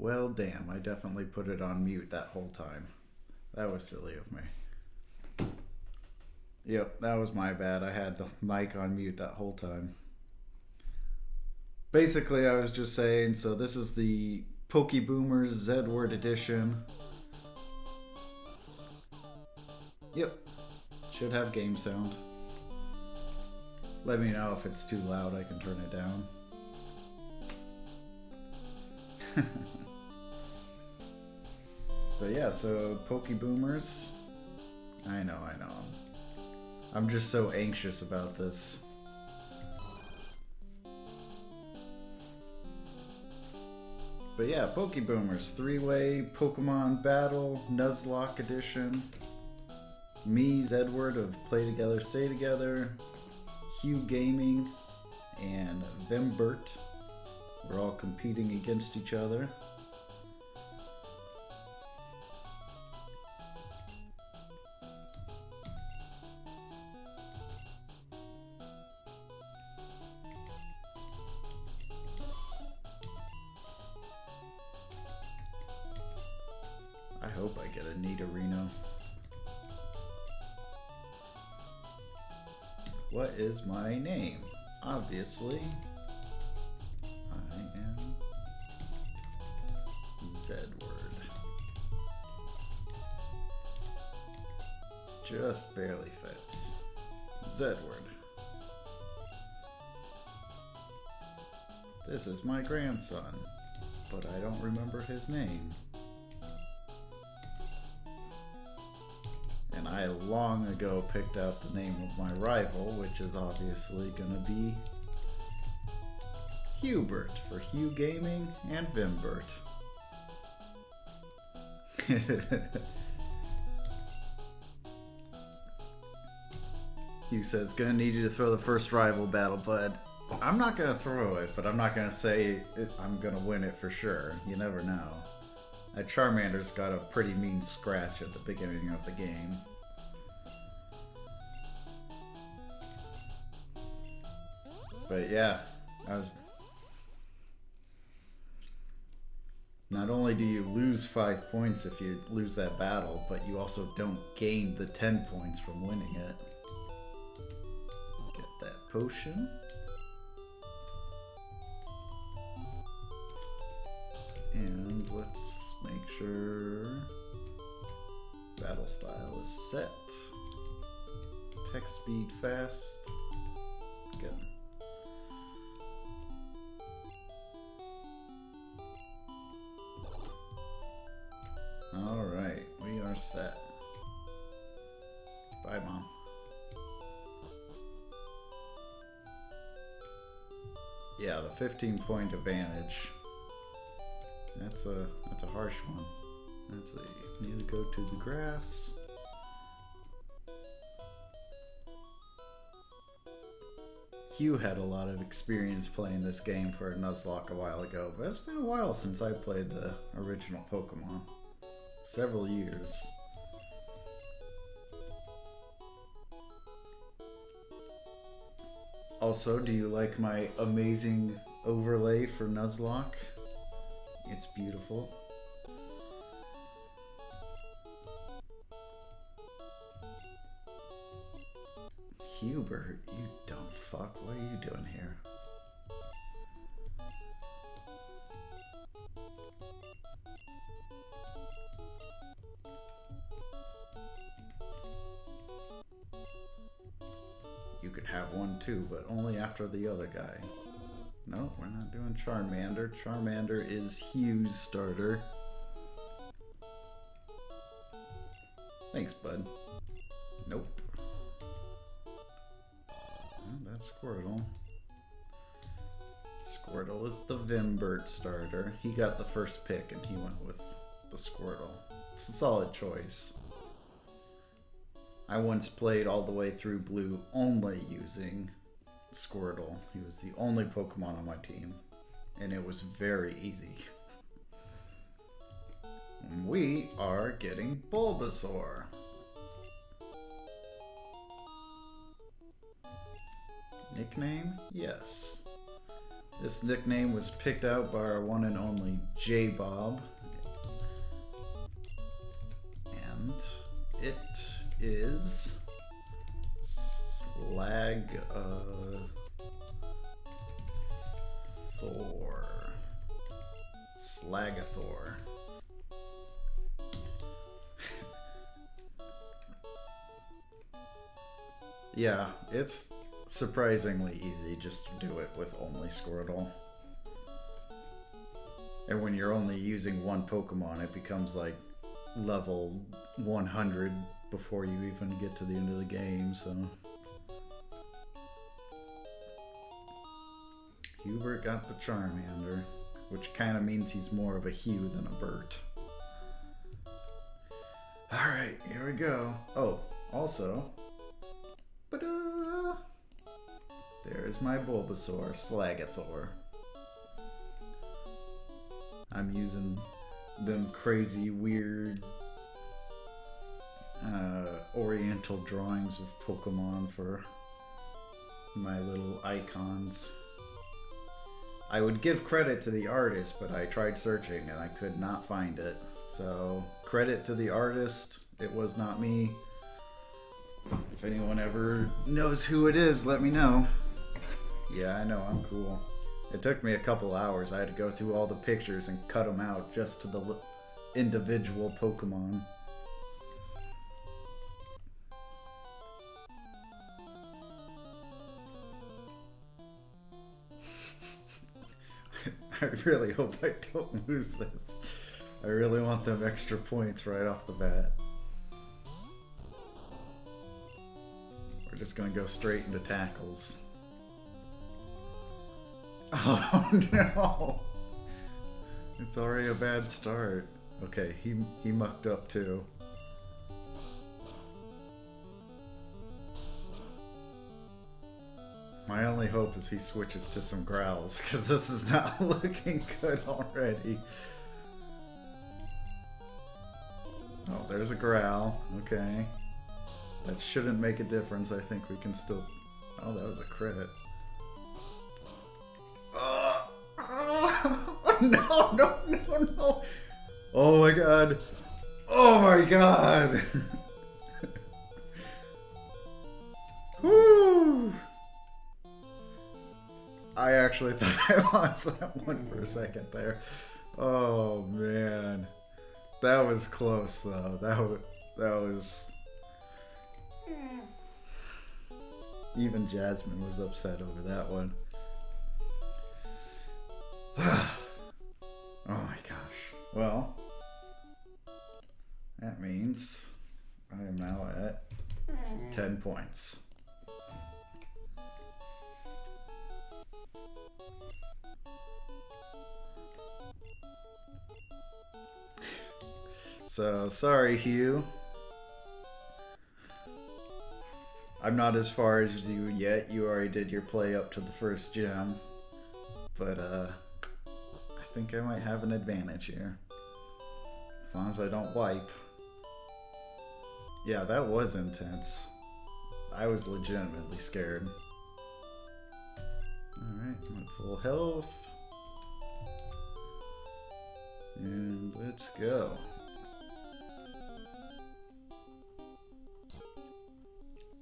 Well, damn, I definitely put it on mute that whole time. That was silly of me. Yep, that was my bad. I had the mic on mute that whole time. Basically, I was just saying, so this is the Pokeboomers Zedword edition. Yep, should have game sound. Let me know if it's too loud, I can turn it down. But yeah, so Pokeboomers. I know. I'm just so anxious about this. But yeah, Pokeboomers, 3-way Pokemon Battle, Nuzlocke edition. Me, Zedword of Play Together, Stay Together, Hugh Gaming, and Vimbert. We're all competing against each other. I hope I get a neat arena. What is my name? Obviously, I am Zedword. Just barely fits. Zedward. This is my grandson, but I don't remember his name. And I long ago picked out the name of my rival, which is obviously gonna be Hubert for Hugh Gaming and Vimbert. Hugh says, gonna need you to throw the first rival battle, bud. I'm not gonna throw it, but I'm not gonna say I'm gonna win it for sure. You never know. That Charmander's got a pretty mean scratch at the beginning of the game. But yeah, not only do you lose 5 points if you lose that battle, but you also don't gain the 10 points from winning it. Get that potion. And let's make sure battle style is set. Text speed fast. Good. Alright, we are set. Bye, Mom. Yeah, the 15-point advantage. That's a harsh one. You need to go to the grass. Hugh had a lot of experience playing this game for a Nuzlocke a while ago, but it's been a while since I played the original Pokemon. Several years. Also, do you like my amazing overlay for Nuzlocke? It's beautiful. Hubert, you dumb fuck. What are you doing here? You could have one too, but only after the other guy. No, we're not doing Charmander. Charmander is Hugh's starter. Thanks, bud. Nope. Well, that's Squirtle. Squirtle is the Vimbert starter. He got the first pick and he went with the Squirtle. It's a solid choice. I once played all the way through Blue only using Squirtle. He was the only Pokemon on my team, and it was very easy. We are getting Bulbasaur. Nickname? Yes. This nickname was picked out by our one and only J-Bob. And it is Slagathor. Yeah, it's surprisingly easy just to do it with only Squirtle. And when you're only using one Pokemon, it becomes like level 100 before you even get to the end of the game, so... Hubert got the Charmander, which kind of means he's more of a Hugh than a Bert. Alright, here we go. Oh, also... ba-da! There's my Bulbasaur, Slagathor. I'm using them crazy, weird, oriental drawings of Pokemon for my little icons. I would give credit to the artist, but I tried searching and I could not find it. So, credit to the artist, it was not me. If anyone ever knows who it is, let me know. Yeah, I know, I'm cool. It took me a couple hours. I had to go through all the pictures and cut them out just to the individual Pokemon. I really hope I don't lose this. I really want them extra points right off the bat. We're just gonna go straight into tackles. Oh no! It's already a bad start. Okay, he mucked up too. My only hope is he switches to some growls, because this is not looking good already. Oh, there's a growl. Okay. That shouldn't make a difference. I think we can still... Oh, that was a crit. No, no, no, no! Oh my god! Oh my god! Woo! I actually thought I lost that one for a second there. Oh man. That was close though. That was... Even Jasmine was upset over that one. Oh my gosh. Well, that means I am now at 10 points. So, sorry, Hugh. I'm not as far as you yet. You already did your play up to the first gym. But, I think I might have an advantage here. As long as I don't wipe. Yeah, that was intense. I was legitimately scared. Alright, I'm at full health. And let's go.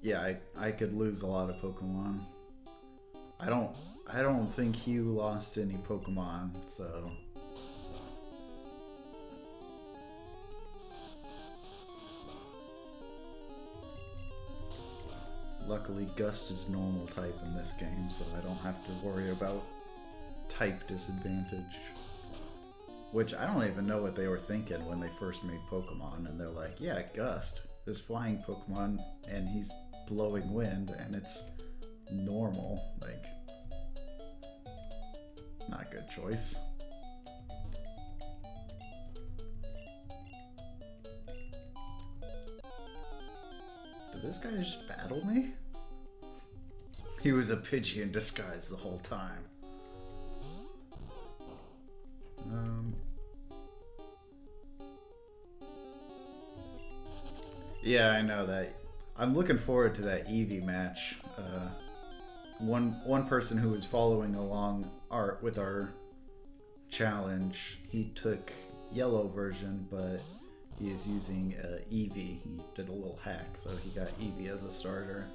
Yeah, I could lose a lot of Pokemon. I don't think Hugh lost any Pokemon, so... Luckily, Gust is normal type in this game, so I don't have to worry about type disadvantage. Which, I don't even know what they were thinking when they first made Pokemon, and they're like, yeah, Gust, this flying Pokemon, and he's blowing wind, and it's normal. Like, not a good choice. Did this guy just battle me? He was a Pidgey in disguise the whole time. Yeah, I know that. I'm looking forward to that Eevee match one person who was following along with our challenge, he took yellow version, but he is using Eevee. He did a little hack, so he got Eevee as a starter.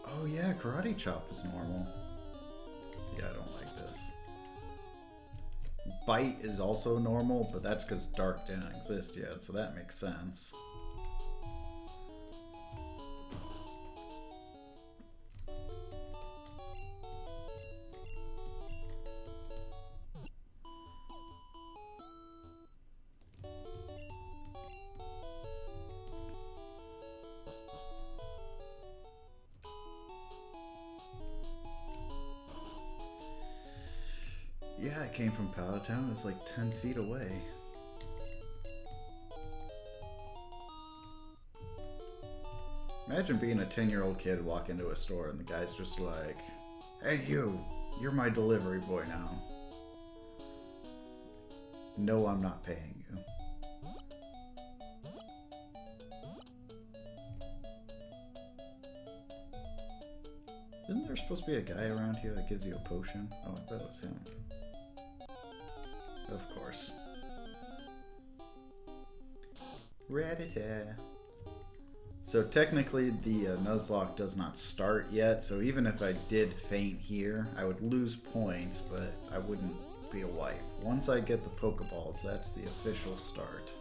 Oh yeah, Karate Chop is normal. Yeah, I don't like this. Bite is also normal, but that's because Dark didn't exist yet, so that makes sense. Yeah, I came from Powder Town. It was like 10 feet away. Imagine being a 10-year-old kid, walk into a store and the guy's just like, "Hey you're my delivery boy now." No, I'm not paying you. Isn't there supposed to be a guy around here that gives you a potion? Oh, I bet it was him. Of course. Ratata. So technically the nuzlocke does not start yet, so even if I did faint here, I would lose points, but I wouldn't be a wipe. Once I get the Pokeballs, that's the official start.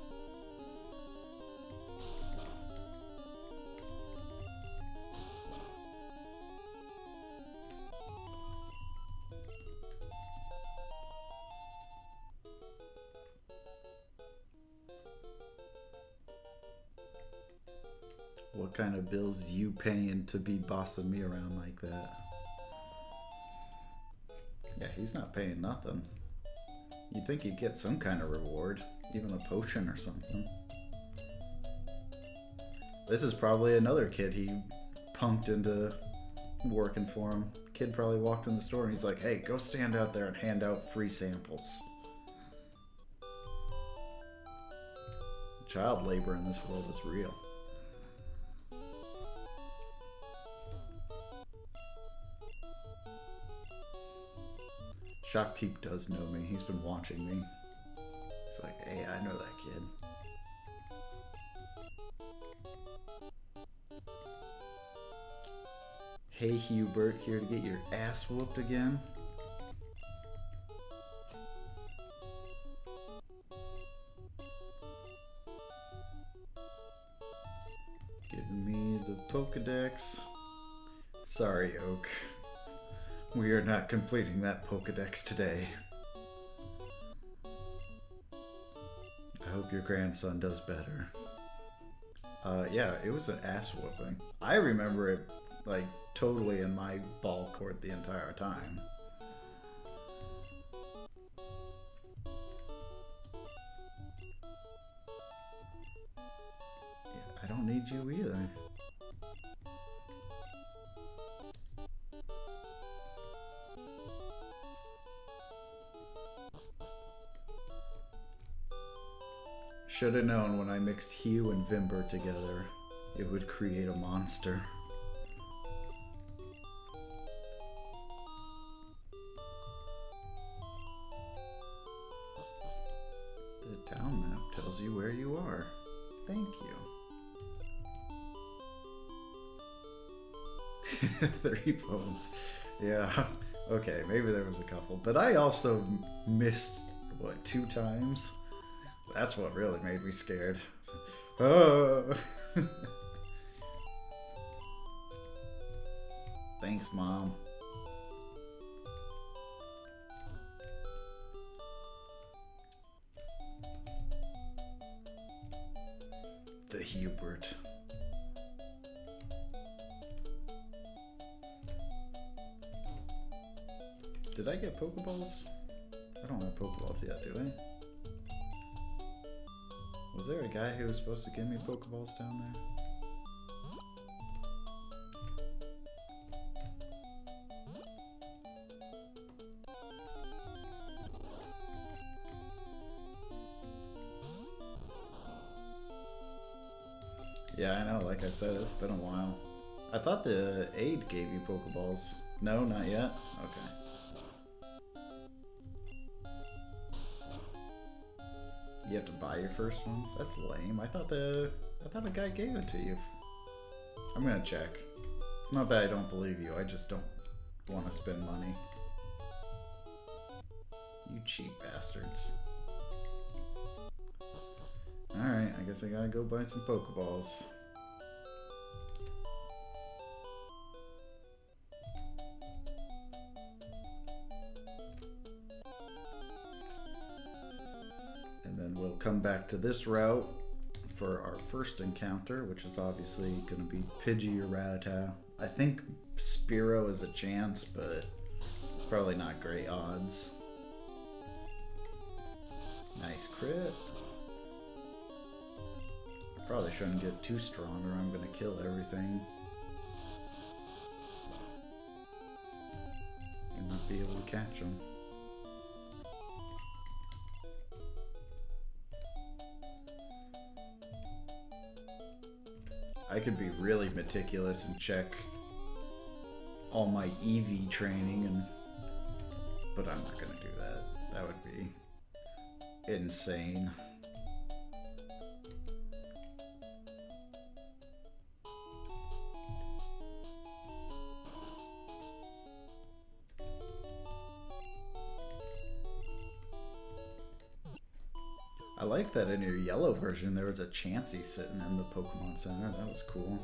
What kind of bills you paying to be bossing me around like that? Yeah, he's not paying nothing. You'd think he'd get some kind of reward, even a potion or something. This is probably another kid he punked into working for him. Kid probably walked in the store and he's like, "Hey, go stand out there and hand out free samples." Child labor in this world is real. Shopkeep does know me. He's been watching me. It's like, "Hey, I know that kid." Hey Hubert, here to get your ass whooped again? Giving me the Pokedex. Sorry, Oak. We are not completing that Pokedex today. I hope your grandson does better. Yeah, it was an ass whooping. I remember it, like, totally in my ball court the entire time. Yeah, I don't need you either. Should have known when I mixed Hue and Vimber together, it would create a monster. The town map tells you where you are. Thank you. 3 bones. Yeah. Okay, maybe there was a couple. But I also missed, what, 2 times? That's what really made me scared. Oh. Thanks, Mom. The Hubert. Did I get Pokeballs? I don't have Pokeballs yet, do I? Was there a guy who was supposed to give me Pokeballs down there? Yeah, I know, like I said, it's been a while. I thought the aid gave you Pokeballs. No, not yet? Okay. You have to buy your first ones? That's lame. I thought a guy gave it to you. I'm gonna check. It's not that I don't believe you, I just don't want to spend money. You cheap bastards. Alright, I guess I gotta go buy some Pokeballs. And then we'll come back to this route for our first encounter, which is obviously gonna be Pidgey or Rattata. I think Spearow is a chance, but it's probably not great odds. Nice crit. Probably shouldn't get too strong or I'm gonna kill everything. And not be able to catch them. I could be really meticulous and check all my EV training, but I'm not gonna do that. That would be insane. I like that in your yellow version there was a Chansey sitting in the Pokemon Center. That was cool.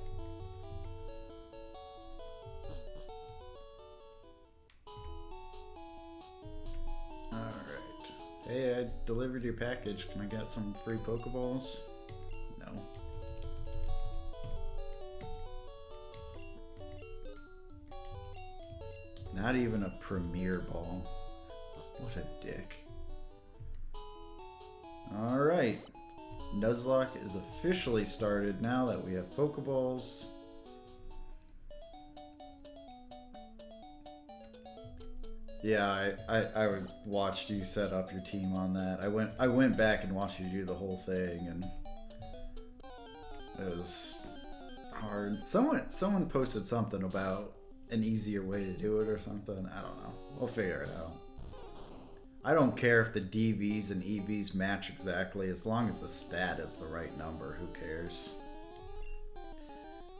Alright. Hey, I delivered your package. Can I get some free Pokeballs? No. Not even a Premier Ball. What a dick. Alright, Nuzlocke is officially started now that we have Pokeballs. Yeah, I watched you set up your team on that. I went back and watched you do the whole thing, and it was hard. Someone posted something about an easier way to do it or something. I don't know. We'll figure it out. I don't care if the DVs and EVs match exactly, as long as the stat is the right number, who cares?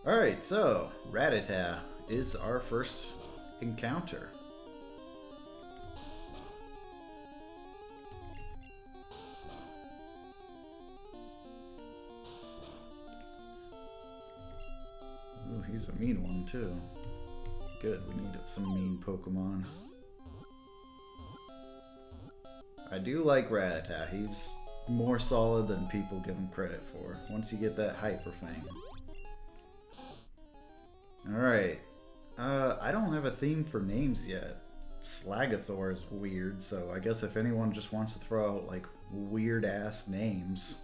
Alright, so, Rattata is our first encounter. Ooh, he's a mean one too. Good, we needed some mean Pokemon. I do like Rattata. He's more solid than people give him credit for, once you get that Hyper Fang. Alright. I don't have a theme for names yet. Slagathor is weird, so I guess if anyone just wants to throw out, like, weird-ass names,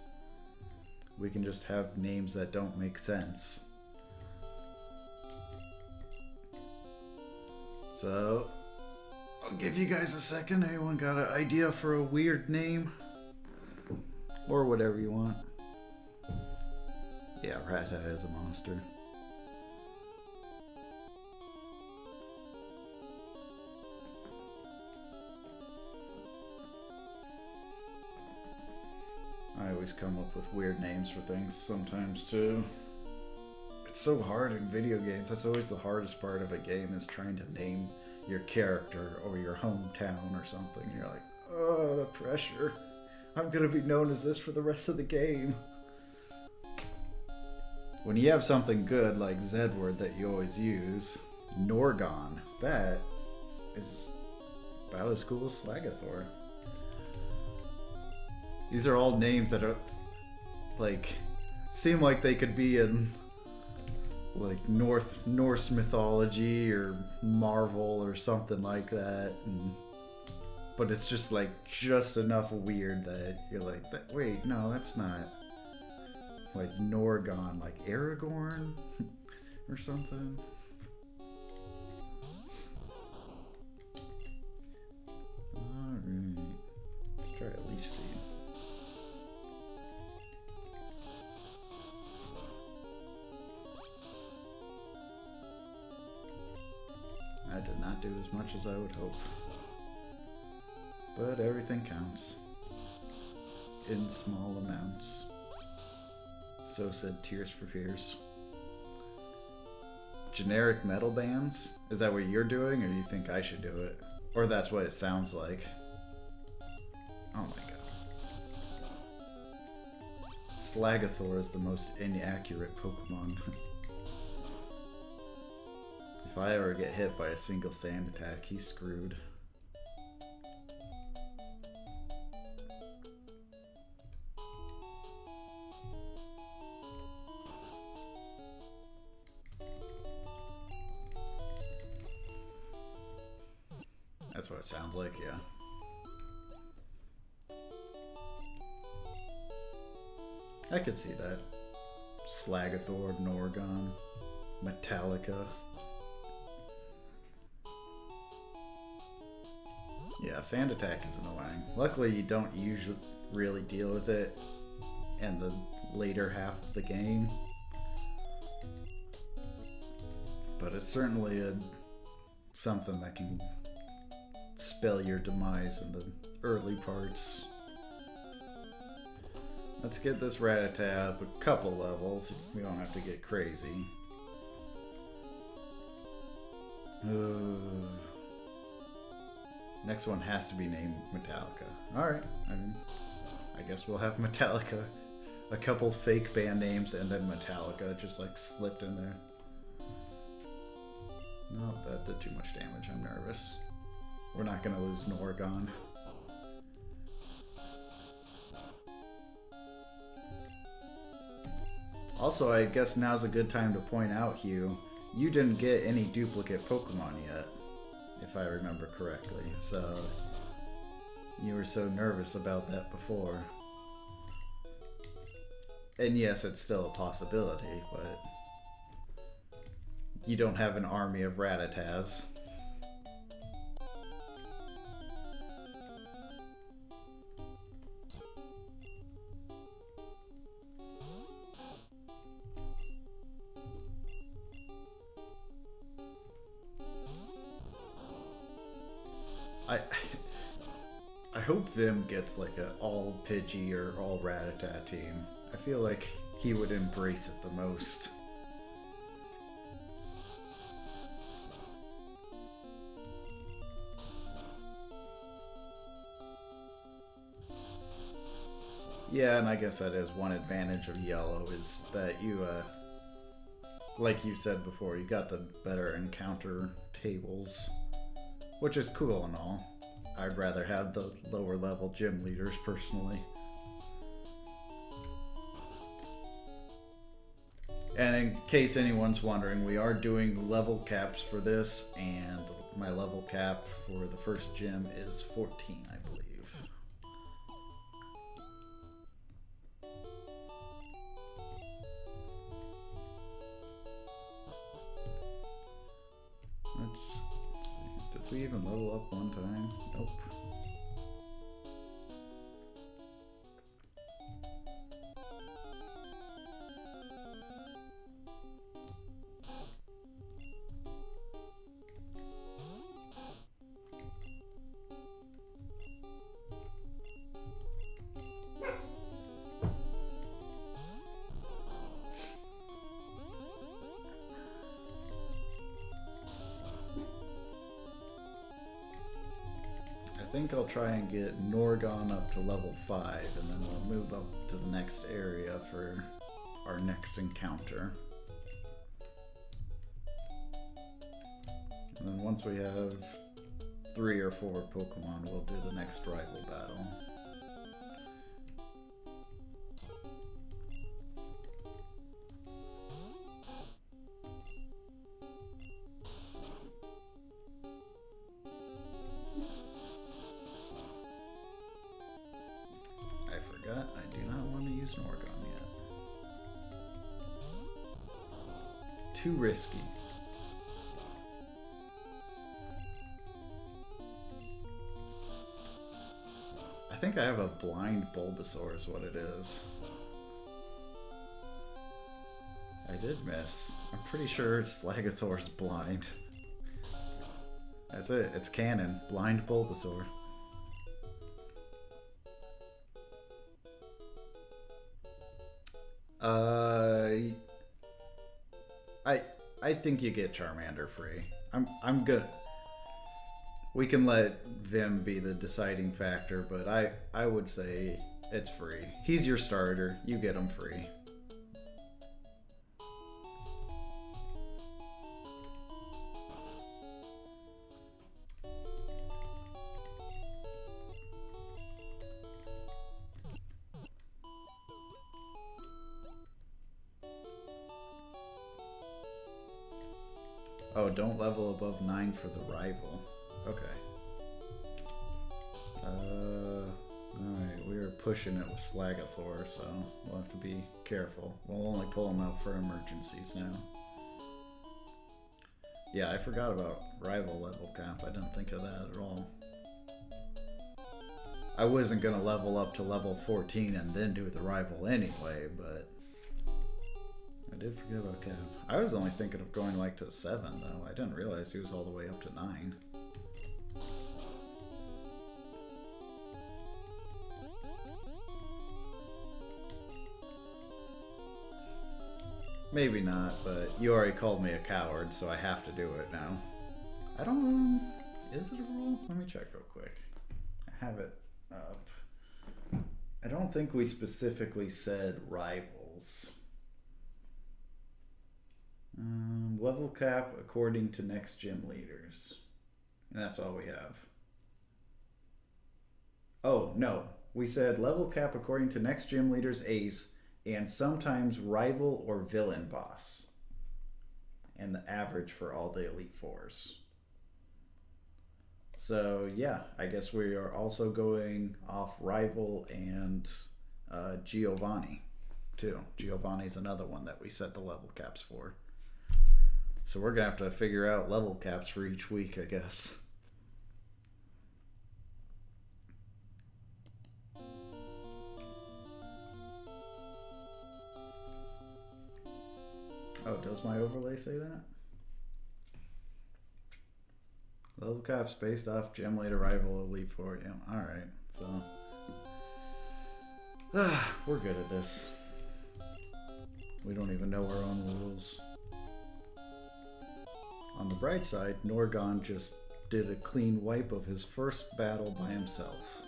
we can just have names that don't make sense. So, I'll give you guys a second. Anyone got an idea for a weird name? Or whatever you want. Yeah, Rattata is a monster. I always come up with weird names for things sometimes too. It's so hard in video games. That's always the hardest part of a game, is trying to name your character or your hometown or something. You're like, oh, the pressure. I'm gonna be known as this for the rest of the game. When you have something good like Zedword that you always use, Norgon, that is about as cool as Slagathor. These are all names that are, like, seem like they could be in, like, Norse mythology or Marvel or something like that, but it's just like just enough weird that you're like, wait, no, that's not like Norgon, like Aragorn or something. Alright, let's try a Leaf Seed. That did not do as much as I would hope. But everything counts. In small amounts. So said Tears for Fears. Generic metal bands? Is that what you're doing, or do you think I should do it? Or that's what it sounds like? Oh my god. Slagathor is the most inaccurate Pokemon. If I ever get hit by a single sand attack, he's screwed. That's what it sounds like, yeah. I could see that. Slagathor, Norgon, Metallica. Yeah, Sand Attack is annoying. Luckily, you don't usually really deal with it in the later half of the game. But it's certainly something that can spell your demise in the early parts. Let's get this Rattata up a couple levels. We don't have to get crazy. Next one has to be named Metallica. Alright, I guess we'll have Metallica. A couple fake band names and then Metallica just like slipped in there. No, that did too much damage. I'm nervous. We're not gonna lose Norgon. Also, I guess now's a good time to point out, Hugh, you didn't get any duplicate Pokemon yet, if I remember correctly, so you were so nervous about that before. And yes, it's still a possibility, but you don't have an army of Rattatas. I hope Vim gets like an all Pidgey or all Rattata team. I feel like he would embrace it the most. Yeah, and I guess that is one advantage of Yellow, is that you, like you said before, you got the better encounter tables, which is cool and all. I'd rather have the lower level gym leaders personally. And in case anyone's wondering, we are doing level caps for this, and my level cap for the first gym is 14, I believe. Let's see. Did we even level up one time? Nope. I think I'll try and get Norgon up to level 5, and then we'll move up to the next area for our next encounter. And then once we have 3 or 4 Pokemon, we'll do the next rival battle. I do not want to use Norgon yet. Too risky. I think I have a blind Bulbasaur is what it is. I did miss. I'm pretty sure Slagathor's blind. That's it. It's canon. Blind Bulbasaur. I think you get Charmander free. I'm good. We can let Vim be the deciding factor, but I would say it's free. He's your starter. You get him free. Oh, don't level above 9 for the rival. Okay. Alright, we are pushing it with Slagathor, so we'll have to be careful. We'll only pull him out for emergencies now. Yeah, I forgot about rival level cap. I didn't think of that at all. I wasn't gonna level up to level 14 and then do the rival anyway, but I did forget about Cap. I was only thinking of going like to 7 though. I didn't realize he was all the way up to 9. Maybe not, but you already called me a coward, so I have to do it now. I don't know. Is it a rule? Let me check real quick. I have it up. I don't think we specifically said rivals. Level cap according to next gym leaders. And that's all we have. Oh, no. We said level cap according to next gym leader's ace and sometimes rival or villain boss. And the average for all the Elite Fours. So, yeah, I guess we are also going off rival and Giovanni, too. Giovanni's another one that we set the level caps for. So we're going to have to figure out level caps for each week, I guess. Oh, does my overlay say that? Level caps based off gym leader rival Elite Four. Yeah, alright. So, we're good at this. We don't even know our own rules. On the bright side, Norgon just did a clean wipe of his first battle by himself.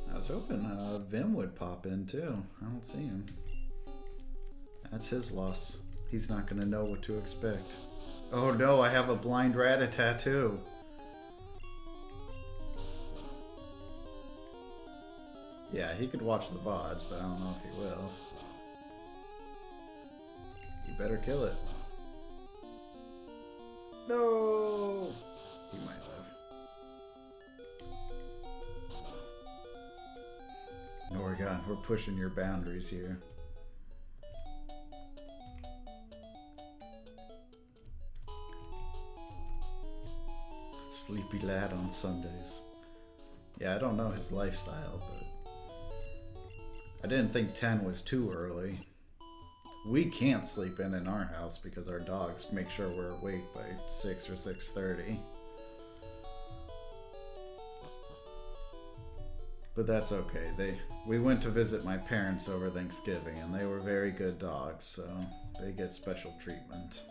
I was hoping Vim would pop in too. I don't see him. That's his loss. He's not going to know what to expect. Oh no, I have a blind Rattata too. Yeah, he could watch the VODs, but I don't know if he will. You better kill it. No! He might live. Norgon, we're pushing your boundaries here. Sleepy lad on Sundays. Yeah, I don't know his lifestyle, but I didn't think 10 was too early. We can't sleep in our house because our dogs make sure we're awake by 6 or 6:30. But that's okay. We went to visit my parents over Thanksgiving and they were very good dogs, so they get special treatment.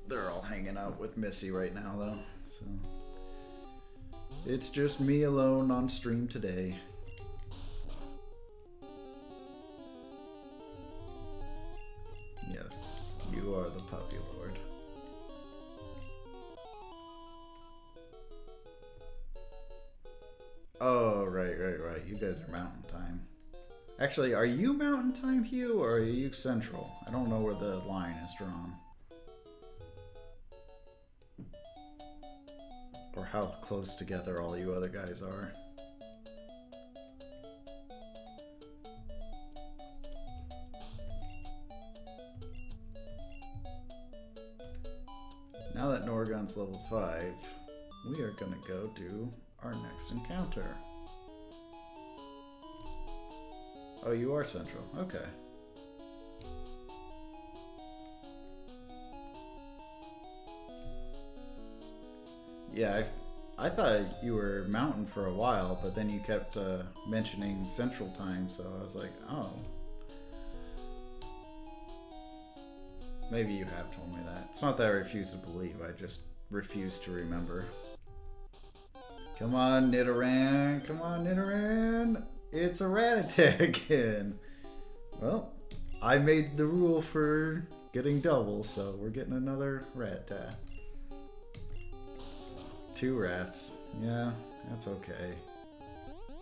They're all hanging out with Missy right now though, so it's just me alone on stream today. Yes, you are the puppy lord. Oh, right. You guys are Mountain Time. Actually, are you Mountain Time, Hugh, or are you Central? I don't know where the line is drawn. Or how close together all you other guys are. Now that Norgon's level 5, we are gonna go do our next encounter. Oh, you are central. Okay. Yeah, I thought you were mountain for a while, but then you kept mentioning central time, so I was like, oh. Maybe you have told me that. It's not that I refuse to believe, I just refuse to remember. Come on, Nidoran! Come on, Nidoran! It's a Rattata again! Well, I made the rule for getting double, so we're getting another Rattata. 2 rats. Yeah, that's okay.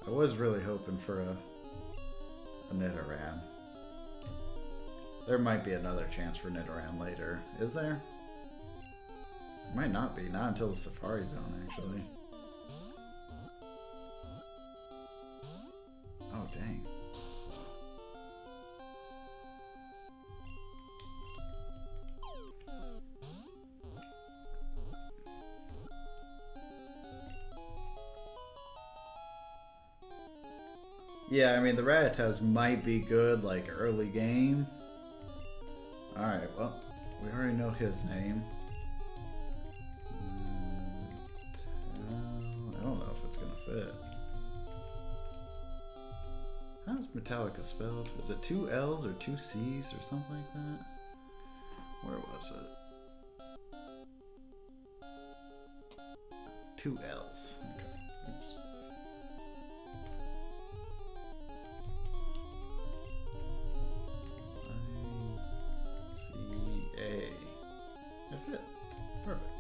I was really hoping for a Nidoran. There might be another chance for Nidoran later. Is there? Might not be. Not until the Safari Zone, actually. Oh, dang. Yeah, I mean, the Rattatas might be good, like, early game. Alright, well, we already know his name. I don't know if it's gonna fit. How's Metallica spelled? Is it 2 L's or 2 C's or something like that? Where was it? 2 L's. Okay. Oops. I-C-A. That fit. Perfect.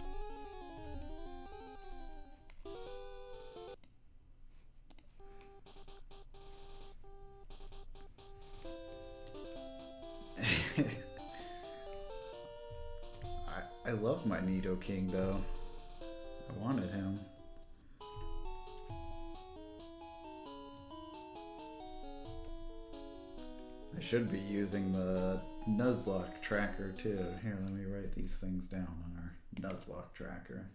I love my Nidoking though. I wanted him. I should be using the nuzlocke tracker too. Here, let me write these things down on our nuzlocke tracker.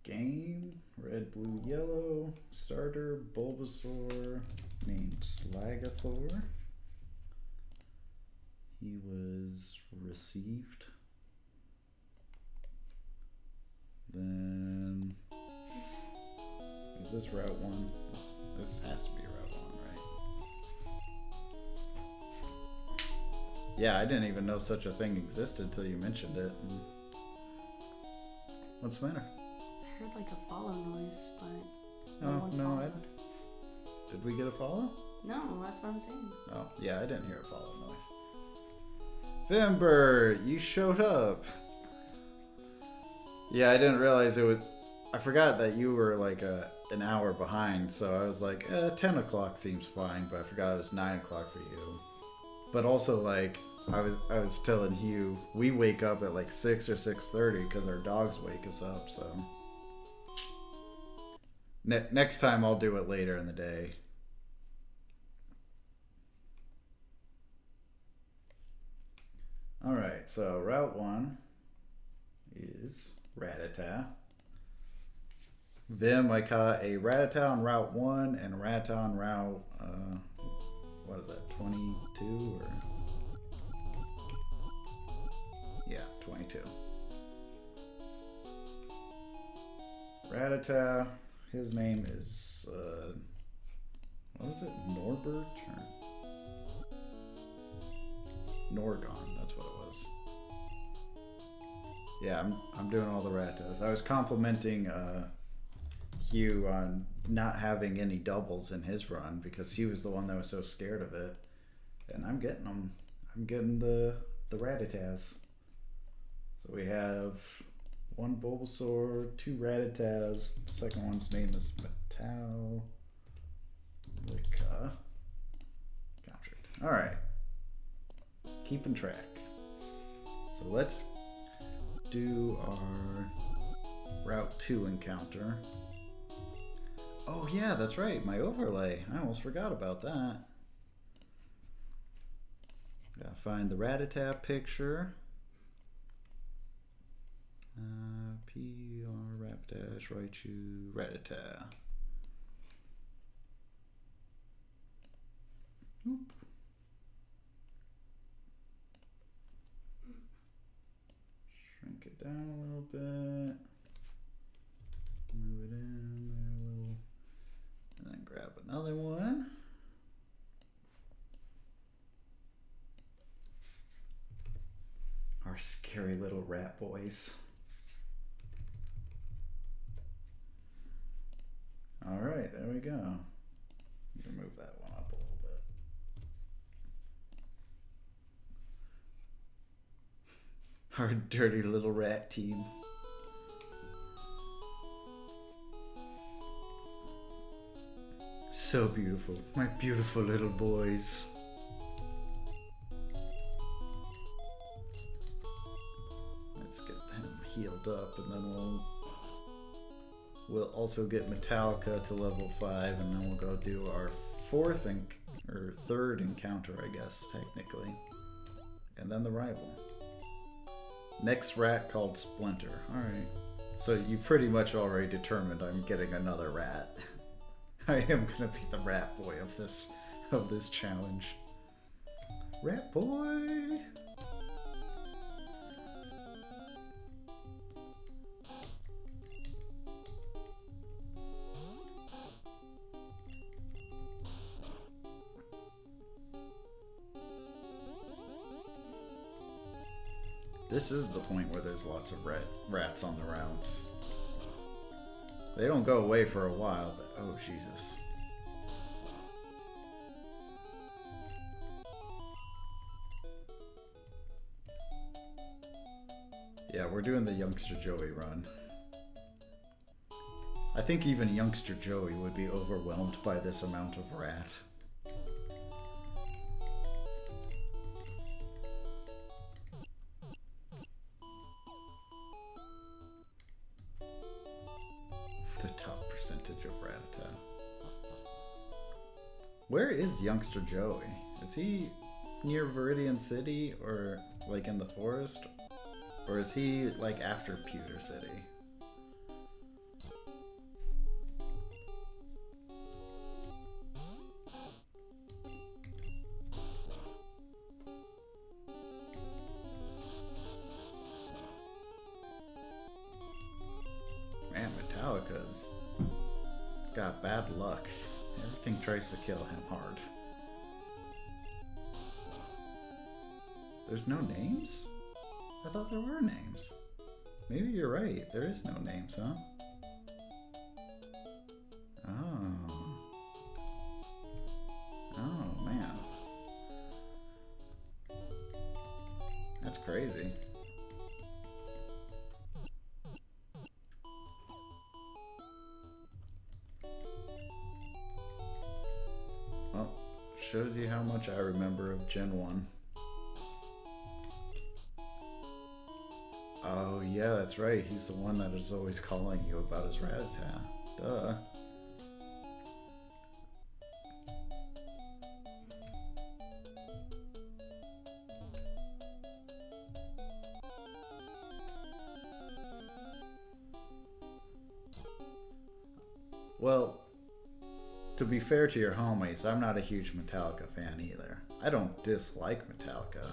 Game, red, blue, yellow, starter, Bulbasaur, named Slagathor. He was received. Then, is this Route 1? This has to be Route 1, right? Yeah, I didn't even know such a thing existed till you mentioned it. What's the matter? I heard like a follow noise, but Oh, no, did we get a follow? No, that's what I'm saying. Oh, yeah, I didn't hear a follow noise. Vimber, you showed up. Yeah, I didn't realize it was... I forgot that you were like an hour behind, so I was like, 10 o'clock seems fine, but I forgot it was 9 o'clock for you. But also, like, I was telling Hugh, we wake up at like 6 or 6:30 because our dogs wake us up, so... Next time I'll do it later in the day. Alright, so Route 1 is Rattata. Vim, I caught a Rattata on Route 1 and a Rattata on Route, what is that, 22 or... Yeah, 22. Rattata, his name is, what is it, Norbert or... Norgon, that's what it was. Yeah, I'm doing all the Rattatas. I was complimenting Hugh on not having any doubles in his run because he was the one that was so scared of it. And I'm getting them. I'm getting the Rattatas. So we have 1 Bulbasaur, 2 Rattatas. The second one's name is Metallica. Captured. Alright. Keeping track. So let's do our Route 2 encounter. Oh yeah, that's right, my overlay. I almost forgot about that. Gotta find the Rattata picture. PR Rapidash Raichu Rattata. Oop. Shrink it down a little bit. Move it in there a little. And then grab another one. Our scary little rat boys. Alright, there we go. You can move that one up a little bit. Our dirty little rat team. So beautiful. My beautiful little boys. Let's get them healed up, and then we'll also get Metallica to level 5, and then we'll go do our third encounter, I guess, technically. And then the rival. Next rat called Splinter. Alright. So you pretty much already determined I'm getting another rat. I am gonna be the rat boy of this challenge. Rat boy! This is the point where there's lots of rats on the routes. They don't go away for a while, but oh Jesus. Yeah, we're doing the Youngster Joey run. I think even Youngster Joey would be overwhelmed by this amount of rat. The top percentage of Rattata. Where is Youngster Joey? Is he near Viridian City, or like in the forest? Or is he like after Pewter City? Man, Metallica's got bad luck. Everything tries to kill him hard. There's no names? I thought there were names. Maybe you're right. There is no names, huh? Oh. Oh, man. That's crazy. Well, shows you how much I remember of Gen 1. Oh, yeah, that's right. He's the one that is always calling you about his Rattata. Duh. Well, to be fair to your homies, I'm not a huge Metallica fan either. I don't dislike Metallica,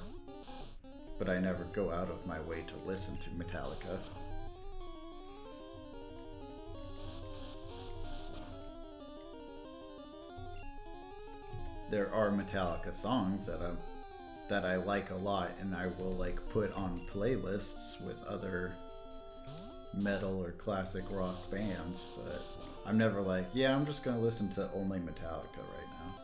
but I never go out of my way to listen to Metallica. There are Metallica songs that I like a lot, and I will like put on playlists with other metal or classic rock bands, but I'm never like, yeah, I'm just gonna listen to only Metallica right now.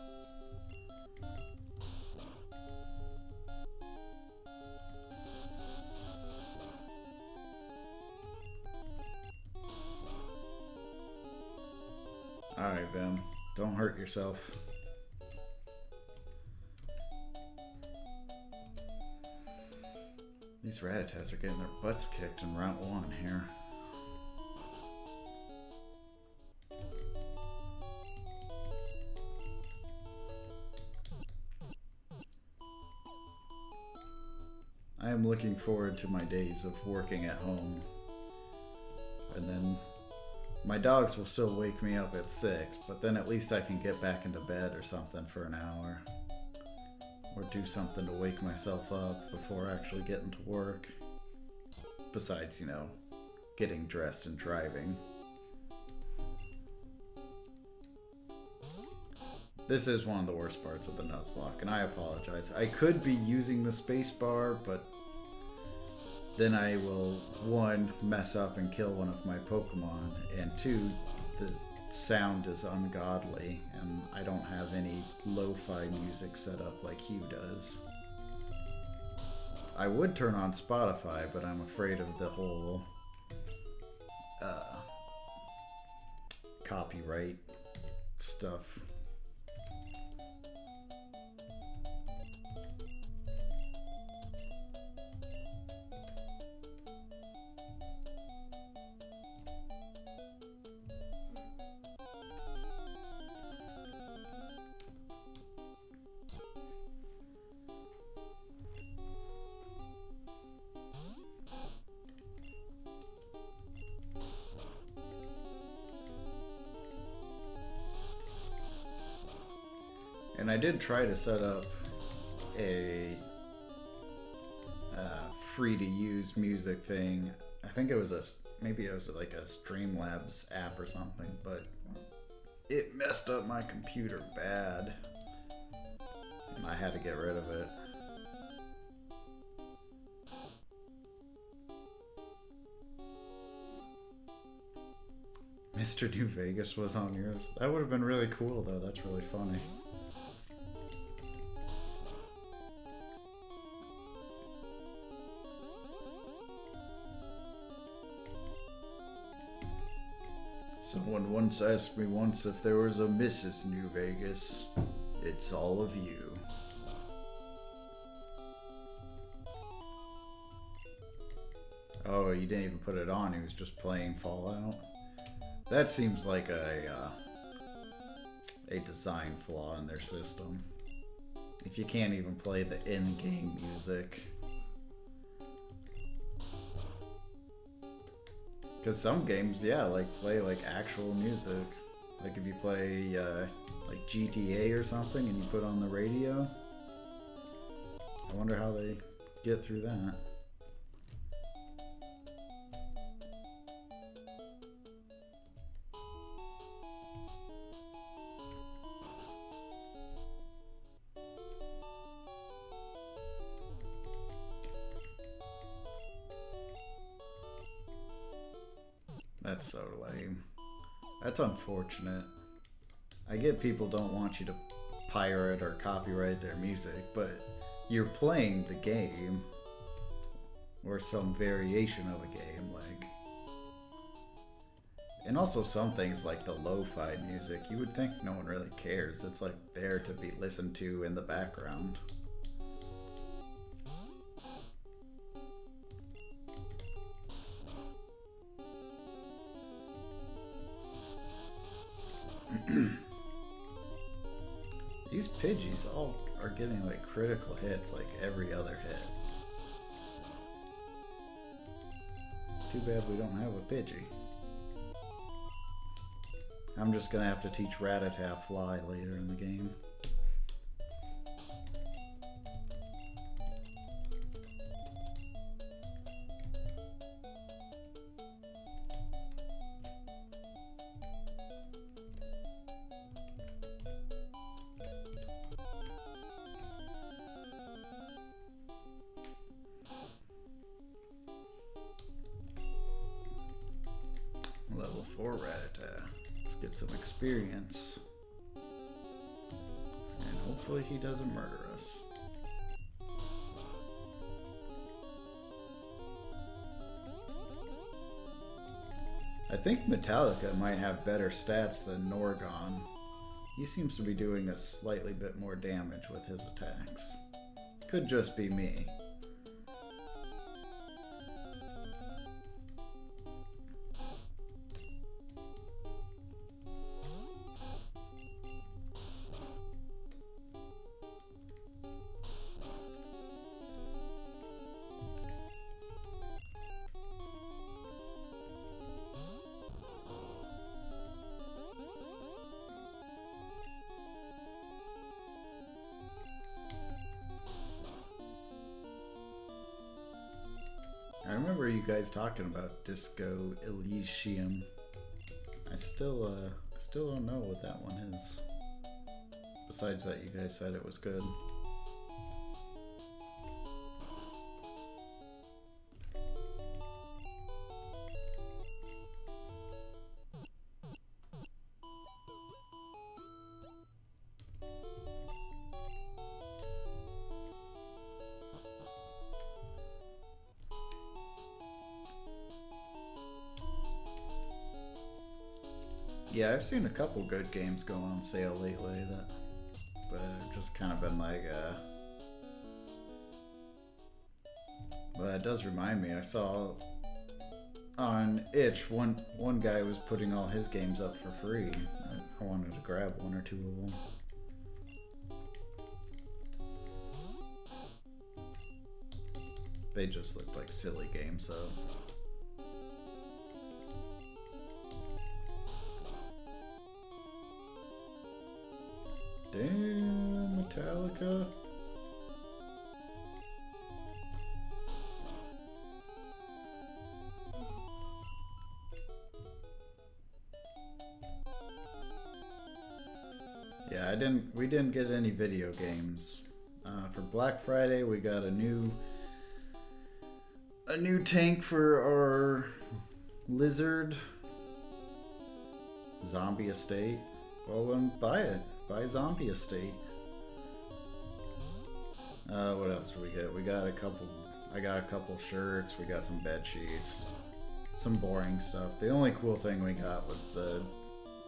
Alright, Vim. Don't hurt yourself. These Rattatas are getting their butts kicked in round 1 here. I am looking forward to my days of working at home and then my dogs will still wake me up at 6, but then at least I can get back into bed or something for an hour. Or do something to wake myself up before actually getting to work. Besides, you know, getting dressed and driving. This is one of the worst parts of the nuzlocke, and I apologize. I could be using the spacebar, but then I will, 1, mess up and kill one of my Pokemon, and 2, the sound is ungodly, and I don't have any lo-fi music set up like Hugh does. I would turn on Spotify, but I'm afraid of the whole copyright stuff. And I did try to set up a free-to-use music thing. I think it was maybe it was like a Streamlabs app or something, but it messed up my computer bad, and I had to get rid of it. Mr. New Vegas was on yours. That would have been really cool, though. That's really funny. Someone once asked me if there was a Mrs. New Vegas. It's all of you. Oh, you didn't even put it on. He was just playing Fallout. That seems like a design flaw in their system. If you can't even play the in-game music. Because some games, yeah, like play like actual music. Like if you play like GTA or something and you put on the radio. I wonder how they get through that. That's so lame. That's unfortunate. I get people don't want you to pirate or copyright their music, but you're playing the game. Or some variation of a game, like. And also some things like the lo-fi music, you would think no one really cares. It's like there to be listened to in the background. These Pidgeys all are getting like critical hits like every other hit. Too bad we don't have a Pidgey. I'm just gonna have to teach Rattata Fly later in the game. Level 4 Rattata. Let's get some experience. And hopefully he doesn't murder us. I think Metallica might have better stats than Norgon. He seems to be doing a slightly bit more damage with his attacks. Could just be me. I remember you guys talking about Disco Elysium. I still don't know what that one is. Besides that, you guys said it was good. Yeah, I've seen a couple good games go on sale lately, but I've just kind of been like, But it does remind me, I saw on Itch, one guy was putting all his games up for free. I wanted to grab one or two of them. They just looked like silly games, though. Damn, Metallica. Yeah, we didn't get any video games. For Black Friday, we got a new tank for our lizard zombie estate. Well, then buy it. Buy Zombie Estate. What else do we get? I got a couple shirts, we got some bed sheets, some boring stuff. The only cool thing we got was the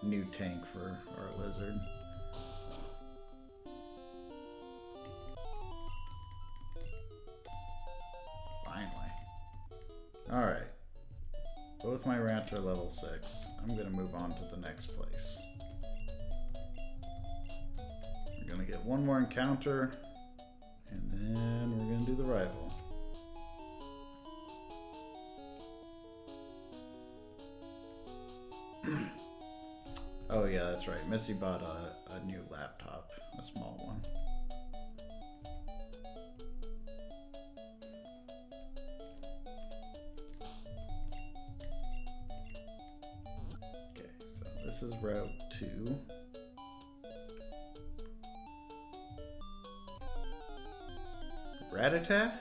new tank for our lizard. Finally. Alright. Both my rats are level 6. I'm gonna move on to the next place. We're gonna get one more encounter, and then we're gonna do the rival. Oh yeah, that's right. Missy bought a new laptop, a small one. Okay, so this is Route 2. Rattata?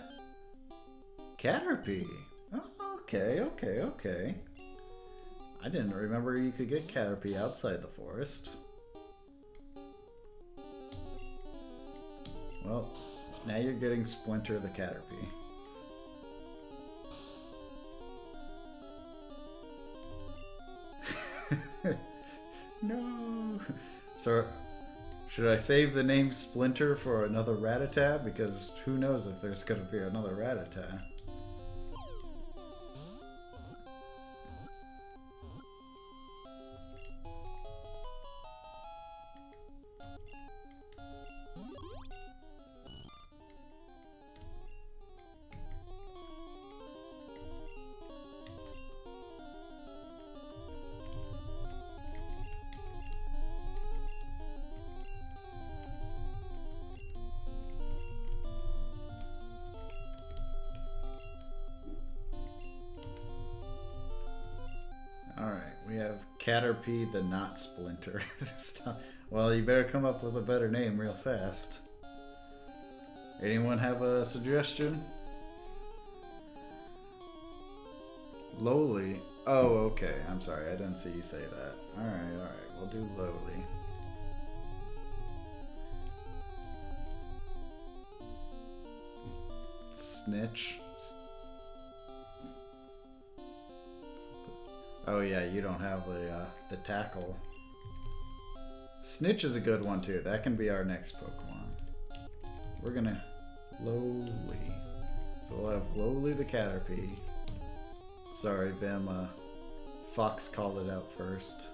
Caterpie. Oh, okay. I didn't remember you could get Caterpie outside the forest. Well, now you're getting Splinter the Caterpie. No. So, should I save the name Splinter for another Rattata? Because who knows if there's going to be another Rattata. Caterpie the not Splinter. Well, you better come up with a better name real fast. Anyone have a suggestion? Lowly. Oh, okay. I'm sorry. I didn't see you say that. Alright. We'll do Lowly. Snitch. Oh yeah, you don't have the tackle. Snitch is a good one too. That can be our next Pokemon. We're gonna Lowly. So we'll have Lowly the Caterpie. Sorry, Vim. Fox called it out first.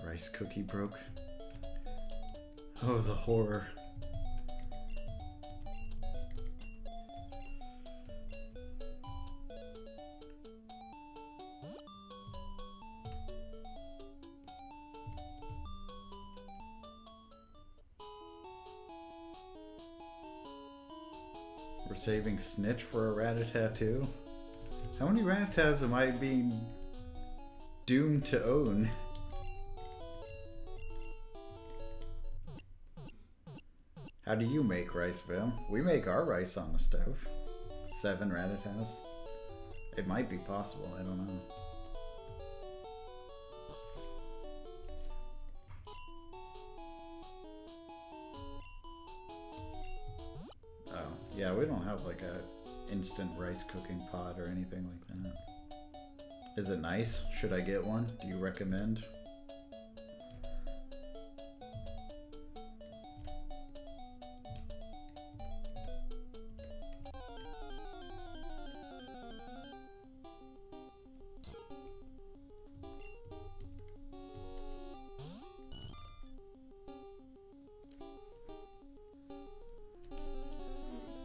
Rice cookie broke. Oh, the horror. We're saving Snitch for a Rattata too? How many Rattatas am I being doomed to own? How do you make rice, Vim? We make our rice on the stove. 7 Rattatas. It might be possible, I don't know. Oh, yeah, we don't have like a instant rice cooking pot or anything like that. Is it nice? Should I get one? Do you recommend?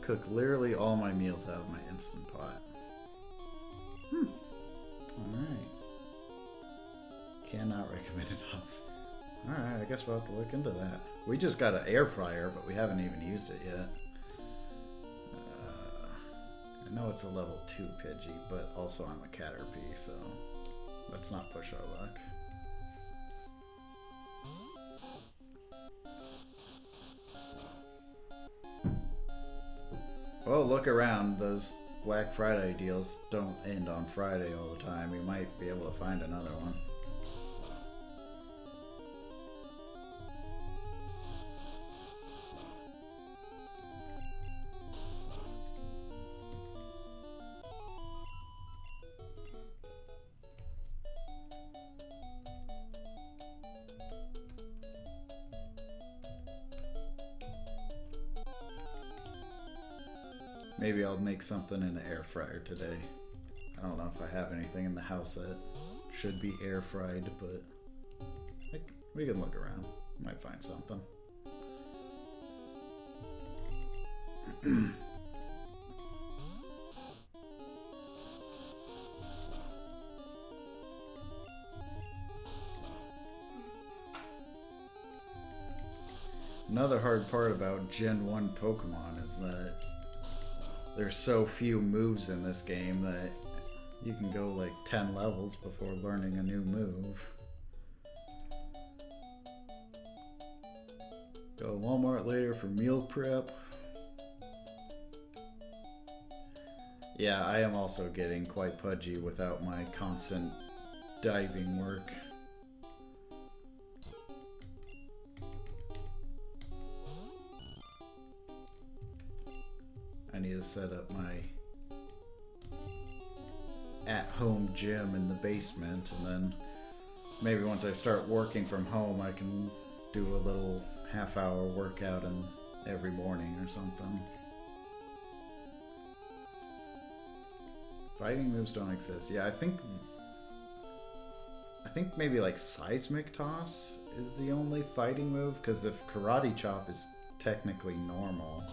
Cook literally all my meals out of my Instant Pot. Alright. Cannot recommend enough. Alright, I guess we'll have to look into that. We just got an air fryer, but we haven't even used it yet. I know it's a level 2 Pidgey, but also I'm a Caterpie, so let's not push our luck. Well, look around. Those Black Friday deals don't end on Friday all the time. You might be able to find another one. Maybe I'll make something in the air fryer today. I don't know if I have anything in the house that should be air fried, but we can look around. Might find something. Another hard part about Gen 1 Pokemon is that there's so few moves in this game that you can go like 10 levels before learning a new move. Go to Walmart later for meal prep. Yeah, I am also getting quite pudgy without my constant diving work. I need to set up my at-home gym in the basement, and then maybe once I start working from home I can do a little half-hour workout every morning or something. Fighting moves don't exist. Yeah, I think maybe like Seismic Toss is the only fighting move, because if Karate Chop is technically normal,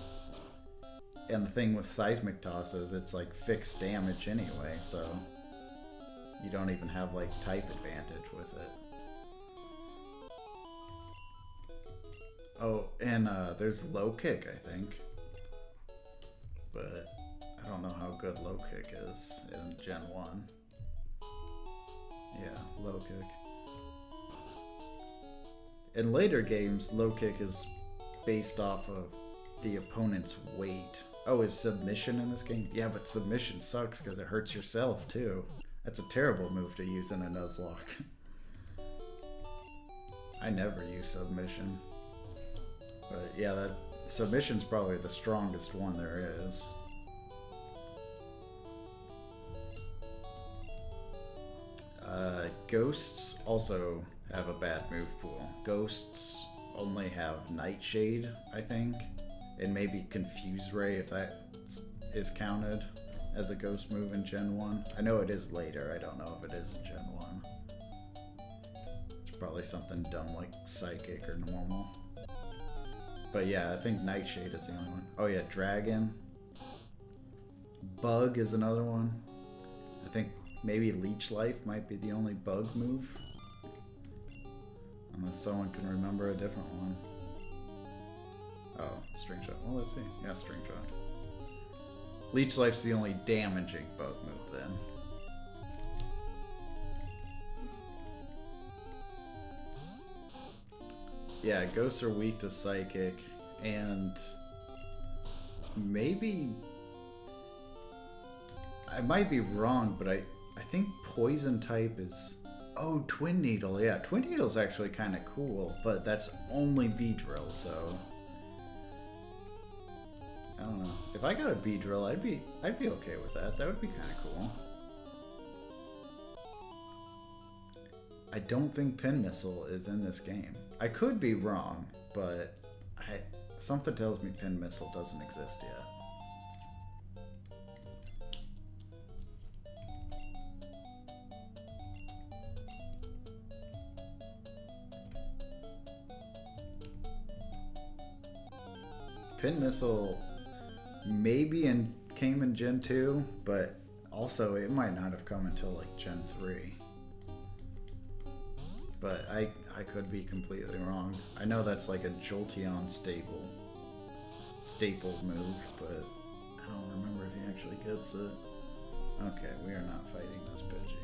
and the thing with Seismic Toss is it's like fixed damage anyway, so you don't even have like type advantage with it. Oh, and there's Low Kick, I think. But I don't know how good Low Kick is in Gen 1. Yeah, Low Kick. In later games, Low Kick is based off of the opponent's weight. Oh, is Submission in this game? Yeah, but Submission sucks because it hurts yourself too. That's a terrible move to use in a nuzlocke. I never use Submission. But yeah, that Submission's probably the strongest one there is. Ghosts also have a bad move pool. Ghosts only have Nightshade, I think. And maybe Confuse Ray, if that is counted as a ghost move in Gen 1. I know it is later, I don't know if it is in Gen 1. It's probably something dumb like Psychic or Normal. But yeah, I think Nightshade is the only one. Oh yeah, Dragon. Bug is another one. I think maybe Leech Life might be the only bug move. Unless someone can remember a different one. Oh, String Shot. Well, let's see. Yeah, String Shot. Leech Life's the only damaging bug move then. Yeah, ghosts are weak to psychic, and maybe I might be wrong, but I think poison type is... Oh, Twin Needle. Yeah, Twin Needle's actually kind of cool, but that's only Beedrill, so I don't know. If I got a Beedrill, I'd be okay with that. That would be kind of cool. I don't think Pin Missile is in this game. I could be wrong, but something tells me Pin Missile doesn't exist yet. Pin Missile maybe came in Gen 2, but also it might not have come until like Gen 3. But I could be completely wrong. I know that's like a Jolteon staple move, but I don't remember if he actually gets it. Okay, we are not fighting this Pidgey.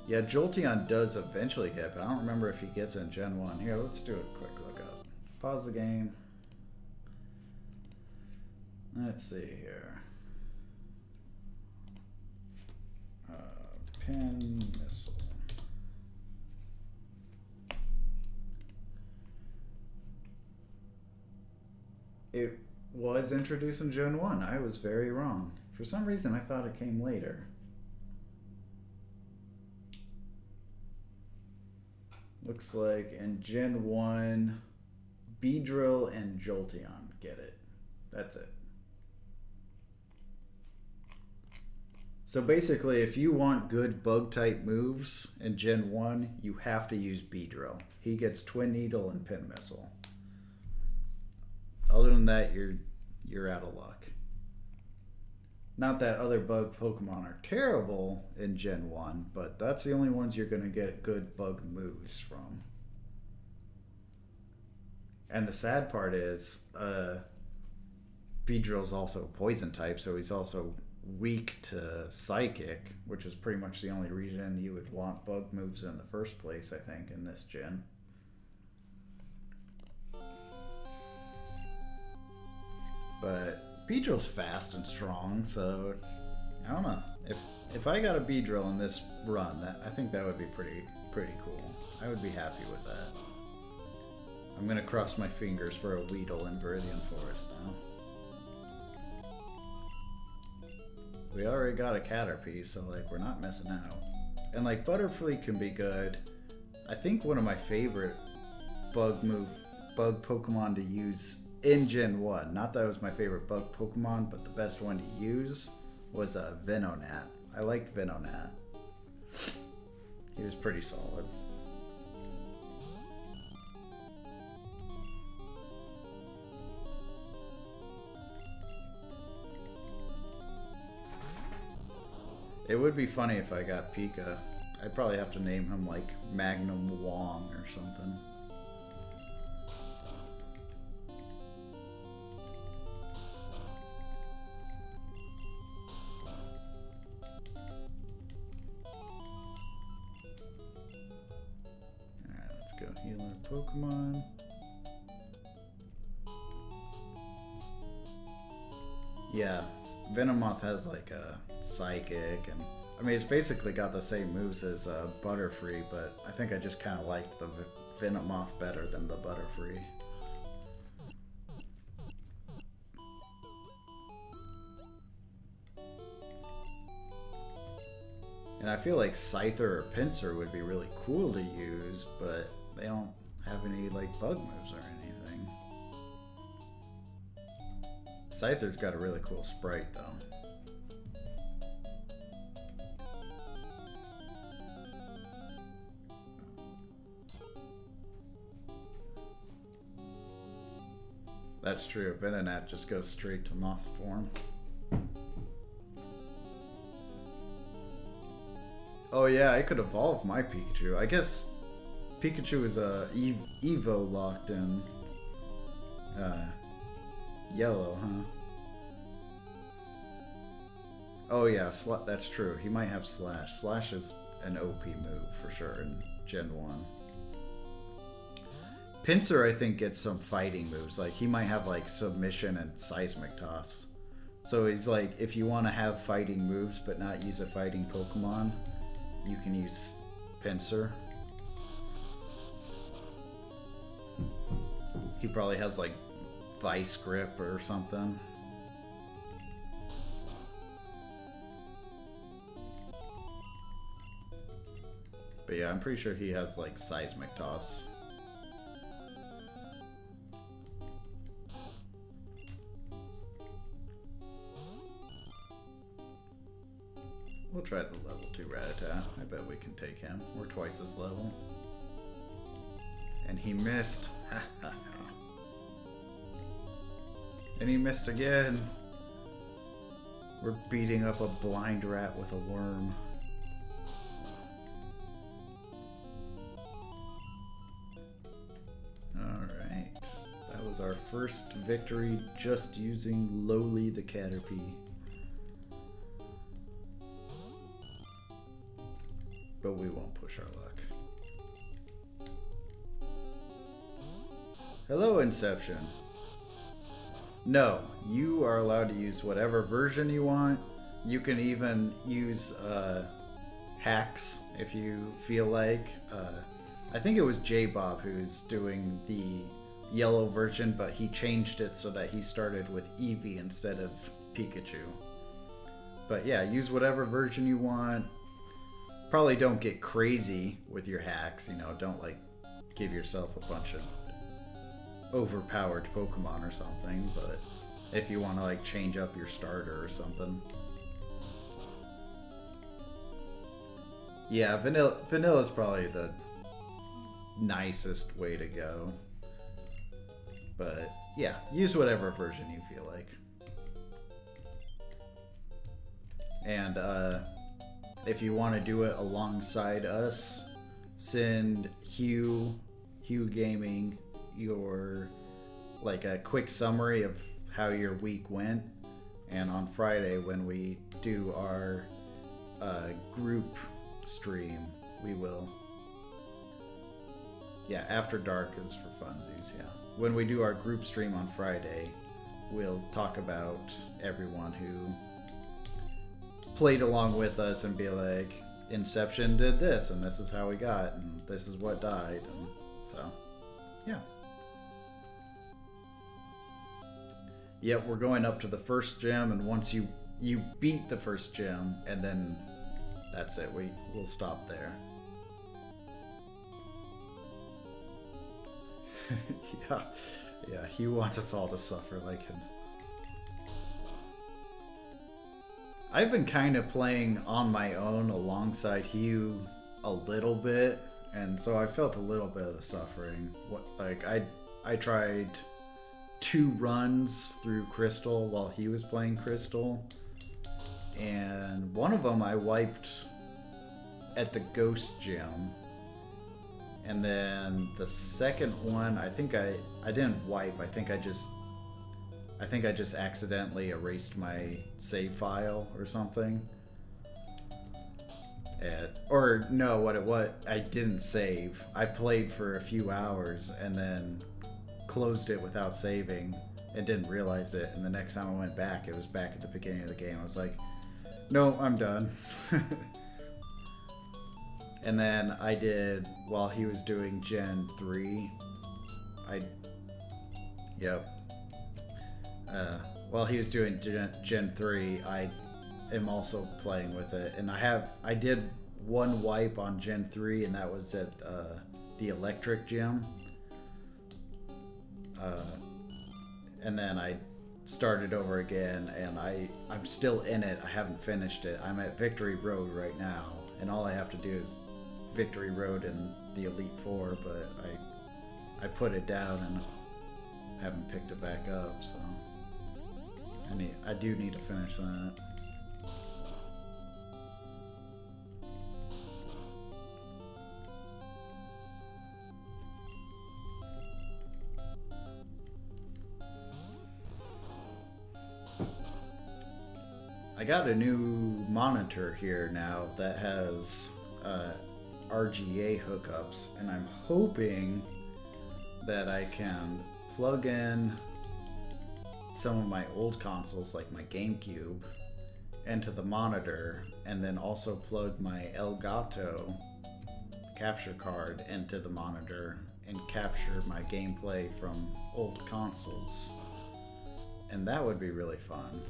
Yeah, Jolteon does eventually get, but I don't remember if he gets in Gen 1. Here, let's do a quick look up. Pause the game. Let's see here. Pin Missile. It was introduced in Gen 1. I was very wrong. For some reason, I thought it came later. Looks like in Gen 1, Beedrill and Jolteon get it. That's it. So basically, if you want good bug-type moves in Gen 1, you have to use Beedrill. He gets Twin Needle and Pin Missile. Other than that, you're out of luck. Not that other bug Pokemon are terrible in Gen 1, but that's the only ones you're going to get good bug moves from. And the sad part is, Beedrill's also poison type, so he's also weak to Psychic, which is pretty much the only reason you would want bug moves in the first place, I think, in this gen. But Beedrill's fast and strong, so I don't know. If I got a Beedrill in this run, I think that would be pretty cool. I would be happy with that. I'm gonna cross my fingers for a Weedle in Viridian Forest now. We already got a Caterpie, so like we're not missing out. And like Butterfree can be good. I think one of my favorite bug Pokemon to use in Gen 1, not that it was my favorite bug Pokemon, but the best one to use was Venonat. I liked Venonat. He was pretty solid. It would be funny if I got Pika. I'd probably have to name him like Magnum Wong or something. Alright, let's go heal our Pokemon. Yeah, Venomoth has like a Psychic, and I mean it's basically got the same moves as Butterfree, but I think I just kind of liked the Venomoth better than the Butterfree. And I feel like Scyther or Pinsir would be really cool to use, but they don't have any like bug moves or anything. Scyther's got a really cool sprite though. That's true. Venonat just goes straight to moth form. Oh yeah, I could evolve my Pikachu. I guess Pikachu is Evo locked in. Yellow, huh? Oh yeah, that's true. He might have Slash. Slash is an OP move for sure in Gen 1. Pinsir, I think, gets some fighting moves. Like, he might have, like, Submission and Seismic Toss. So he's like, if you want to have fighting moves but not use a fighting Pokemon, you can use Pinsir. He probably has, like, Vice Grip or something. But yeah, I'm pretty sure he has, like, Seismic Toss. We'll try the level 2 Rattata. I bet we can take him. We're twice his level. And he missed. And he missed again. We're beating up a blind rat with a worm. Alright. That was our first victory just using Lowly the Caterpie. But we won't push our luck. Hello, Inception. No, you are allowed to use whatever version you want. You can even use hacks if you feel like. I think it was J-Bob who's doing the yellow version, but he changed it so that he started with Eevee instead of Pikachu. But yeah, use whatever version you want. Probably don't get crazy with your hacks, you know, don't like give yourself a bunch of overpowered Pokemon or something, but if you want to like change up your starter or something. Yeah, Vanilla's probably the nicest way to go. But yeah, use whatever version you feel like. And if you want to do it alongside us, send Hugh Gaming your like a quick summary of how your week went, and on Friday when we do our group stream, we will, yeah, after dark is for funsies. Yeah, when we do our group stream on Friday, we'll talk about everyone who played along with us and be like, Inception did this and this is how we got and this is what died, and so yeah. Yep, we're going up to the first gym, and once you beat the first gym, and then that's it. We'll stop there. Yeah, he wants us all to suffer like him. I've been kind of playing on my own alongside Hugh a little bit, and so I felt a little bit of the suffering. I tried 2 runs through Crystal while he was playing Crystal, and one of them I wiped at the Ghost Gym, and then the second one I think I didn't wipe. I think I just accidentally erased my save file or something. Or no, what I didn't save. I played for a few hours and then closed it without saving and didn't realize it, and the next time I went back, it was back at the beginning of the game. I was like, no, I'm done. And then I did, while he was doing Gen 3, while he was doing Gen 3, I am also playing with it, and I did 1 wipe on Gen 3, and that was at the Electric Gym. And then I started over again, and I'm still in it. I haven't finished it. I'm at Victory Road right now, and all I have to do is Victory Road in the Elite Four, but I put it down and haven't picked it back up, so I do need to finish that. I got a new monitor here now that has RGA hookups, and I'm hoping that I can plug in some of my old consoles, like my GameCube, into the monitor, and then also plug my Elgato capture card into the monitor and capture my gameplay from old consoles. And that would be really fun.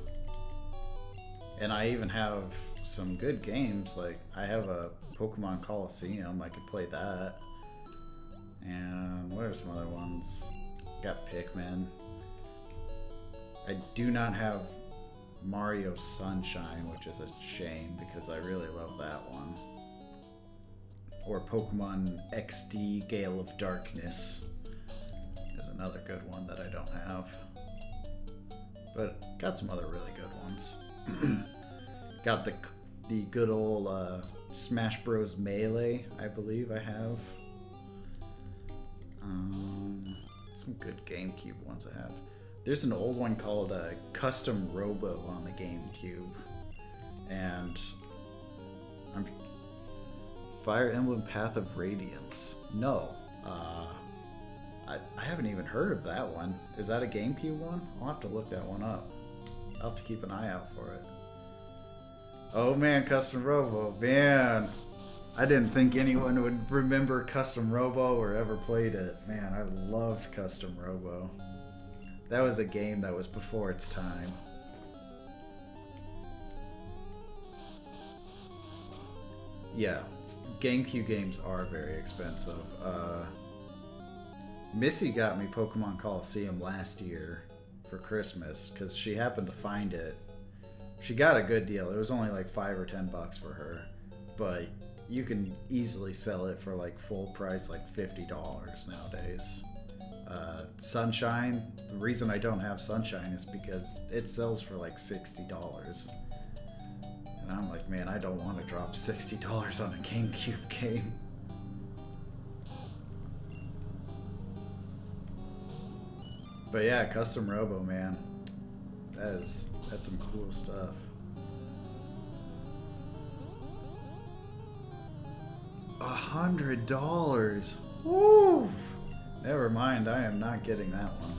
And I even have some good games, like I have a Pokemon Coliseum, I could play that. And what are some other ones? Got Pikmin. I do not have Mario Sunshine, which is a shame because I really love that one. Or Pokemon XD Gale of Darkness is another good one that I don't have. But got some other really good ones. Got the good old Smash Bros. Melee, I believe I have. Some good GameCube ones I have. There's an old one called Custom Robo on the GameCube. And Fire Emblem Path of Radiance. No. I haven't even heard of that one. Is that a GameCube one? I'll have to look that one up. I'll have to keep an eye out for it. Oh man, Custom Robo. Man, I didn't think anyone would remember Custom Robo or ever played it. Man, I loved Custom Robo. That was a game that was before its time. Yeah, GameCube games are very expensive. Missy got me Pokemon Coliseum last year for Christmas because she happened to find it. She got a good deal. It was only like $5 or $10 for her, but you can easily sell it for like full price, like $50 nowadays. Sunshine, the reason I don't have Sunshine is because it sells for like $60. And I'm like, man, I don't want to drop $60 on a GameCube game. But yeah, Custom Robo, man. That's some cool stuff. $100. Woo! Never mind, I am not getting that one.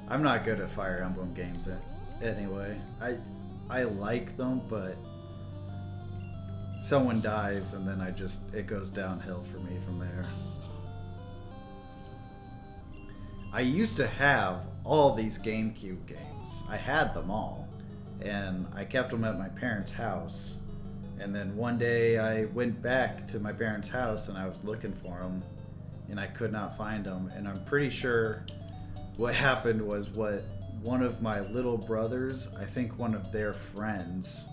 I'm not good at Fire Emblem games anyway. I like them, but someone dies and then it goes downhill for me from there. I used to have all these GameCube games. I had them all, and I kept them at my parents' house. And then one day I went back to my parents' house and I was looking for them, and I could not find them. And I'm pretty sure what happened was one of my little brothers, I think one of their friends,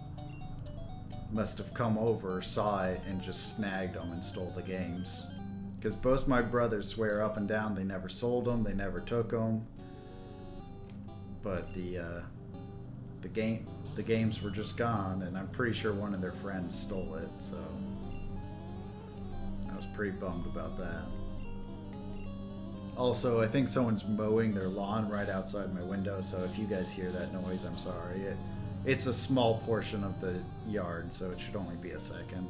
must have come over, saw it, and just snagged them and stole the games. Because both my brothers swear up and down they never sold them, they never took them. But the games were just gone, and I'm pretty sure one of their friends stole it, so I was pretty bummed about that. Also, I think someone's mowing their lawn right outside my window, so if you guys hear that noise, I'm sorry. It's a small portion of the yard, so it should only be a second.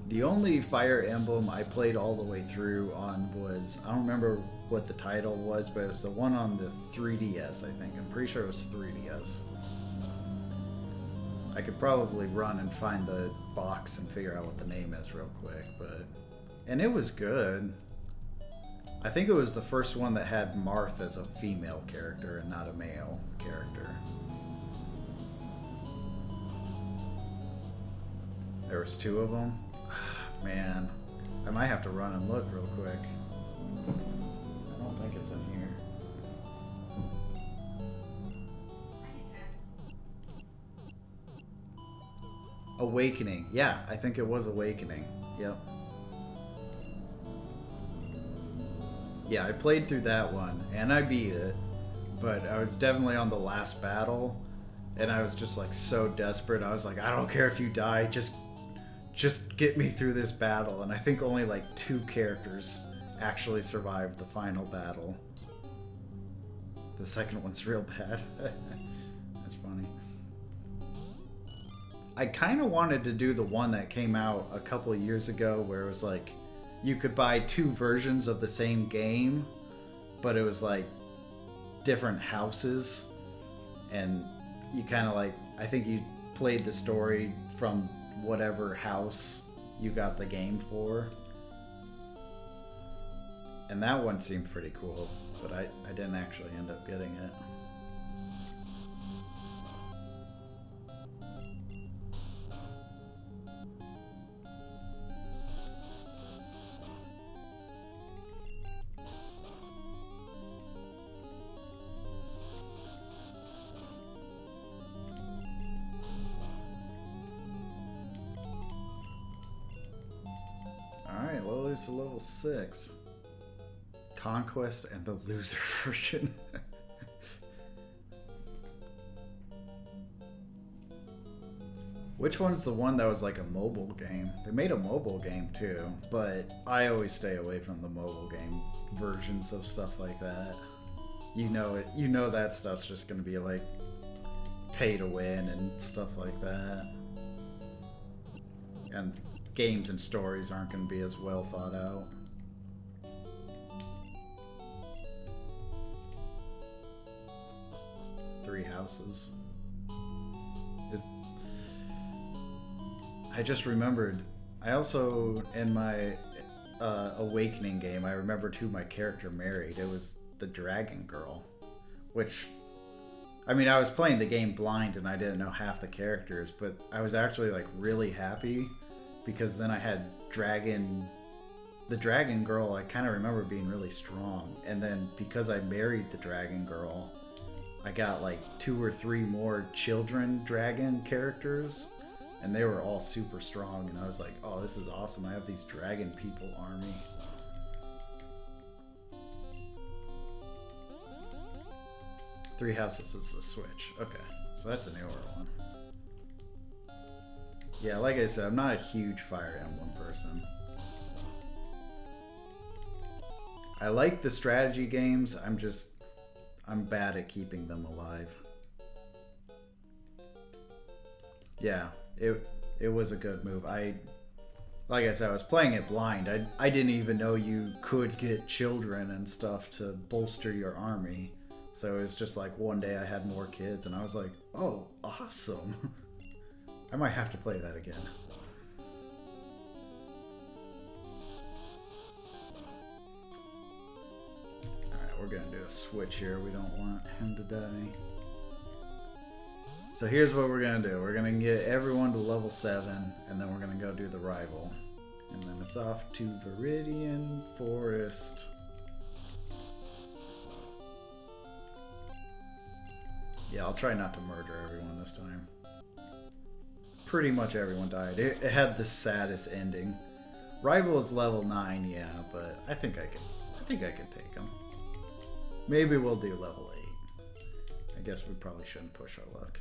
The only Fire Emblem I played all the way through on was, I don't remember what the title was, but it was the one on the 3DS, I think. I'm pretty sure it was 3DS. I could probably run and find the box and figure out what the name is real quick, and it was good. I think it was the first one that had Marth as a female character and not a male character. There was two of them. Man, I might have to run and look real quick. I don't think it's in here. Awakening. Yeah, I think it was Awakening. Yep. Yeah, I played through that one, and I beat it, but I was definitely on the last battle, and I was just like so desperate. I was like, I don't care if you die, just just get me through this battle. And I think only like 2 characters actually survived the final battle. The second one's real bad. That's funny. I kind of wanted to do the one that came out a couple of years ago where it was like you could buy 2 versions of the same game, but it was like different houses, and you kind of like, I think you played the story from whatever house you got the game for. And that one seemed pretty cool, but I didn't actually end up getting it. Alright, well, at least to level 6. Conquest and the loser version. Which one's the one that was like a mobile game? They made a mobile game too, but I always stay away from the mobile game versions of stuff like that. You know it. You know that stuff's just gonna be like pay to win and stuff like that. And games and stories aren't gonna be as well thought out. Three houses. I just remembered. I also, in my Awakening game, I remembered who my character married. It was the Dragon Girl. Which, I mean, I was playing the game blind and I didn't know half the characters, but I was actually like really happy because then I had the Dragon Girl. I kind of remember being really strong, and then because I married the Dragon Girl, I got like 2 or 3 more children dragon characters, and they were all super strong, and I was like, oh, this is awesome. I have these dragon people army. Three houses is the Switch. Okay, so that's a newer one. Yeah, like I said, I'm not a huge Fire Emblem person. I like the strategy games, I'm bad at keeping them alive. Yeah, it was a good move. Like I said, I was playing it blind. I didn't even know you could get children and stuff to bolster your army. So it was just like one day I had more kids and I was like, oh, awesome. I might have to play that again. Alright, we're gonna do a switch here. We don't want him to die. So here's what we're gonna do. We're gonna get everyone to level 7, and then we're gonna go do the rival. And then it's off to Viridian Forest. Yeah, I'll try not to murder everyone this time. Pretty much everyone died. It had the saddest ending. Rival is level 9, yeah, but I think I can take him. Maybe we'll do level 8. I guess we probably shouldn't push our luck.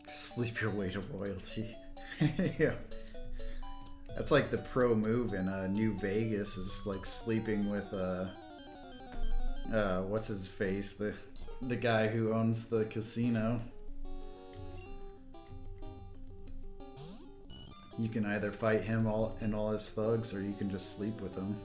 Sleep your way to royalty. Yeah. That's like the pro move in New Vegas, is like sleeping with what's his face, the guy who owns the casino. You can either fight him and all his thugs, or you can just sleep with him.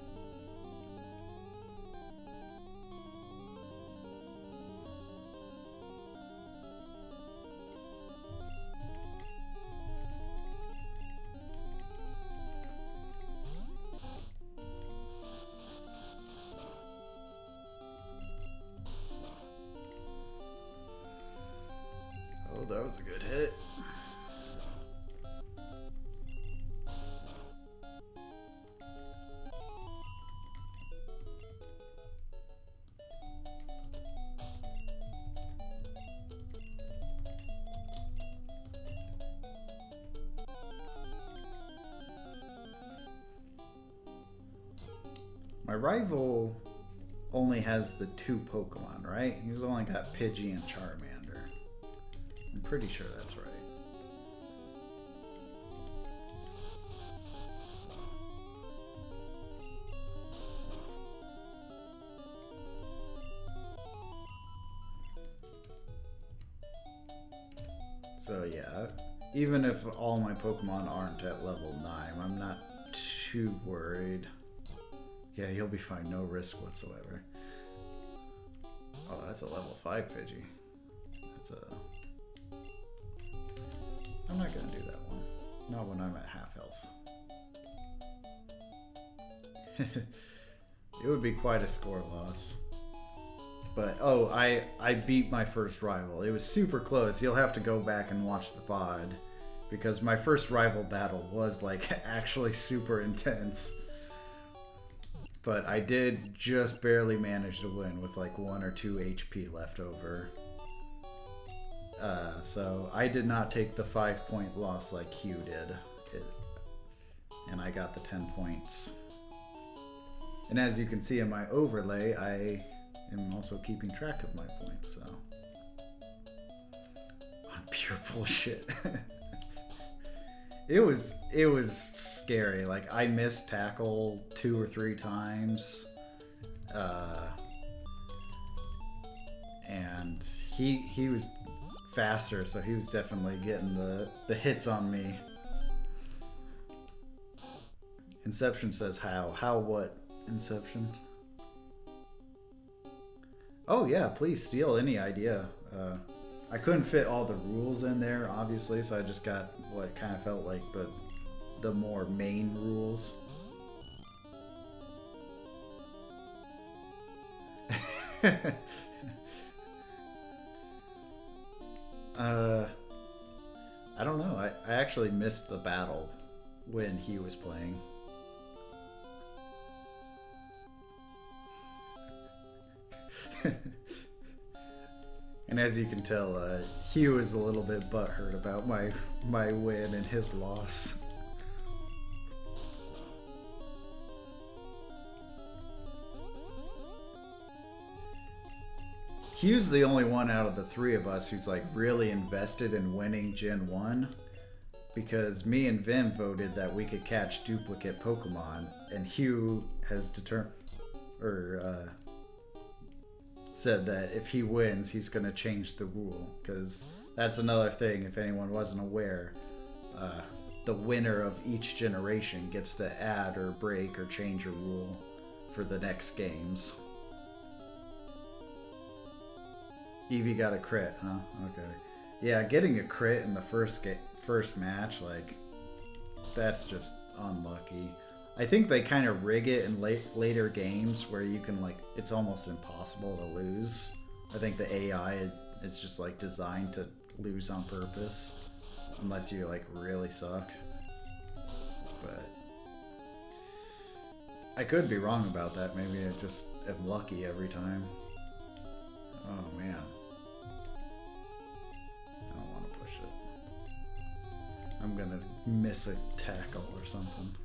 That was a good hit. My rival only has the 2 Pokemon, right? He's only got Pidgey and Charmander. I'm pretty sure that's right. So yeah, even if all my Pokemon aren't at level 9, I'm not too worried. Yeah, he'll be fine, no risk whatsoever. Oh, that's a level 5 Pidgey. That's a... I'm not gonna do that one. Not when I'm at half health. It would be quite a score loss. But, oh, I beat my first rival. It was super close. You'll have to go back and watch the VOD. Because my first rival battle was, like, actually super intense. But I did just barely manage to win with, like, 1 or 2 HP left over. So I did not take the 5-point loss like Hugh did. And I got the 10 points. And as you can see in my overlay, I... I'm also keeping track of my points, so pure bullshit. It was scary. Like, I missed tackle 2 or 3 times, and he was faster, so he was definitely getting the hits on me. Inception says how what Inception? Oh yeah, please steal any idea. I couldn't fit all the rules in there, obviously, so I just got what kind of felt like the more main rules. I don't know. I actually missed the battle when he was playing. And as you can tell, Hugh is a little bit butthurt about my win and his loss. Hugh's the only one out of the 3 of us who's like really invested in winning Gen 1, because me and Vim voted that we could catch duplicate Pokemon, and Hugh has said that if he wins, he's going to change the rule, because that's another thing, if anyone wasn't aware. The winner of each generation gets to add or break or change a rule for the next games. Eevee got a crit, huh? Okay. Yeah, getting a crit in the first match, like, that's just unlucky. I think they kind of rig it in later games where you can, like, it's almost impossible to lose. I think the AI is just, like, designed to lose on purpose, unless you, like, really suck. But I could be wrong about that. Maybe I just am lucky every time. Oh, man. I don't want to push it. I'm gonna miss a tackle or something.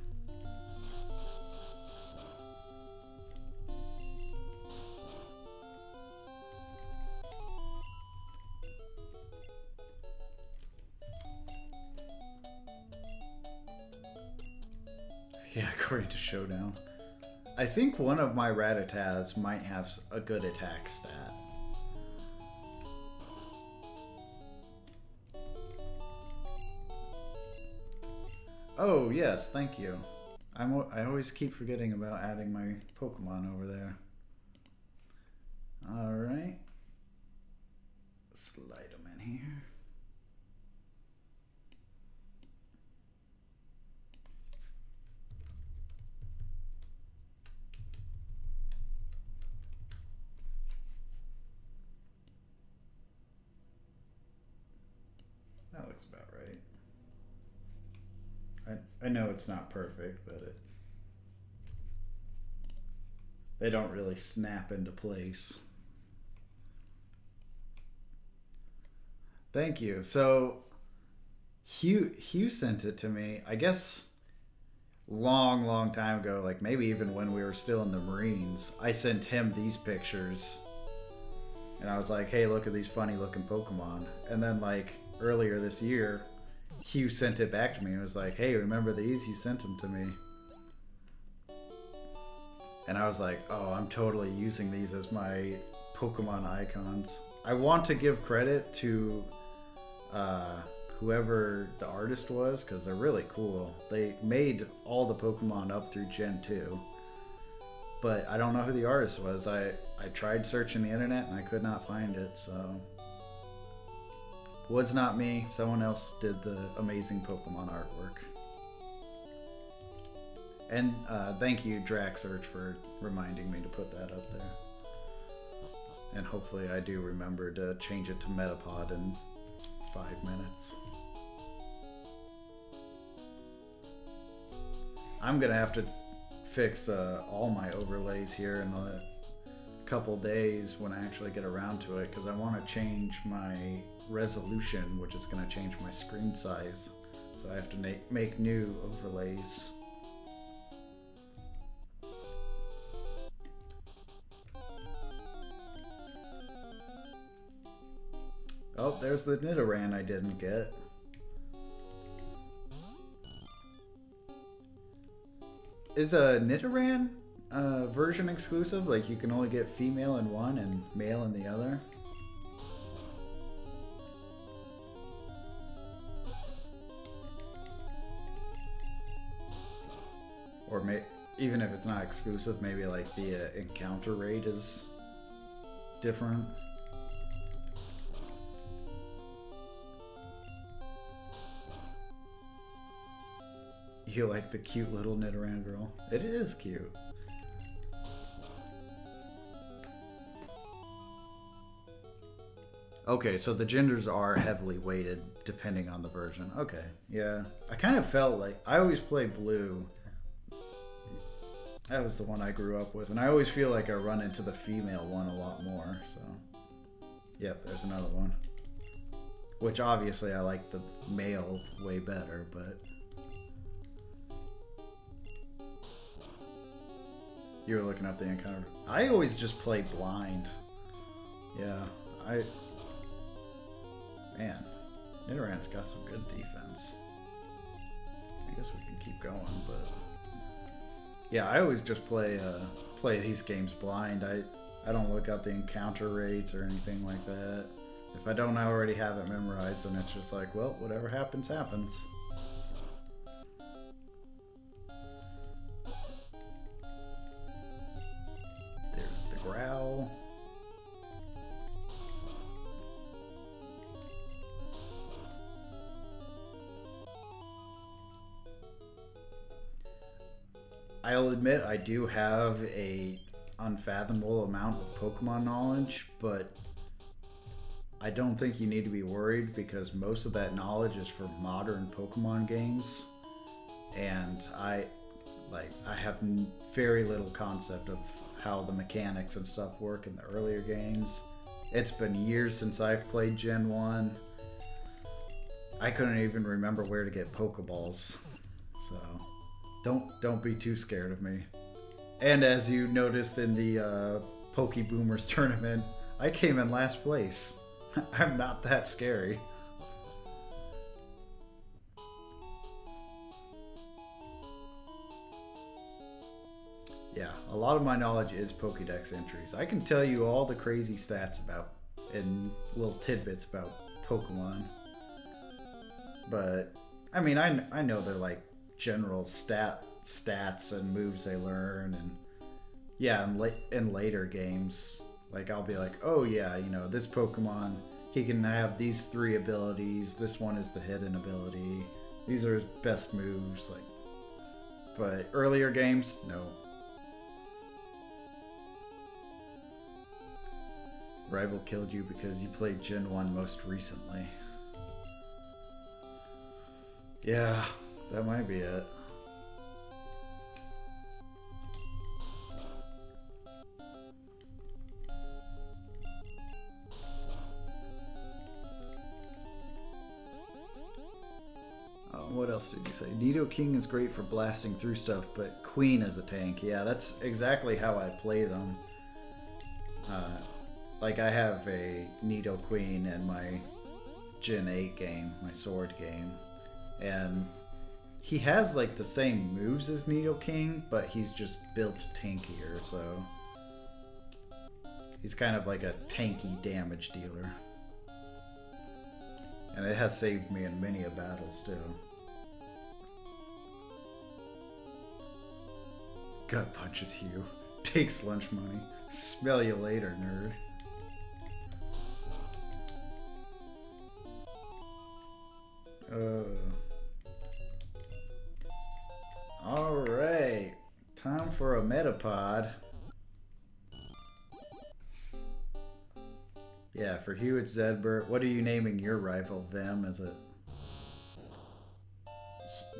Yeah, according to Showdown. I think one of my Rattatas might have a good attack stat. Oh, yes, thank you. I always keep forgetting about adding my Pokemon over there. Alright. Slide them in here. That looks about right. I know it's not perfect, but they don't really snap into place. Thank you. So Hugh sent it to me. I guess long time ago, like maybe even when we were still in the Marines, I sent him these pictures. And I was like, hey, look at these funny looking Pokemon. And then like earlier this year, Hugh sent it back to me and was like, hey, remember these? You sent them to me. And I was like, oh, I'm totally using these as my Pokemon icons. I want to give credit to whoever the artist was, because they're really cool. They made all the Pokemon up through Gen 2. But I don't know who the artist was. I tried searching the internet and I could not find it, so... Was not me. Someone else did the amazing Pokemon artwork. And thank you, Draxurge, for reminding me to put that up there. And hopefully I do remember to change it to Metapod in 5 minutes. I'm gonna have to fix all my overlays here in a couple days when I actually get around to it, because I want to change my resolution, which is going to change my screen size. So I have to make new overlays. Oh, there's the Nidoran I didn't get. Is a Nidoran version exclusive? Like you can only get female in one and male in the other? Or even if it's not exclusive, maybe like the encounter rate is different. You like the cute little Nidoran girl? It is cute. Okay, so the genders are heavily weighted depending on the version. Okay, yeah. I kind of felt like... I always play blue. That was the one I grew up with. And I always feel like I run into the female one a lot more, so... Yep, there's another one. Which obviously I like the male way better, but... You were looking up the encounter. I always just play blind. Yeah, Man, Nidoran's got some good defense. I guess we can keep going, but... Yeah, I always just play these games blind. I don't look up the encounter rates or anything like that. If I don't already have it memorized, then it's just like, well, whatever happens, happens. There's the growl. I'll admit I do have a unfathomable amount of Pokemon knowledge, but I don't think you need to be worried because most of that knowledge is for modern Pokemon games, and I have very little concept of how the mechanics and stuff work in the earlier games. It's been years since I've played Gen 1. I couldn't even remember where to get Pokeballs, so don't be too scared of me. And as you noticed in the Pokeboomers tournament, I came in last place. I'm not that scary. Yeah, a lot of my knowledge is Pokédex entries. I can tell you all the crazy stats about and little tidbits about Pokemon. But, I mean, I know they're like general stats and moves they learn, and yeah, in later games, like I'll be like, oh yeah, you know, this Pokemon, he can have these 3 abilities, this one is the hidden ability, these are his best moves, like, but earlier games, no. Rival killed you because you played Gen 1 most recently. Yeah, that might be it. what else did you say? Nidoking is great for blasting through stuff, but Queen is a tank. Yeah, that's exactly how I play them. Like I have a Nidoqueen in my Gen 8 game, my sword game, and he has like the same moves as Nidoking, but he's just built tankier, so he's kind of like a tanky damage dealer. And it has saved me in many a battles too. Gut punches Hugh. Takes lunch money. Smell you later, nerd. Alright. Time for a Metapod. Yeah, for Hugh it's Zedword. What are you naming your rival, Vim? Is it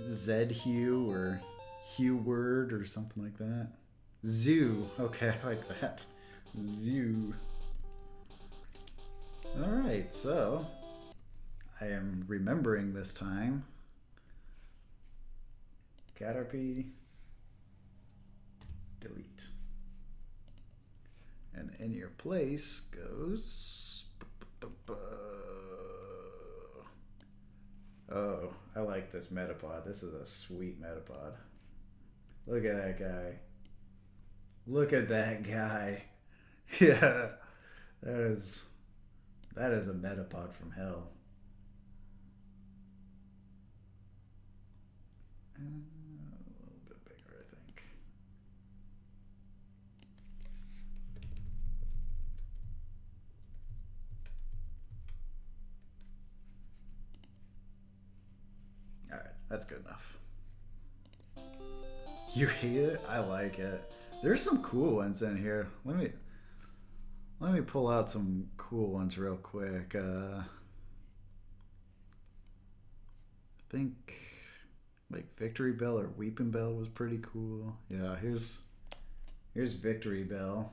Zed Hugh or Hugh Word or something like that? Zoo. Okay, I like that. Zoo. Alright, so I am remembering this time. Caterpie. Delete. And in your place goes... Oh, I like this Metapod. This is a sweet Metapod. Look at that guy. Look at that guy. Yeah, that is a Metapod from hell. A little bit bigger, I think. Alright, that's good enough. You hate it? I like it. There's some cool ones in here. Let me pull out some cool ones real quick. I think like Victory Bell or Weeping Bell was pretty cool. Yeah, here's Victory Bell.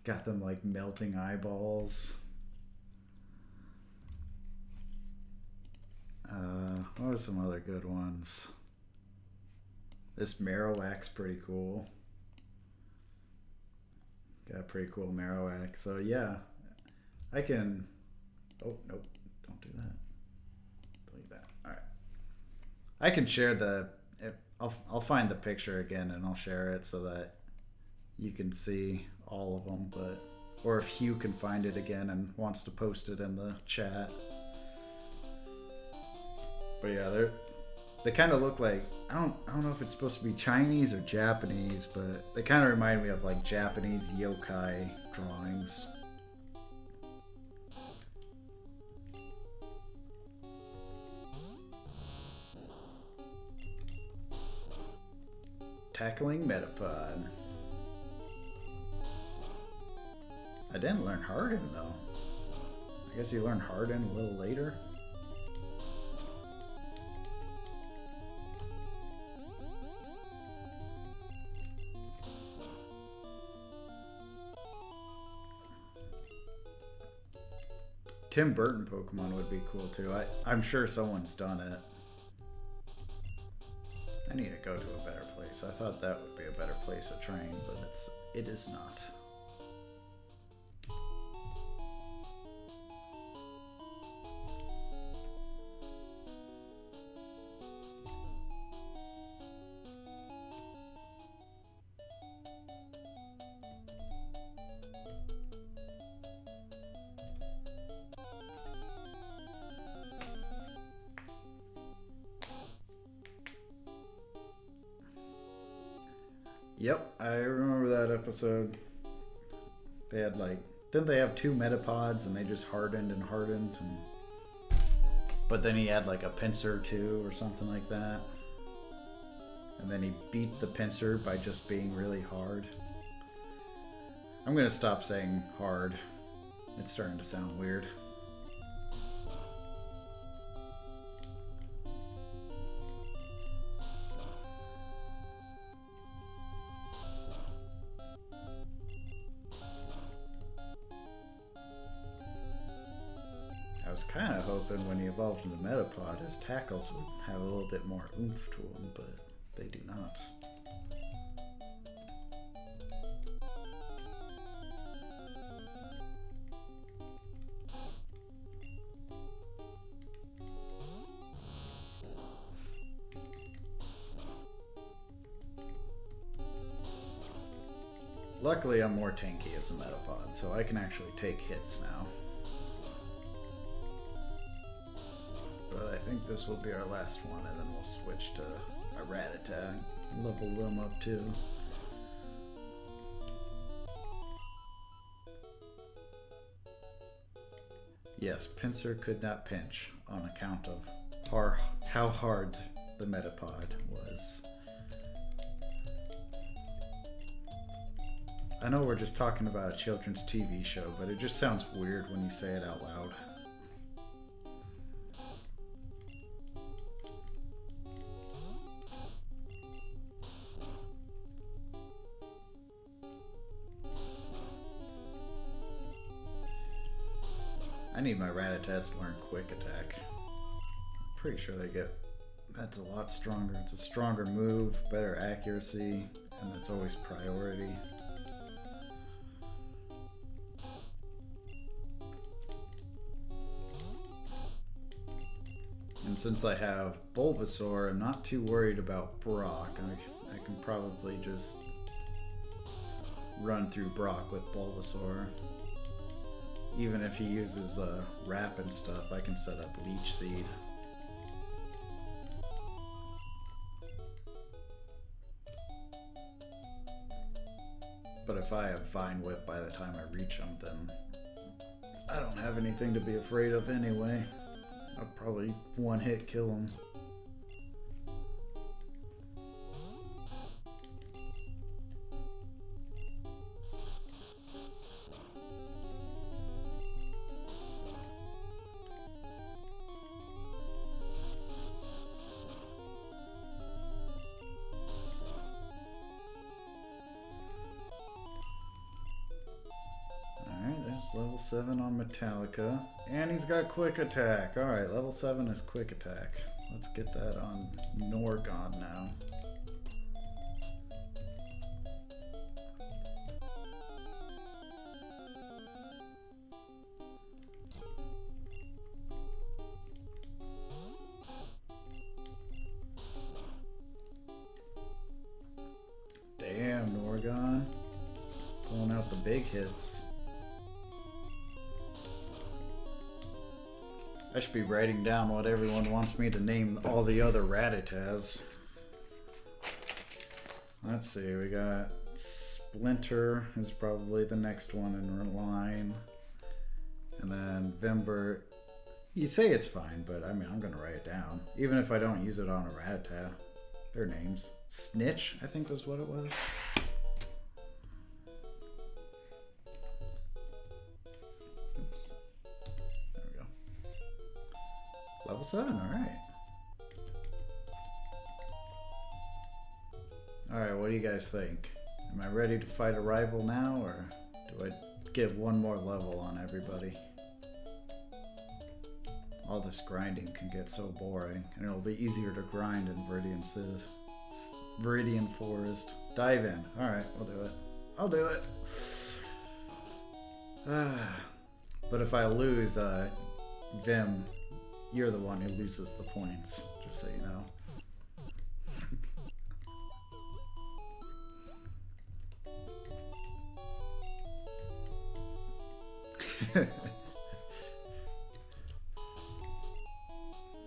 Got them like melting eyeballs. What are some other good ones? This Marowak's pretty cool. Got a pretty cool Marowak. So yeah, I can... Oh, nope. Don't do that. Delete that. Alright. I can share the... I'll find the picture again and I'll share it so that you can see all of them. But or if Hugh can find it again and wants to post it in the chat. But yeah, they kind of look like, I don't know if it's supposed to be Chinese or Japanese, but they kind of remind me of like Japanese yokai drawings. Tackling Metapod. I didn't learn Harden though. I guess you learn Harden a little later. Tim Burton Pokemon would be cool too. I'm sure someone's done it. I need to go to a better place. I thought that would be a better place to train, but it is not. Yep, I remember that episode. They had like, didn't they have 2 Metapods and they just hardened and hardened, and but then he had like a pincer too or something like that. And then he beat the pincer by just being really hard. I'm gonna stop saying hard. It's starting to sound weird. was kind of hoping when he evolved into Metapod, his tackles would have a little bit more oomph to them, but they do not. Luckily, I'm more tanky as a Metapod, so I can actually take hits now. But I think this will be our last one, and then we'll switch to a Rattata. Level them up too. Yes, Pincer could not pinch on account of how hard the Metapod was. I know we're just talking about a children's TV show, but it just sounds weird when you say it out loud. I need my Rattatas to learn Quick Attack. I'm pretty sure they get... That's a lot stronger. It's a stronger move, better accuracy, and it's always priority. And since I have Bulbasaur, I'm not too worried about Brock. I can probably just run through Brock with Bulbasaur. Even if he uses Wrap and stuff, I can set up Leech Seed. But if I have Vine Whip by the time I reach him, then I don't have anything to be afraid of anyway. I'll probably one-hit kill him. Level 7 on Metallica. And he's got Quick Attack. Alright, level 7 is Quick Attack. Let's get that on Norgon now. Damn, Norgon. Pulling out the big hits. I should be writing down what everyone wants me to name all the other Rattatas. Let's see, we got Splinter is probably the next one in line. And then Vimber. You say it's fine, but I mean, I'm going to write it down. Even if I don't use it on a Rattata. Their names. Snitch, I think was what it was. Level 7, alright. Alright, what do you guys think? Am I ready to fight a rival now, or do I get one more level on everybody? All this grinding can get so boring, and it'll be easier to grind in Viridian Forest. Dive in. Alright, we'll do it. I'll do it. But if I lose, Vim, you're the one who loses the points, just so you know.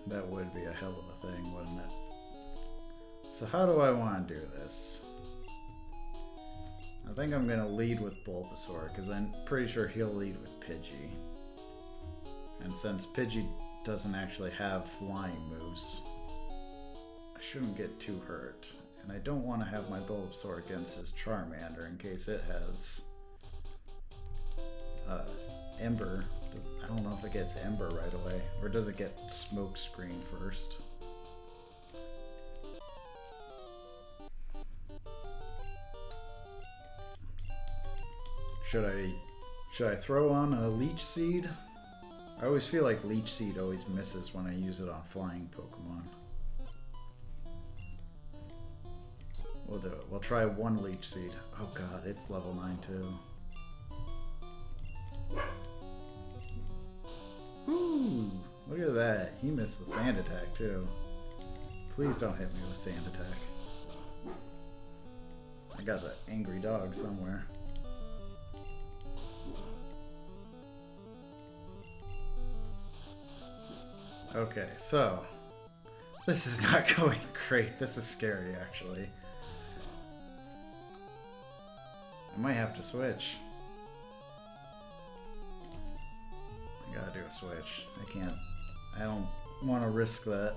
That would be a hell of a thing, wouldn't it? So how do I want to do this? I think I'm going to lead with Bulbasaur, because I'm pretty sure he'll lead with Pidgey. And since Pidgey doesn't actually have flying moves, I shouldn't get too hurt. And I don't want to have my Bulbasaur against his Charmander in case it has Ember. I don't know if it gets Ember right away, or does it get Smoke Screen first? Should I throw on a Leech Seed? I always feel like Leech Seed always misses when I use it on flying Pokemon. We'll do it. We'll try one Leech Seed. Oh god, it's level 9 too. Ooh, look at that. He missed the sand attack too. Please don't hit me with sand attack. I got an angry dog somewhere. Okay, so this is not going great. This is scary, actually. I might have to switch. I gotta do a switch. I can't. I don't want to risk that.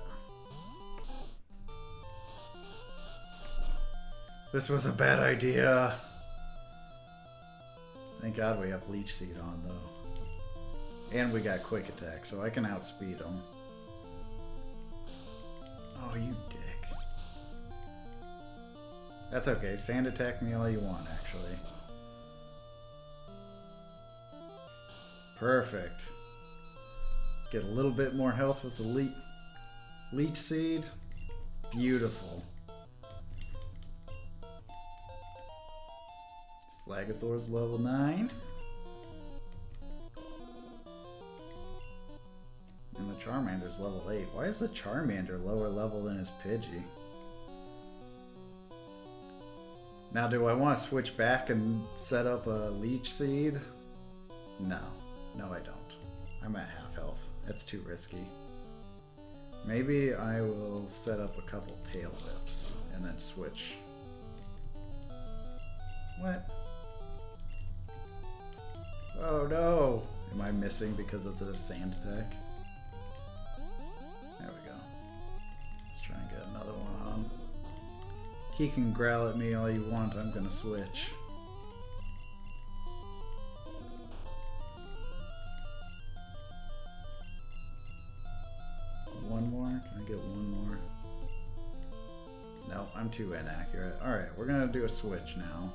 This was a bad idea. Thank God we have Leech Seed on, though. And we got Quick Attack, so I can outspeed him. Oh, you dick. That's okay. Sand attack me all you want, actually. Perfect. Get a little bit more health with the Leech Seed. Beautiful. Slagathor's level 9. And the Charmander's level 8. Why is the Charmander lower level than his Pidgey? Now, do I want to switch back and set up a Leech Seed? No. No, I don't. I'm at half health. That's too risky. Maybe I will set up a couple Tail Whips and then switch. What? Oh no! Am I missing because of the sand attack? There we go. Let's try and get another one on. He can growl at me all you want, I'm gonna switch. One more? Can I get one more? No, I'm too inaccurate. Alright, we're gonna do a switch now.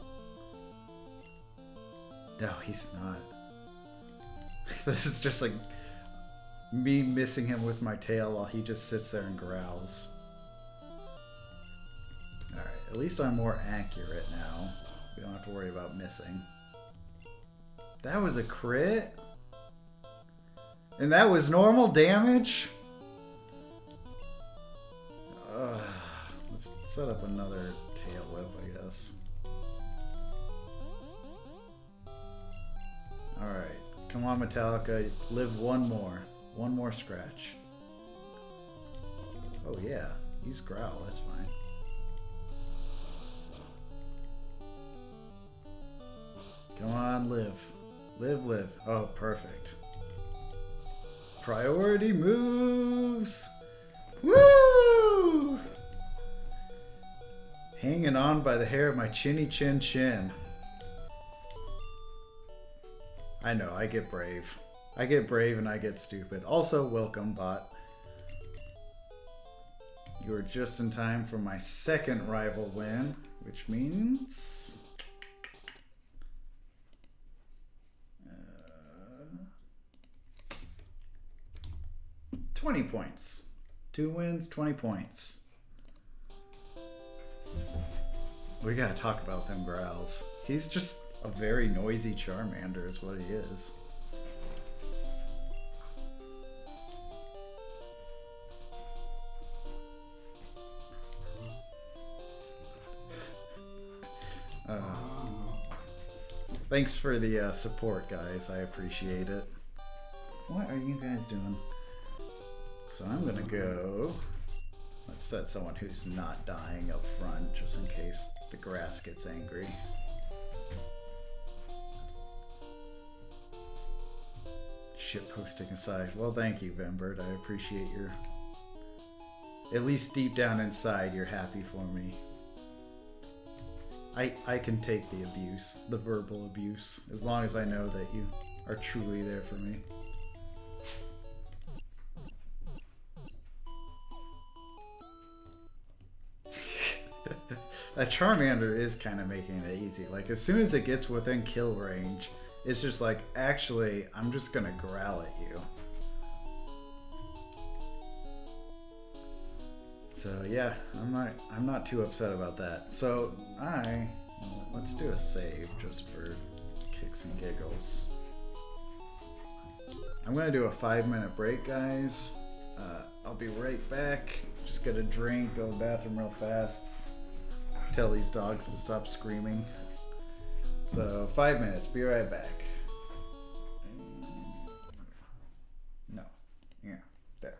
No, he's not. This is just like me missing him with my tail while he just sits there and growls. Alright, at least I'm more accurate now. We don't have to worry about missing. That was a crit? And that was normal damage? Let's set up another tail whip, I guess. Alright, come on Metallica, live one more scratch. Oh yeah, use growl, that's fine. Come on, live. Live. Oh, perfect. Priority moves! Woo! Hanging on by the hair of my chinny chin chin. I know, I get brave. I get brave and I get stupid. Also, welcome, bot. You are just in time for my second rival win, which means... 20 points. 2 wins, 20 points. We gotta talk about them growls. He's just a very noisy Charmander is what he is. Thanks for the support, guys. I appreciate it. What are you guys doing? So I'm gonna go... Let's set someone who's not dying up front, just in case the grass gets angry. Shitposting aside. Well, thank you, Vembert. I appreciate your... At least deep down inside, you're happy for me. I can take the abuse, the verbal abuse, as long as I know that you are truly there for me. That Charmander is kind of making it easy. Like, as soon as it gets within kill range, it's just like, actually, I'm just gonna growl at you. So yeah, I'm not too upset about that. So let's do a save just for kicks and giggles. I'm gonna do a 5-minute break, guys. I'll be right back. Just get a drink, go to the bathroom real fast. Tell these dogs to stop screaming. So 5 minutes, be right back. No. Yeah, there.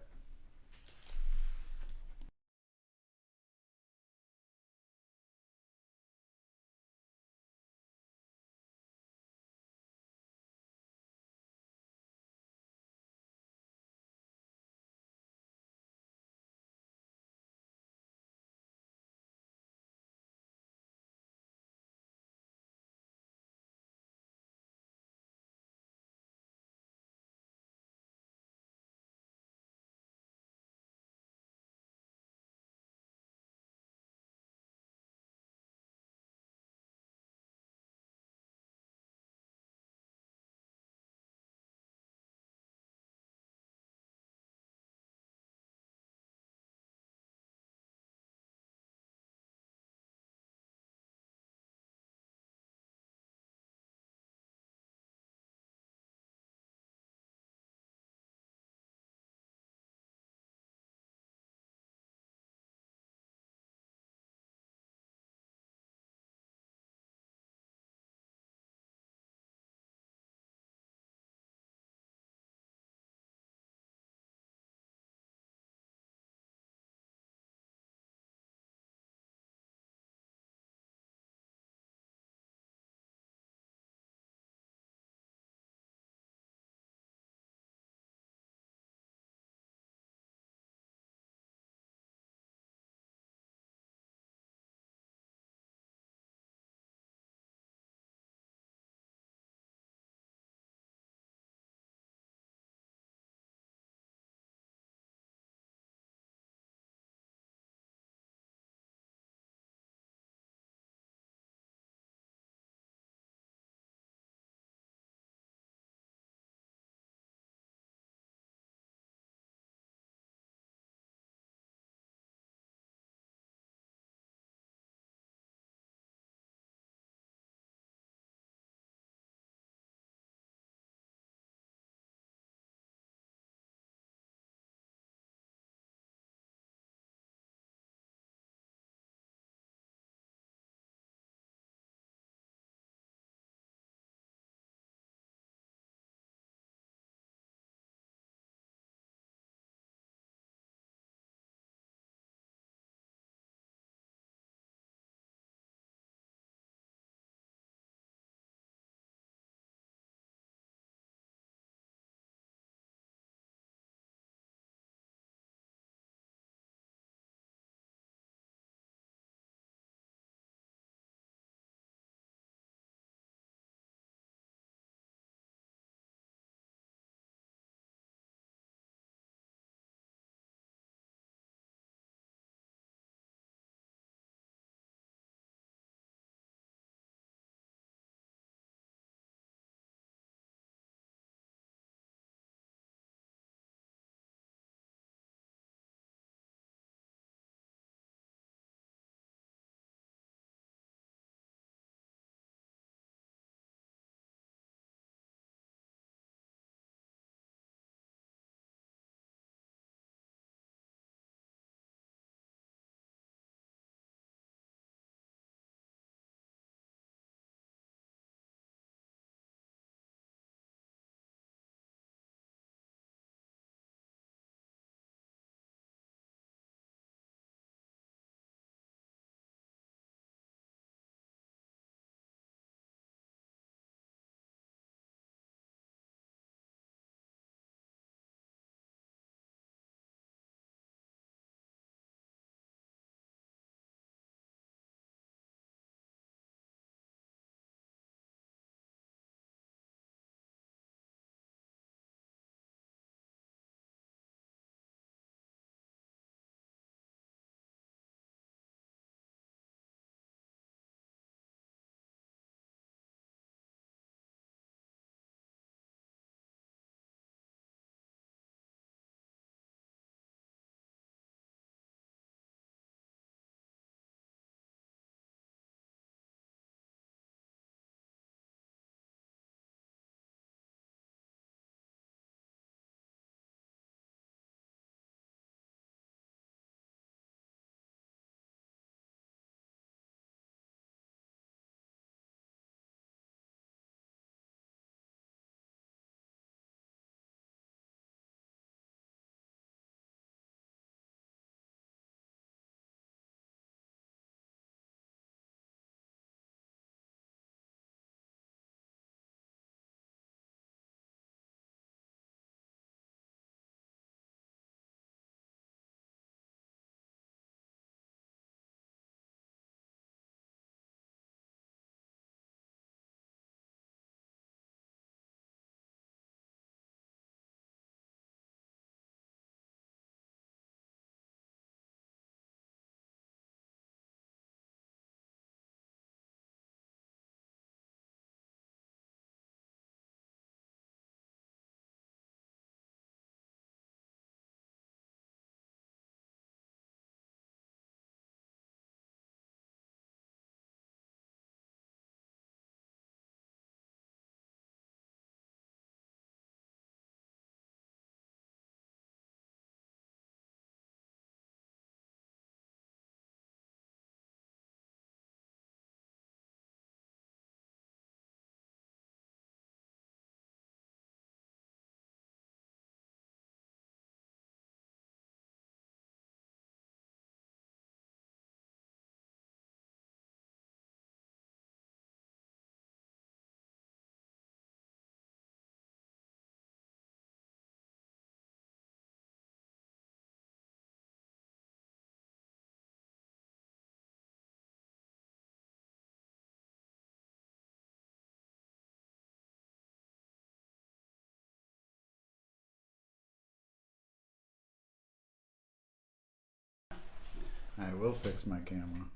I will fix my camera.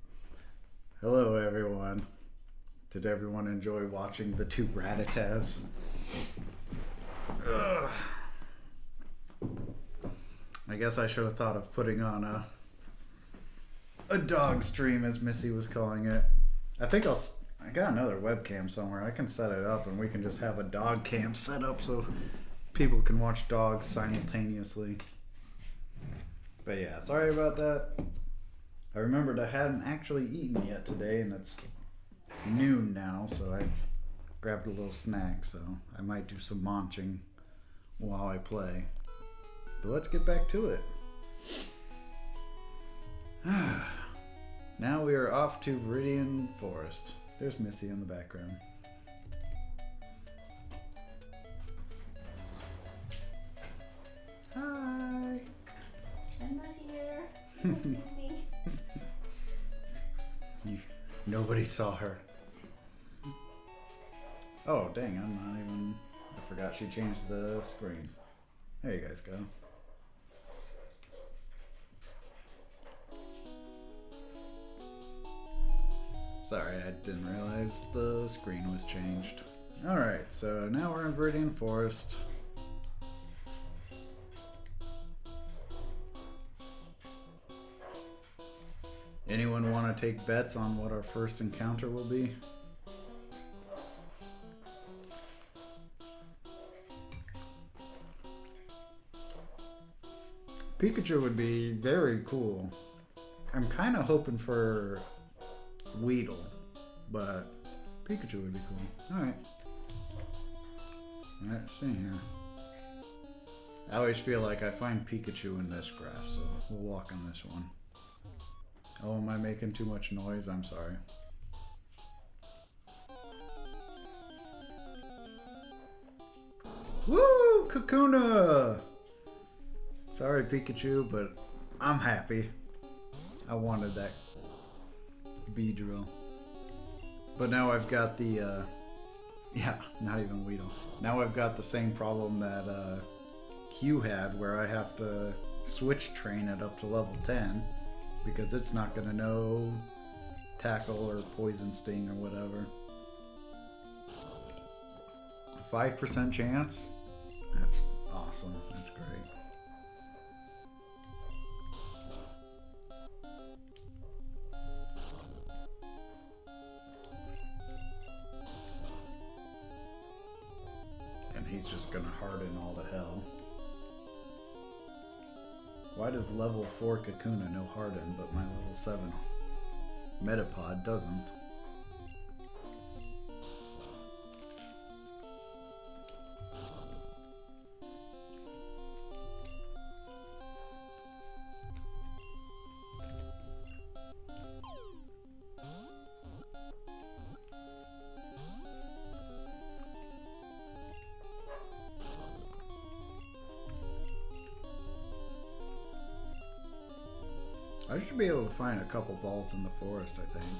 Hello, everyone. Did everyone enjoy watching the two Ratatas? Ugh. I guess I should have thought of putting on a dog stream, as Missy was calling it. I think I got another webcam somewhere. I can set it up and we can just have a dog cam set up so people can watch dogs simultaneously. But yeah, sorry about that. I remembered I hadn't actually eaten yet today, and it's noon now, so I grabbed a little snack, so I might do some munching while I play. But let's get back to it. Now we are off to Viridian Forest. There's Missy in the background. Hi! I'm not here. You don't see me. Nobody saw her. Oh, dang, I'm not even... I forgot she changed the screen. There you guys go. Sorry, I didn't realize the screen was changed. Alright, so now we're in Viridian Forest. Anyone want to take bets on what our first encounter will be? Pikachu would be very cool. I'm kind of hoping for Weedle, but Pikachu would be cool. Alright. Let's see here. I always feel like I find Pikachu in this grass, so we'll walk on this one. Oh, am I making too much noise? I'm sorry. Woo! Kakuna! Sorry, Pikachu, but I'm happy. I wanted that Beedrill. But now I've got the, yeah, not even Weedle. Now I've got the same problem that Q had, where I have to switch train it up to level 10. Because it's not going to know Tackle or Poison Sting or whatever. 5% chance? That's awesome. That's great. And he's just going to harden all to hell. Why does level 4 Kakuna know Harden, but my level 7 Metapod doesn't? I should be able to find a couple balls in the forest, I think.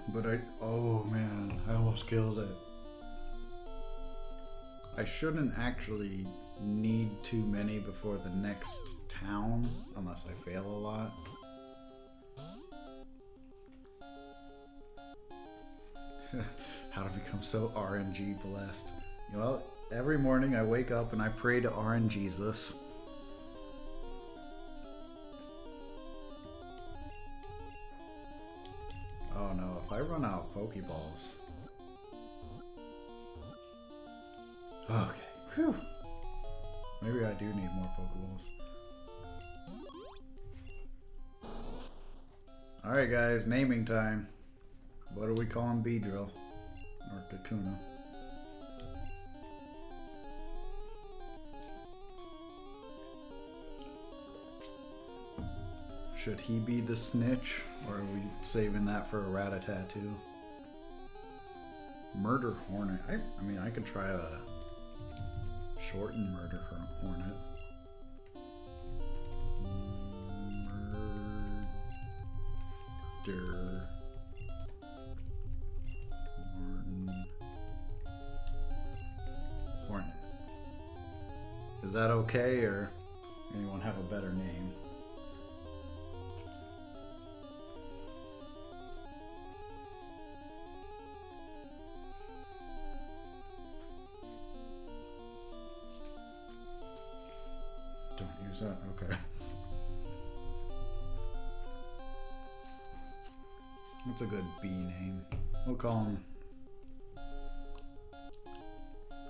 But oh man, I almost killed it. I shouldn't actually need too many before the next town, unless I fail a lot. How to become so RNG blessed. Well, every morning I wake up and I pray to RNGesus. Oh no, if I run out of Pokeballs. Okay, whew. Maybe I do need more Pokeballs. Alright guys, naming time. What do we call him? Beedrill. Or Kakuna. Should he be the snitch? Or are we saving that for a Rattata too? Murder Hornet. I mean, I could try a shortened Murder Hornet. Murder Hornet. Is that okay, or anyone have a better name? Okay. That's a good bee name. We'll call him.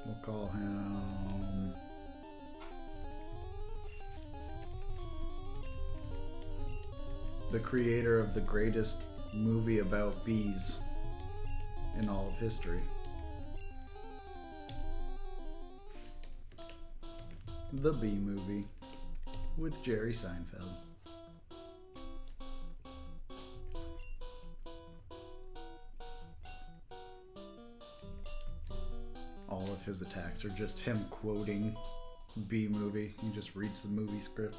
We'll call him. The creator of the greatest movie about bees in all of history. The Bee Movie with Jerry Seinfeld. All of his attacks are just him quoting Bee Movie. He just reads the movie script.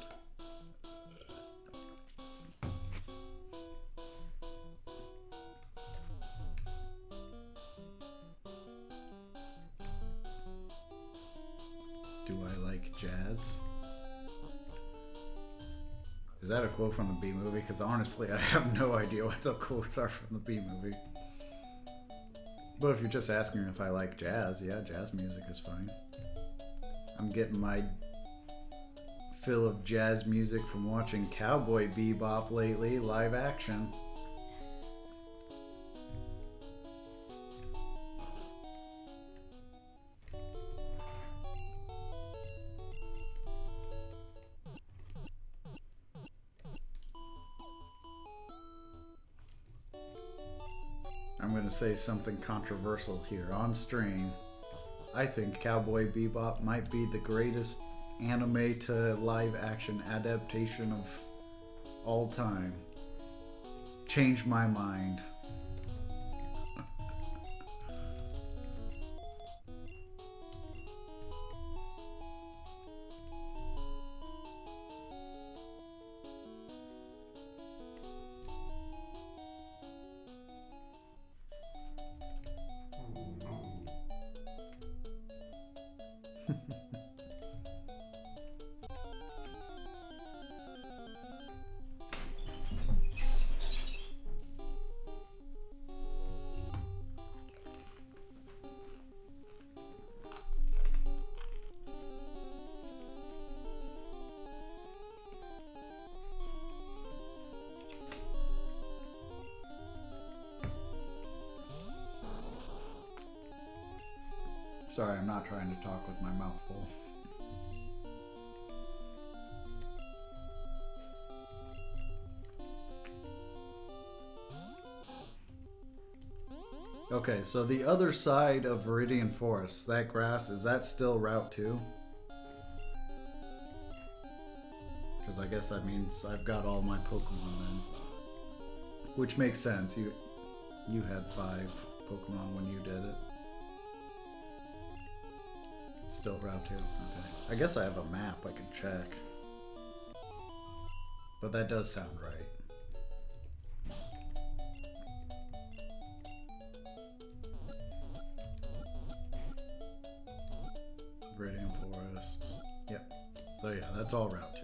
Do I like jazz? Is that a quote from the Bee Movie? Because honestly, I have no idea what the quotes are from the Bee Movie. But if you're just asking if I like jazz, yeah, jazz music is fine. I'm getting my fill of jazz music from watching Cowboy Bebop lately, live action. I'm going to say something controversial here on stream. I think Cowboy Bebop might be the greatest anime to live action adaptation of all time. Change my mind. Sorry, I'm not trying to talk with my mouth full. Okay, so the other side of Viridian Forest, that grass, is that still Route 2? Because I guess that means I've got all my Pokemon then. Which makes sense. You had 5 Pokemon when you did it. Still Route 2. Okay. I guess I have a map I can check. But that does sound right. Viridian Forest. Yep. So yeah, that's all Route 2.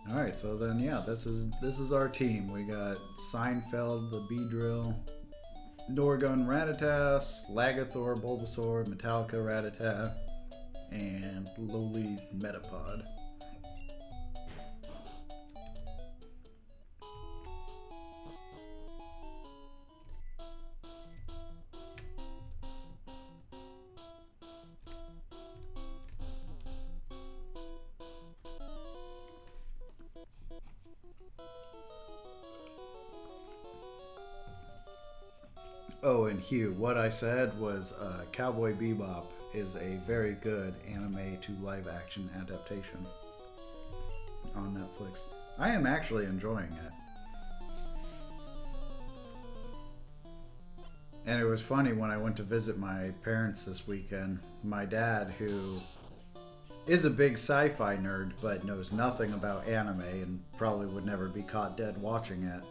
Alright, so then yeah, this is our team. We got Seinfeld, the Beedrill, Norgun Rattata, Lagathor, Bulbasaur, Metallica Rattata, and lowly Metapod. Oh, and Hugh, what I said was Cowboy Bebop is a very good anime to live action adaptation on Netflix. I am actually enjoying it. And it was funny when I went to visit my parents this weekend. My dad, who is a big sci-fi nerd but knows nothing about anime and probably would never be caught dead watching it.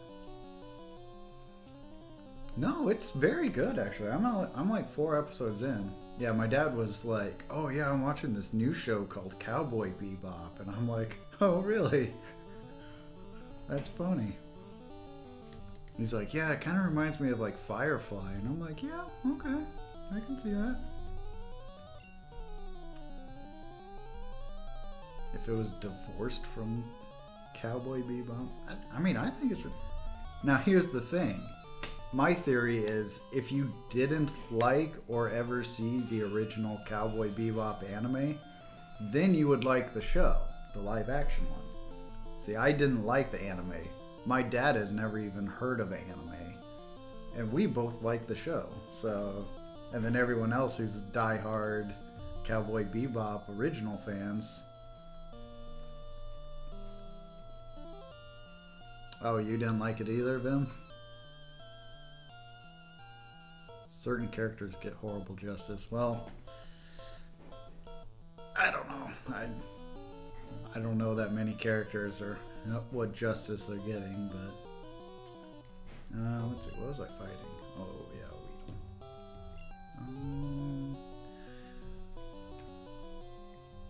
No, it's very good actually. I'm like 4 episodes in. Yeah, my dad was like, "Oh yeah, I'm watching this new show called Cowboy Bebop," and I'm like, "Oh really? That's funny." He's like, "Yeah, it kind of reminds me of like Firefly," and I'm like, "Yeah, okay." I can see that. If it was divorced from Cowboy Bebop, I mean, I think it's. Now, here's the thing. My theory is if you didn't like or ever see the original Cowboy Bebop anime, then you would like the show, the live action one. See, I didn't like the anime. My dad has never even heard of anime. And we both like the show. So, and then everyone else who's diehard Cowboy Bebop original fans. Oh, you didn't like it either, Vim? Certain characters get horrible justice. Well, I don't know. I don't know that many characters or what justice they're getting, but let's see. What was I fighting? Oh yeah,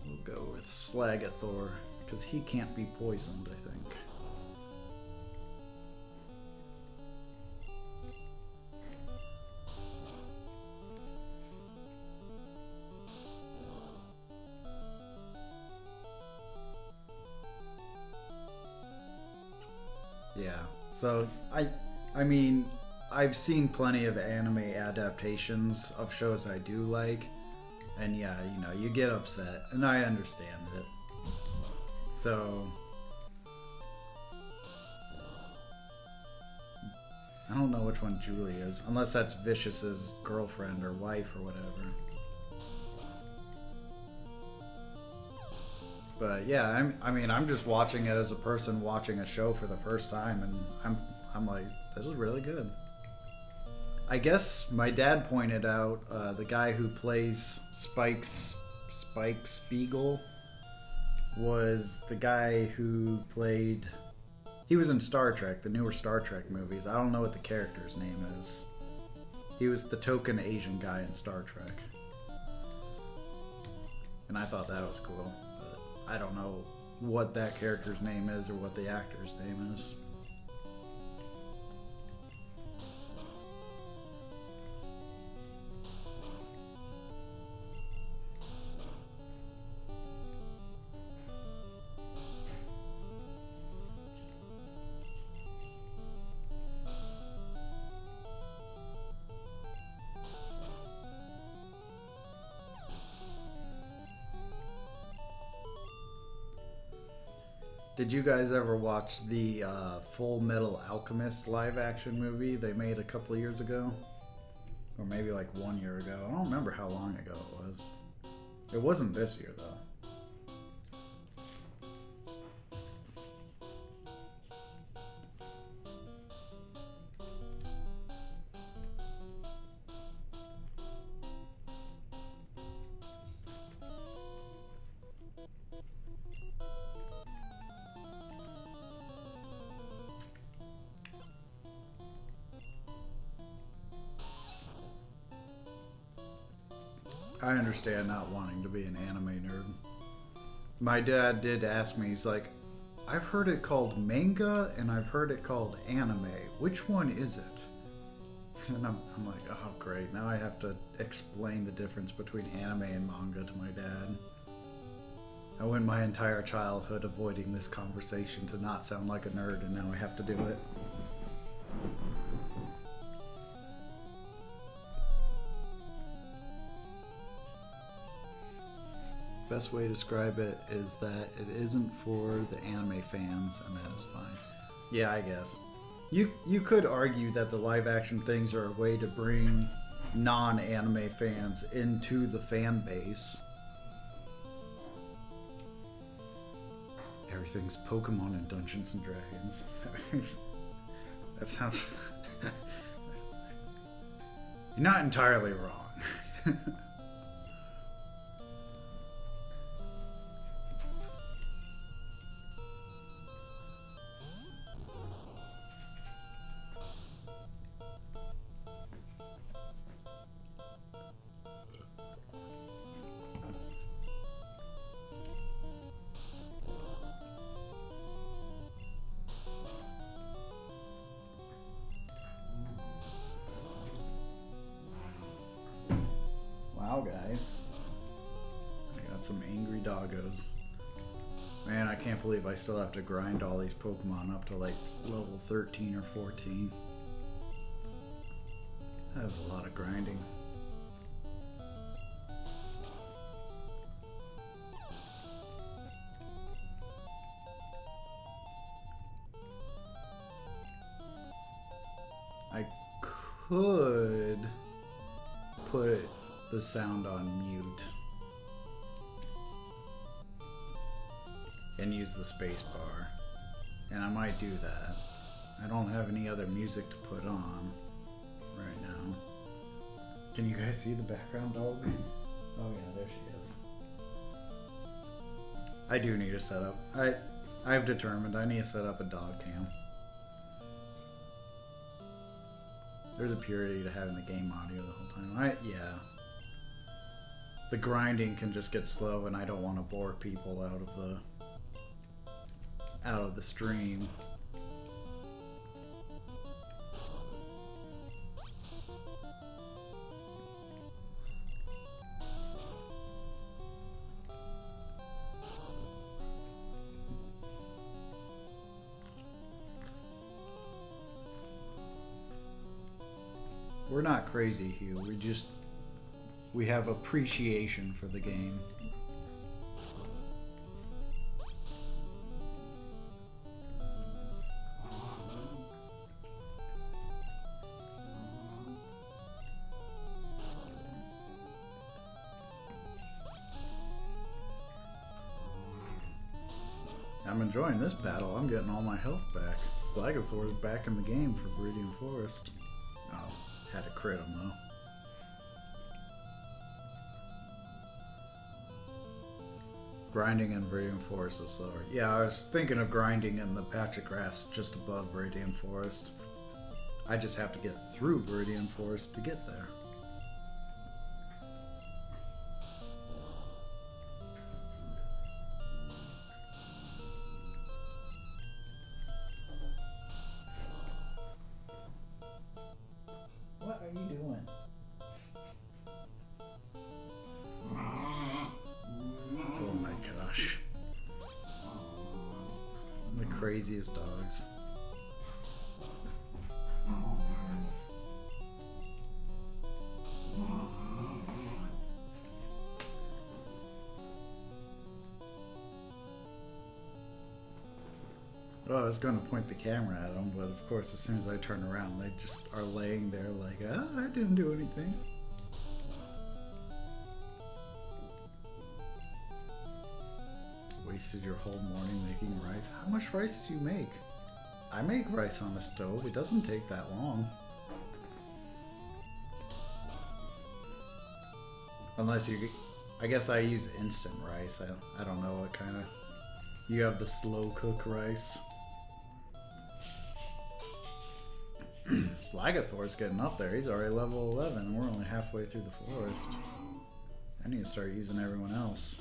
we'll go with Slagathor because he can't be poisoned, I think. Yeah, so I mean, I've seen plenty of anime adaptations of shows I do like, and yeah, you know, you get upset, and I understand it. So, I don't know which one Julie is, unless that's Vicious's girlfriend or wife or whatever. But yeah, I mean, I'm just watching it as a person watching a show for the first time, and I'm like, this is really good. I guess my dad pointed out the guy who plays Spike Spiegel was the guy who played. He was in Star Trek, the newer Star Trek movies. I don't know what the character's name is. He was the token Asian guy in Star Trek, and I thought that was cool. I don't know what that character's name is or what the actor's name is. Did you guys ever watch the Full Metal Alchemist live action movie they made a couple of years ago? Or maybe like 1 year ago. I don't remember how long ago it was. It wasn't this year though. I understand not wanting to be an anime nerd. My dad did ask me, he's like, I've heard it called manga and I've heard it called anime. Which one is it? And I'm like, oh great, now I have to explain the difference between anime and manga to my dad. I went my entire childhood avoiding this conversation to not sound like a nerd, and now I have to do it. Best way to describe it is that it isn't for the anime fans, and that is fine. Yeah, I guess. You could argue that the live action things are a way to bring non-anime fans into the fan base. Everything's Pokemon and Dungeons and Dragons. That sounds... You're not entirely wrong. nice. I got some angry doggos. Man, I can't believe I still have to grind all these Pokemon up to like level 13 or 14. That's a lot of grinding. I could put the sound on mute and use the space bar, and I might do that. I don't have any other music to put on right now. Can you guys see the background dog? Oh yeah, there she is. I do need to set up. I've determined I need to set up a dog cam. There's a purity to having the game audio the whole time. Yeah. The grinding can just get slow, and I don't want to bore people out of the stream. We're not crazy, Hugh. We have appreciation for the game. I'm enjoying this battle. I'm getting all my health back. Slagathor's back in the game for Viridian Forest. Oh, had to crit him though. Grinding in Viridian Forest is slower. Yeah, I was thinking of grinding in the patch of grass just above Viridian Forest. I just have to get through Viridian Forest to get there. What are you doing? Oh my gosh. The craziest dogs. Well, I was going to point the camera at them, but of course as soon as I turn around, they just are laying there like, oh, I didn't do anything. Wasted your whole morning making rice. How much rice did you make? I make rice on the stove. It doesn't take that long. Unless you... I guess I use instant rice. I don't know what kind of... You have the slow cook rice. Slagathor's getting up there. He's already level 11 and we're only halfway through the forest. I need to start using everyone else.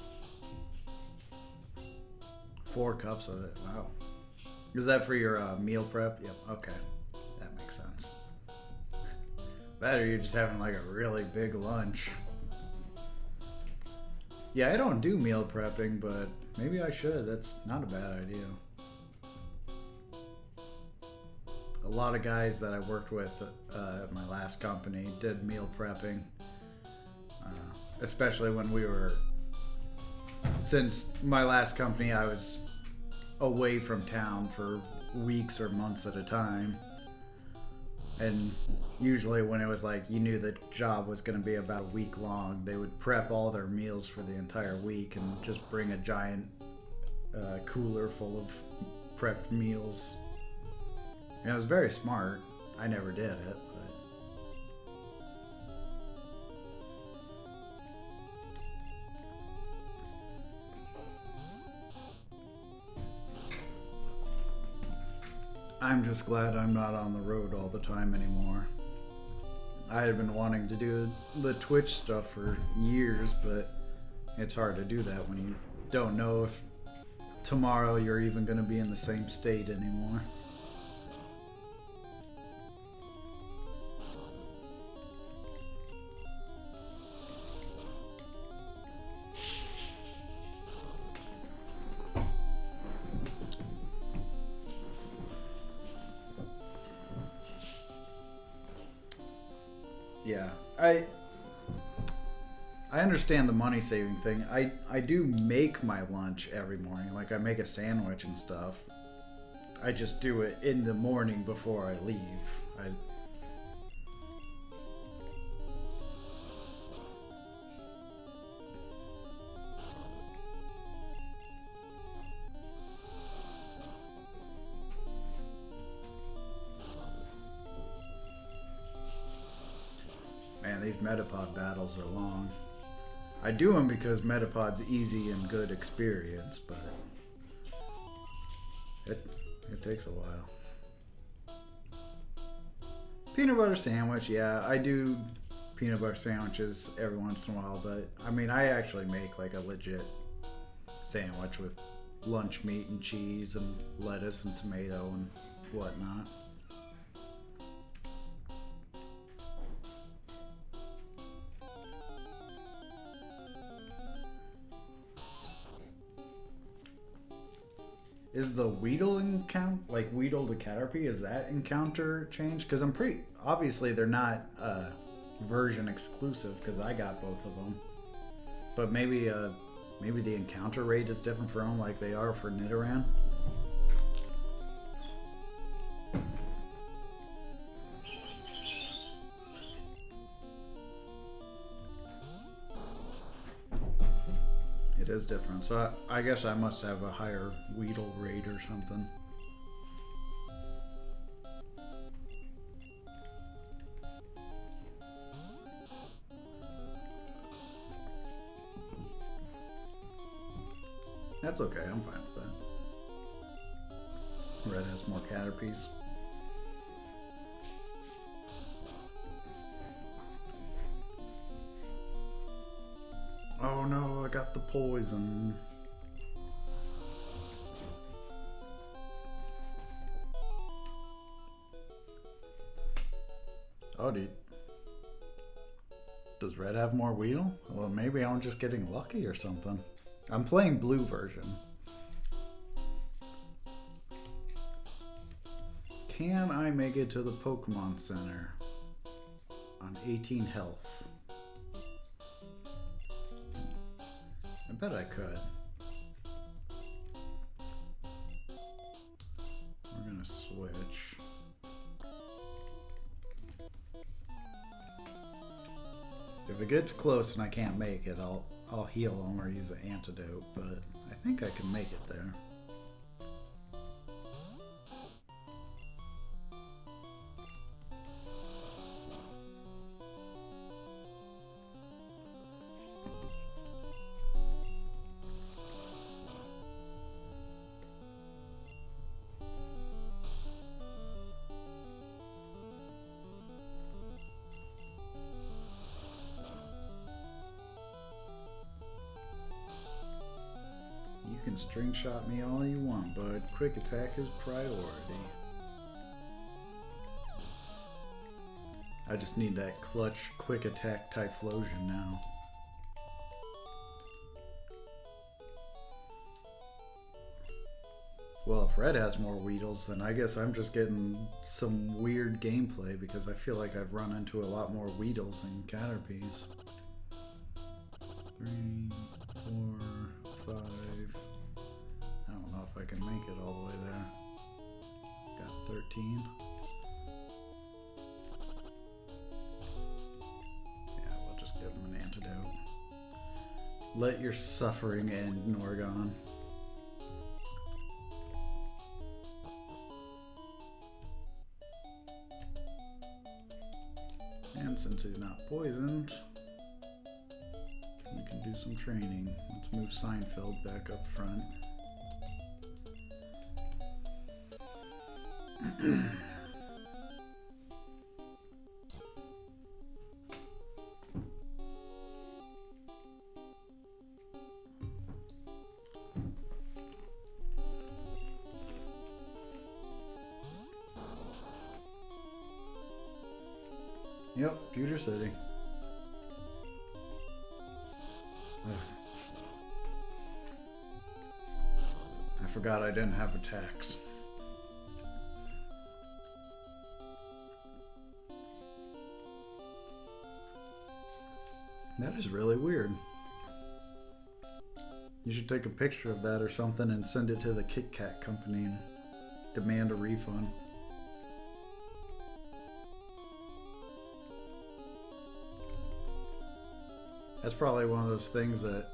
4 cups of it. Wow. Is that for your meal prep? Yep. Okay. That makes sense. Better you're just having like a really big lunch. Yeah, I don't do meal prepping, but maybe I should. That's not a bad idea. A lot of guys that I worked with at my last company did meal prepping. Especially when we were... Since my last company, I was away from town for weeks or months at a time. And usually when it was like, you knew the job was going to be about a week long, they would prep all their meals for the entire week and just bring a giant cooler full of prepped meals. And it was very smart. I never did it, but... I'm just glad I'm not on the road all the time anymore. I had been wanting to do the Twitch stuff for years, but it's hard to do that when you don't know if tomorrow you're even going to be in the same state anymore. Yeah, I understand the money saving thing. I do make my lunch every morning. Like I make a sandwich and stuff. I just do it in the morning before I leave. Man, these Metapod battles are long. I do them because Metapod's easy and good experience, but it takes a while. Peanut butter sandwich, yeah, I do peanut butter sandwiches every once in a while, but I mean, I actually make like a legit sandwich with lunch meat and cheese and lettuce and tomato and whatnot. Is the Weedle encounter, like Weedle to Caterpie, is that encounter changed? Because I'm pretty, obviously they're not version exclusive because I got both of them. But maybe the encounter rate is different for them like they are for Nidoran. It is different, so I guess I must have a higher Weedle rate or something. That's okay, I'm fine with that. Red has more Caterpies. Oh no, I got the poison. Oh, does Red have more Weedle? Well, maybe I'm just getting lucky or something. I'm playing blue version. Can I make it to the Pokemon Center on 18 health? I bet I could. We're gonna switch. If it gets close and I can't make it, I'll heal them or use an antidote, but I think I can make it there. You can string shot me all you want, bud. Quick attack is priority. I just need that clutch quick attack Typhlosion now. Well, if Red has more Weedles, then I guess I'm just getting some weird gameplay because I feel like I've run into a lot more Weedles than Caterpies. 3, 4, 5. I don't know if I can make it all the way there. Got 13. Yeah, we'll just give him an antidote. Let your suffering end, Norgon. And since he's not poisoned, we can do some training. Let's move Seinfeld back up front. Yep, Pewter City. I forgot I didn't have attacks. That is really weird. You should take a picture of that or something and send it to the Kit Kat company and demand a refund. That's probably one of those things that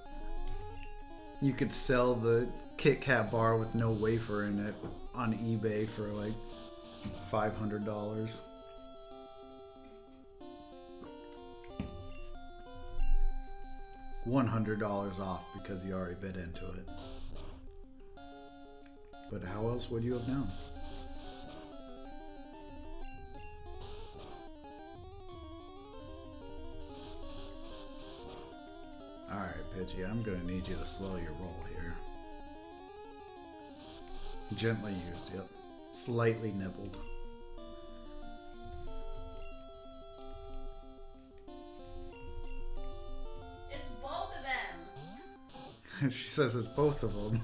you could sell the Kit Kat bar with no wafer in it on eBay for like $500. $100 off because you already bit into it. But how else would you have known? Alright, Pidgey, I'm gonna need you to slow your roll here. Gently used, yep. Slightly nibbled. She says it's both of them.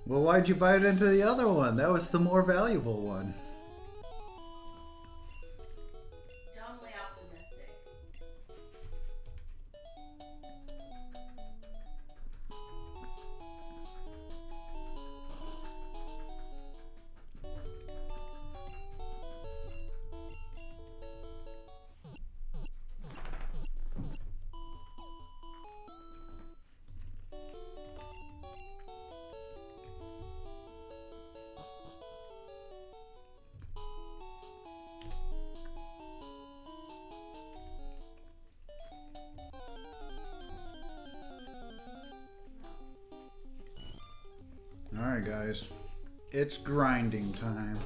Well, why'd you bite into the other one? That was the more valuable one. Dumbly optimistic. Alright guys, it's grinding time.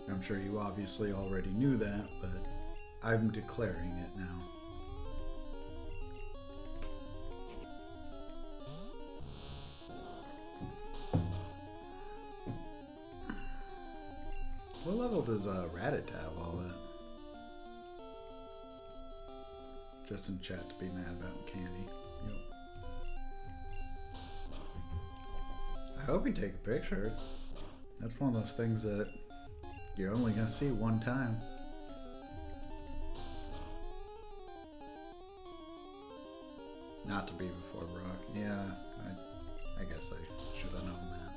I'm sure you obviously already knew that, but I'm declaring it now. What level does Rattata have all that? Just in chat to be mad about candy. Yep. I hope you take a picture. That's one of those things that you're only gonna see one time. Not to be before Brock. Yeah, I guess I should have known that.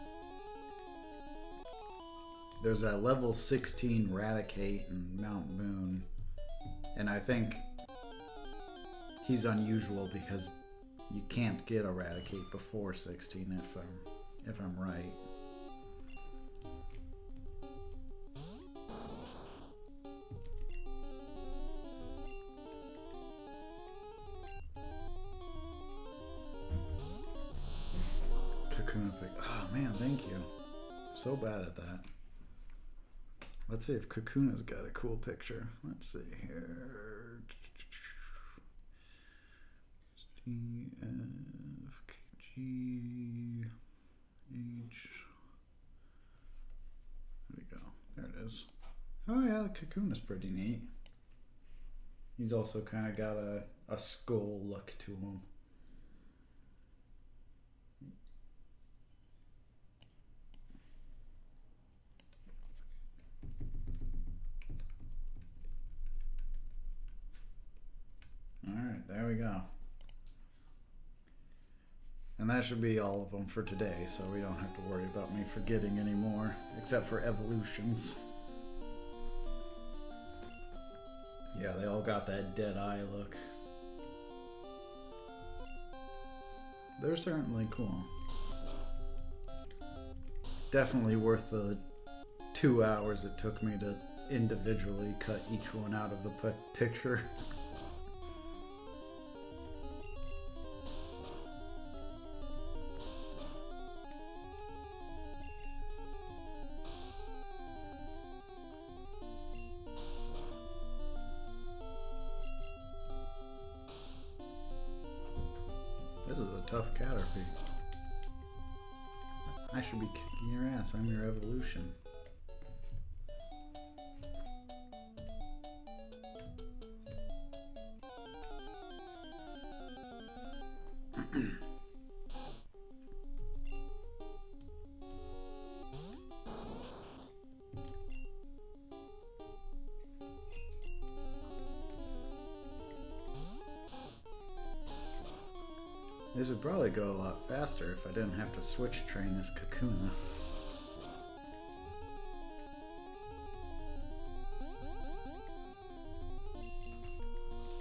There's that level 16 Raticate in Mount Moon, and I think he's unusual because you can't get Eradicate before 16 if I'm right. Kakuna pick. Oh man, thank you. I'm so bad at that. Let's see if Kakuna's got a cool picture. Let's see here. E, F, G, H. There we go. There it is. Oh yeah, the cocoon is pretty neat. He's also kind of got a skull look to him. Alright, there we go. And that should be all of them for today, so we don't have to worry about me forgetting anymore, except for evolutions. Yeah, they all got that dead eye look. They're certainly cool. Definitely worth the 2 hours it took me to individually cut each one out of the picture. This is a tough Caterpie. I should be kicking your ass. I'm your evolution. These would probably go a lot faster if I didn't have to switch train this Kakuna.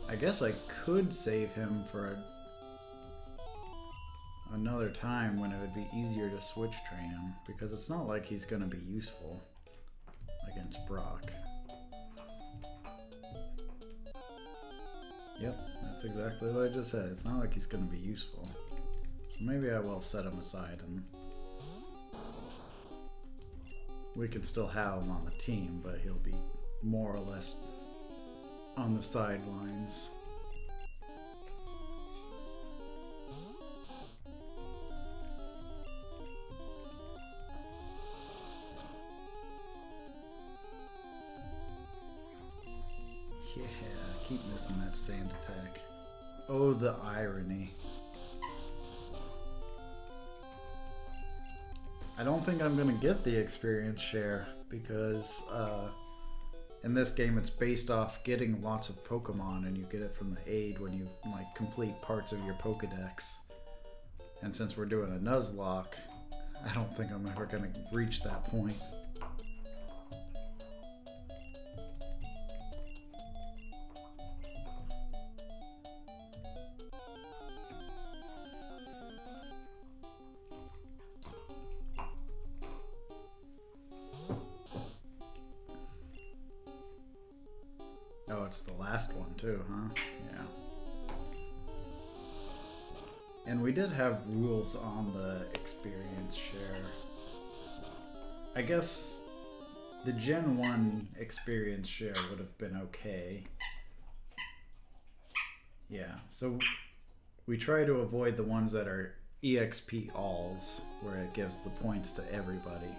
I guess I could save him for another time when it would be easier to switch train him, because it's not like he's going to be useful against Brock. Yep, that's exactly what I just said. It's not like he's going to be useful. So maybe I will set him aside and we can still have him on the team, but he'll be more or less on the sidelines. Yeah, keep missing that sand attack. Oh, the irony. I don't think I'm gonna get the experience share because in this game it's based off getting lots of Pokemon, and you get it from the aid when you like complete parts of your Pokedex. And since we're doing a nuzlocke, I don't think I'm ever gonna reach that point. Oh, it's the last one too, huh? Yeah. And we did have rules on the experience share. I guess the Gen 1 experience share would have been okay. Yeah, so we try to avoid the ones that are EXP alls, where it gives the points to everybody.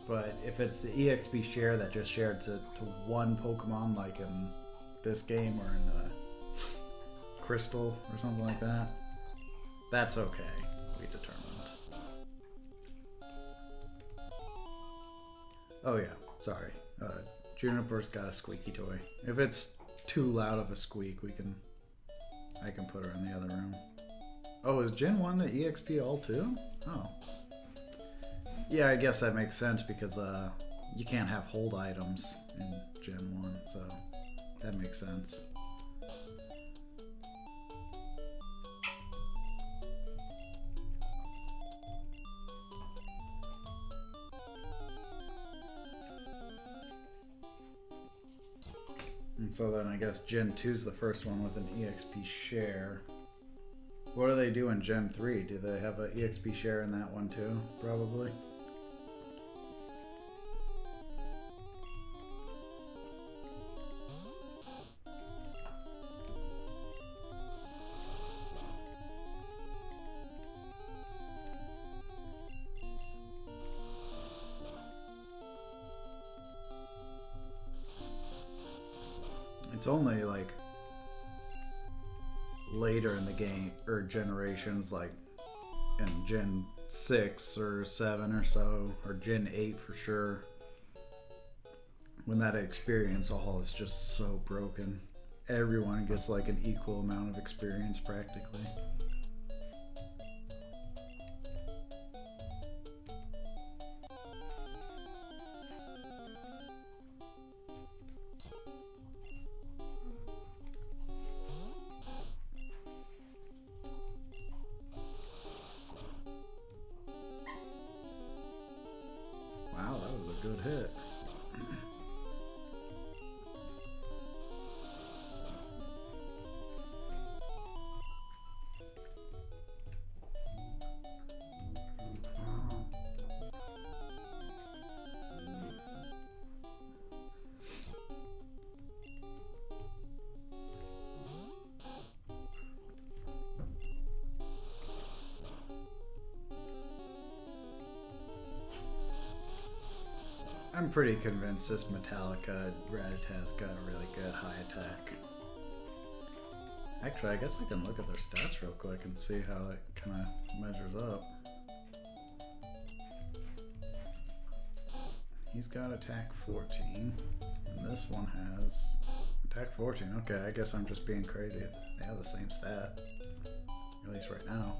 But if it's the EXP share that just shared to one Pokemon, like in this game or in Crystal or something like that, that's okay, we determined. Oh yeah, sorry. Juniper's got a squeaky toy. If it's too loud of a squeak, I can put her in the other room. Oh, is Gen 1 the EXP all too? Oh. Yeah, I guess that makes sense because you can't have hold items in Gen 1, so that makes sense. And so then I guess Gen 2 is the first one with an EXP share. What do they do in Gen 3? Do they have an EXP share in that one too? Probably. It's only like later in the game or generations, like in Gen 6 or 7 or so, or Gen 8 for sure, when that experience all is just so broken. Everyone gets like an equal amount of experience practically. Good hit. I'm pretty convinced this Metallica Rattata's got a really good high attack. Actually, I guess I can look at their stats real quick and see how it kind of measures up. He's got attack 14, and this one has attack 14. Okay, I guess I'm just being crazy. They have the same stat. At least right now.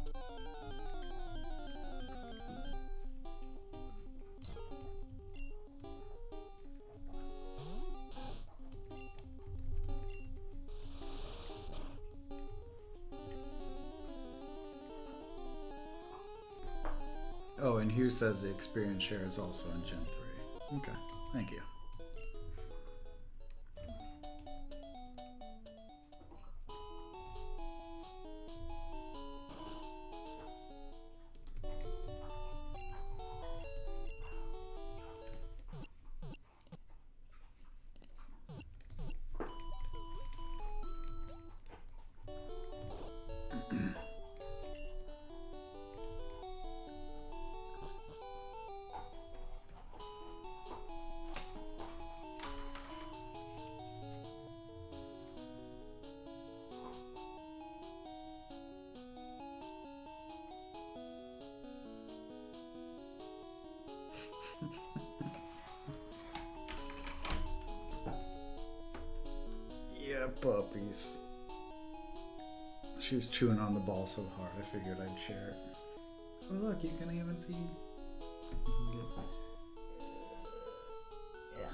Oh, and Hugh says the experience share is also in Gen 3. Okay, thank you. Yeah, puppies. She was chewing on the ball so hard, I figured I'd share it. Oh look, you can even see. Yeah.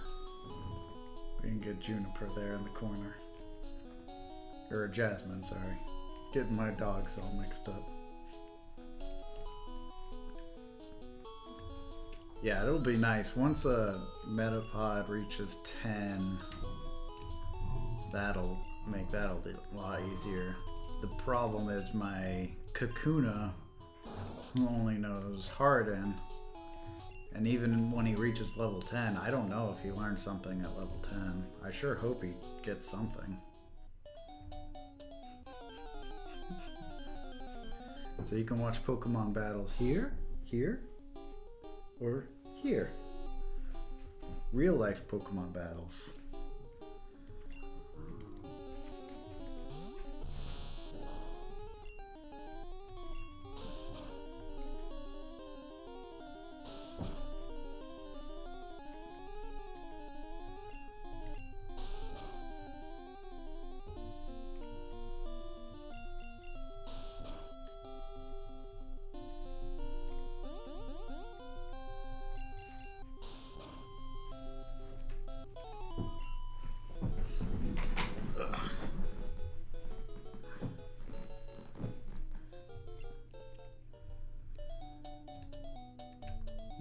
We can get Juniper there in the corner. Or Jasmine, sorry. Getting my dogs all mixed up. Yeah, it'll be nice. Once a Metapod reaches 10, that'll make that a lot easier. The problem is my Kakuna, who only knows Harden, and even when he reaches level 10, I don't know if he learned something at level 10. I sure hope he gets something. So you can watch Pokemon battles here, here, or here. Real life Pokemon battles.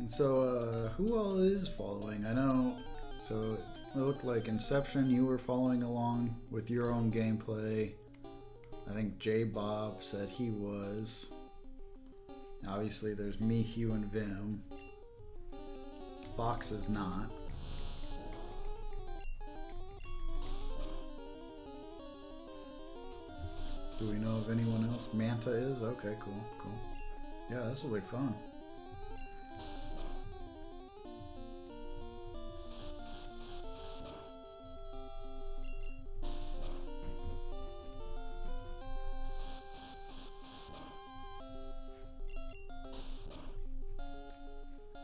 So, who all is following? I know, so it looked like Inception, you were following along with your own gameplay. I think J Bob said he was. Obviously, there's me, Hugh, and Vim. Fox is not. Do we know of anyone else? Manta is? Okay, cool, cool. Yeah, this will be fun.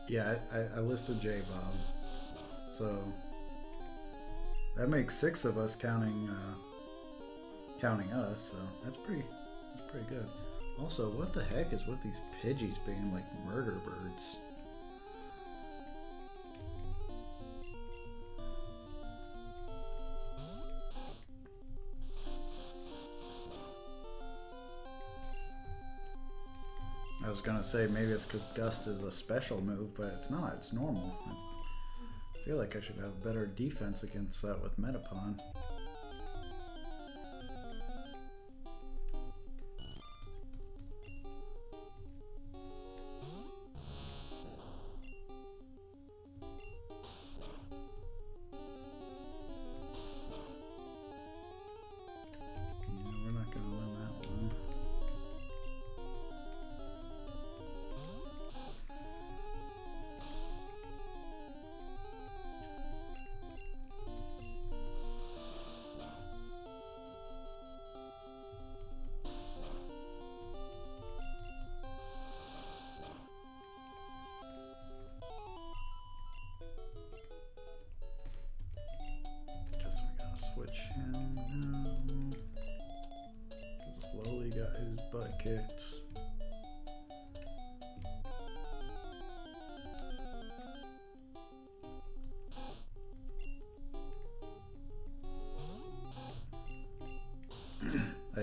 Yeah, I listed J Bob, so that makes 6 of us counting us. So that's pretty good. Also, what the heck is with these Pidgeys being like murder birds? I was gonna say maybe it's because Gust is a special move, but it's not. It's normal. I feel like I should have better defense against that with Metapod.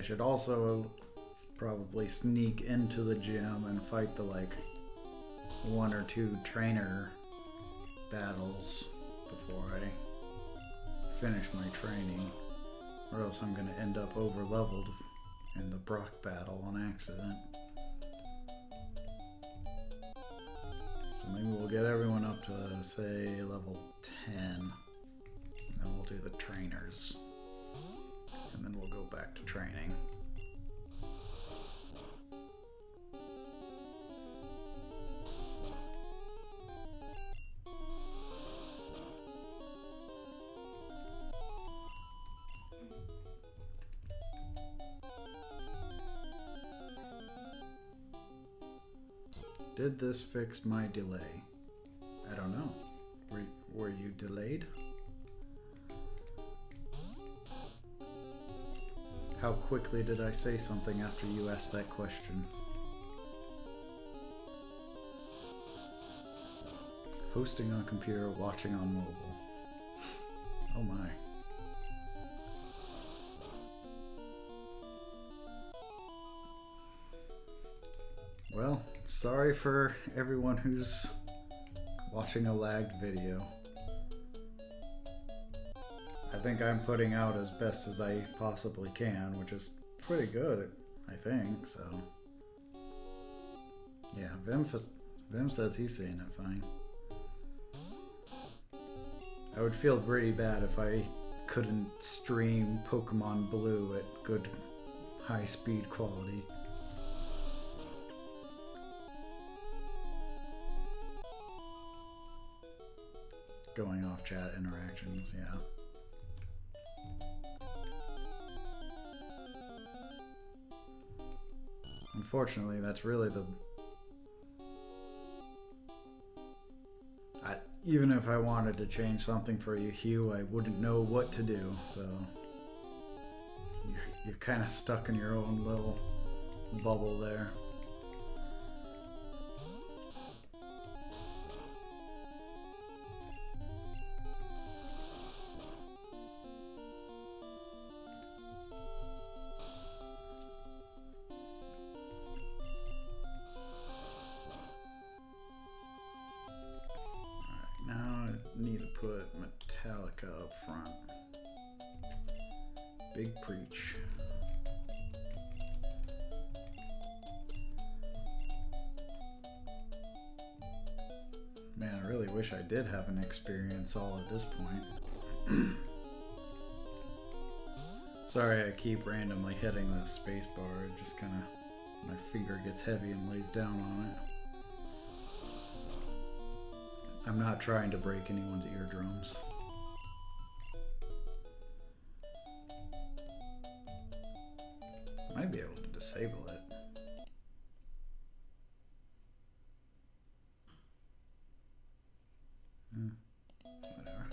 I should also probably sneak into the gym and fight the like 1 or 2 trainer battles before I finish my training, or else I'm gonna end up over leveled in the Brock battle on accident. So maybe we'll get everyone up to, say, level 10, and then we'll do the trainers, and then we'll go back to training. Did this fix my delay? I don't know. Were you delayed? How quickly did I say something after you asked that question? Hosting on computer, watching on mobile. Oh my. Well, sorry for everyone who's watching a lagged video. I think I'm putting out as best as I possibly can, which is pretty good, I think, so. Yeah, Vim says he's seeing it fine. I would feel pretty bad if I couldn't stream Pokemon Blue at good high speed quality. Going off chat interactions, yeah. Unfortunately, that's really the... even if I wanted to change something for you, Hugh, I wouldn't know what to do, so... You're kind of stuck in your own little bubble there. Up front. Big preach. Man, I really wish I did have an experience all at this point. Sorry I keep randomly hitting the space bar. It just kind of, my finger gets heavy and lays down on it. I'm not trying to break anyone's eardrums. Might be able to disable it. Whatever.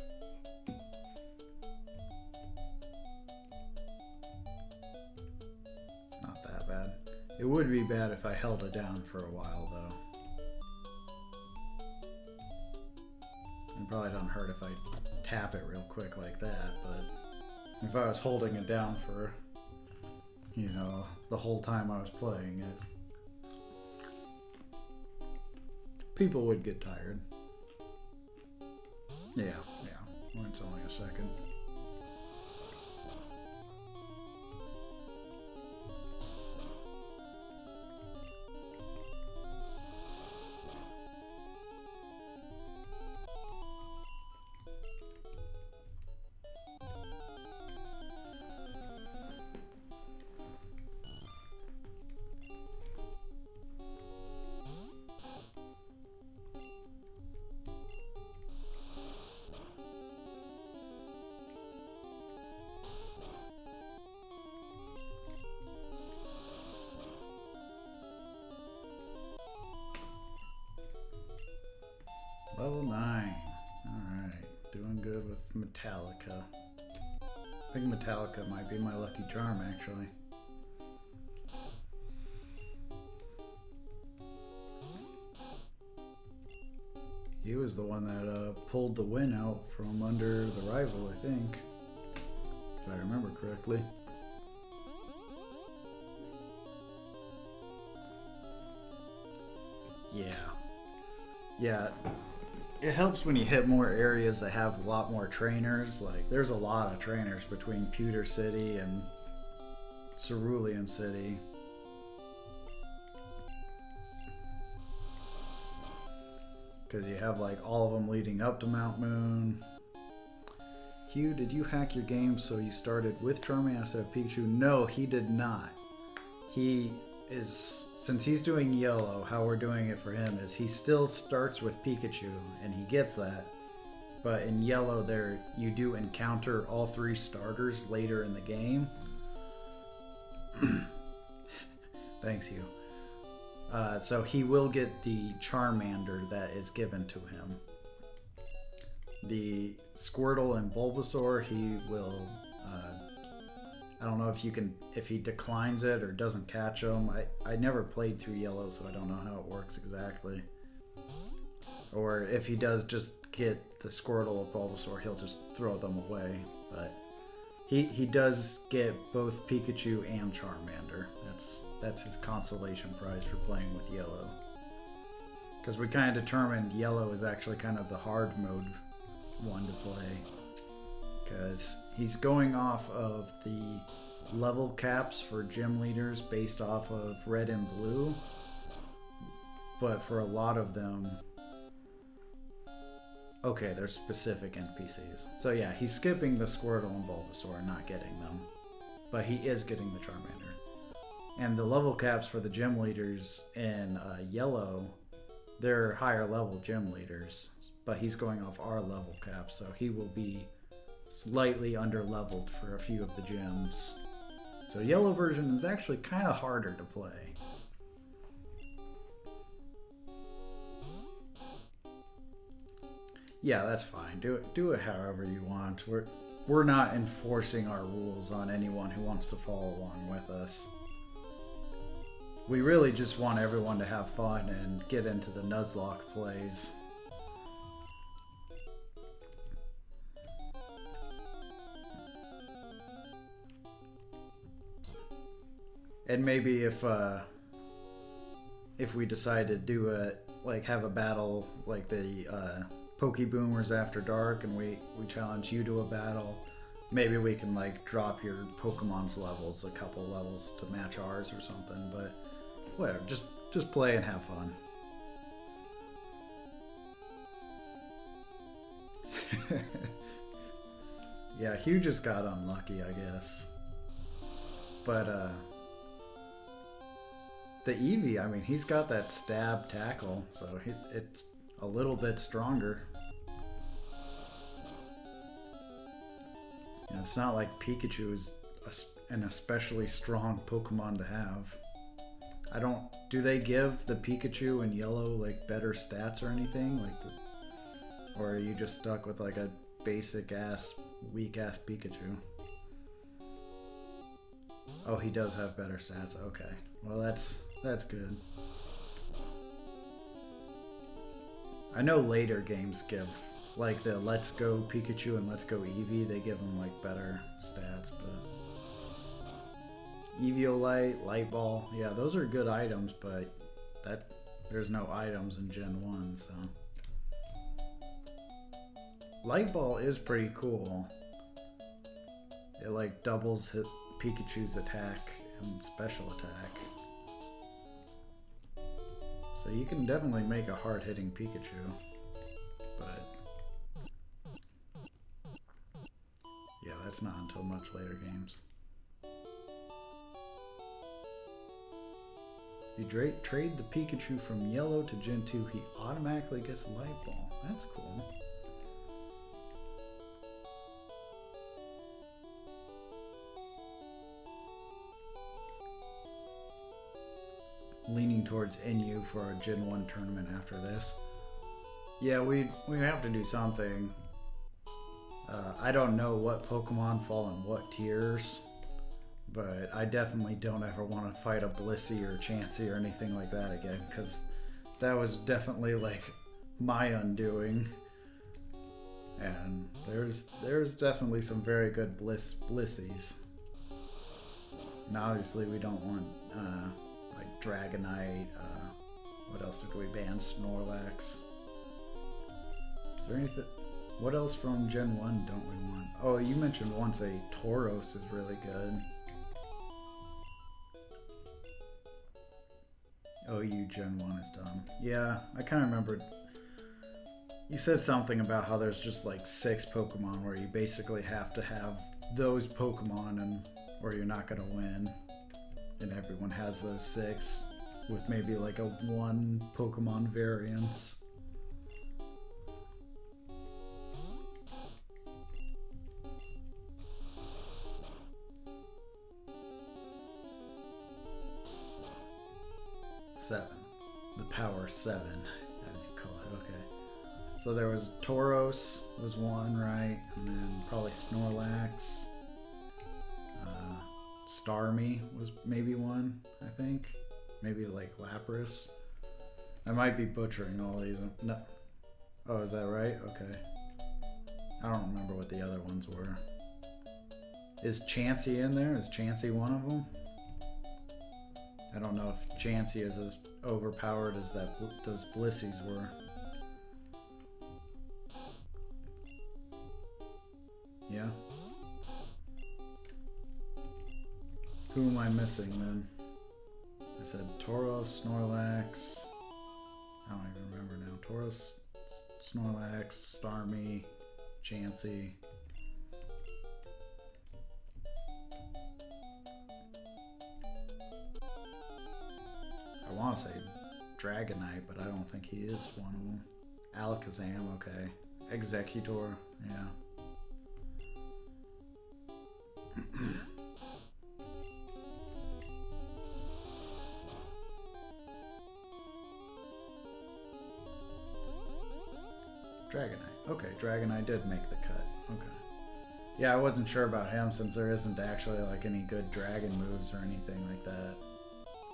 It's not that bad. It would be bad if I held it down for a while, though. It probably doesn't hurt if I tap it real quick like that, but if I was holding it down for, you know, the whole time I was playing it, people would get tired. Yeah, well, it's only a second. Level 9. Alright, doing good with Metallica. I think Metallica might be my lucky charm, actually. He was the one that pulled the win out from under the rival, I think. If I remember correctly. Yeah, it helps when you hit more areas that have a lot more trainers. Like, there's a lot of trainers between Pewter City and Cerulean City. Because you have, like, all of them leading up to Mount Moon. Hugh, did you hack your game so you started with Charmander instead of Pikachu? No, he did not. He is, since he's doing yellow, how we're doing it for him is he still starts with Pikachu, and he gets that. But in yellow, there you do encounter all three starters later in the game. Thanks, Hugh. So he will get the Charmander that is given to him. The Squirtle and Bulbasaur, he will... I don't know if he declines it or doesn't catch them. I never played through yellow, so I don't know how it works exactly. Or if he does just get the Squirtle or Bulbasaur, he'll just throw them away. But he does get both Pikachu and Charmander. That's his consolation prize for playing with yellow. Because we kind of determined yellow is actually kind of the hard mode one to play. Because he's going off of the level caps for gym leaders based off of red and blue. But for a lot of them... Okay, they're specific NPCs. So yeah, he's skipping the Squirtle and Bulbasaur and not getting them. But he is getting the Charmander. And the level caps for the gym leaders in yellow, they're higher level gym leaders. But he's going off our level cap, so he will be slightly under-leveled for a few of the gyms. So yellow version is actually kind of harder to play. Yeah, that's fine. Do it however you want. We're not enforcing our rules on anyone who wants to follow along with us. We really just want everyone to have fun and get into the nuzlocke plays. And maybe if we decide to do have a battle like the Pokeboomers After Dark, and we challenge you to a battle, maybe we can like drop your Pokemon's levels a couple levels to match ours or something. But whatever, just play and have fun. Yeah, Hugh just got unlucky, I guess. But the Eevee, I mean, he's got that stab tackle, so it's a little bit stronger. And it's not like Pikachu is an especially strong Pokemon to have. Do they give the Pikachu in yellow like better stats or anything? Or are you just stuck with like a basic ass, weak ass Pikachu? Oh, he does have better stats. Okay. Well, that's good. I know later games give, like the Let's Go Pikachu and Let's Go Eevee, they give them like better stats, but Eviolite, Light Ball, yeah, those are good items, but there's no items in Gen 1, so. Light Ball is pretty cool. It like doubles Pikachu's attack and special attack. So you can definitely make a hard-hitting Pikachu, but yeah, that's not until much later games. If you trade the Pikachu from Yellow to Gen 2, he automatically gets Light Ball. That's cool. Leaning towards NU for our Gen 1 tournament after this. Yeah, we have to do something. I don't know what Pokemon fall in what tiers, but I definitely don't ever want to fight a Blissey or Chansey or anything like that again, because that was definitely like my undoing. And there's definitely some very good Blissies. And obviously we don't want like Dragonite, what else did we ban? Snorlax. there anything? What else from Gen 1 don't we want? Oh, you mentioned once a Tauros is really good. Oh, you Gen 1 is dumb. Yeah, I kind of remembered. You said something about how there's just like 6 Pokemon where you basically have to have those Pokemon and or you're not gonna win. And everyone has those 6 with maybe like a 1 Pokemon variance. Seven. The power 7, as you call it. Okay. So there was Tauros was 1, right? And then probably Snorlax. Starmie was maybe 1, I think. Maybe like Lapras. I might be butchering all these. No. Oh, is that right? Okay. I don't remember what the other ones were. Is Chansey in there? Is Chansey one of them? I don't know if Chansey is as overpowered as those Blissies were. Yeah? Who am I missing then? I said Tauros, Snorlax. I don't even remember now. Tauros, Snorlax, Starmie, Chansey. I want to say Dragonite, but I don't think he is one of them. Alakazam, okay. Executor, yeah. Dragonite. Okay, Dragonite did make the cut. Okay. Yeah, I wasn't sure about him since there isn't actually like any good dragon moves or anything like that.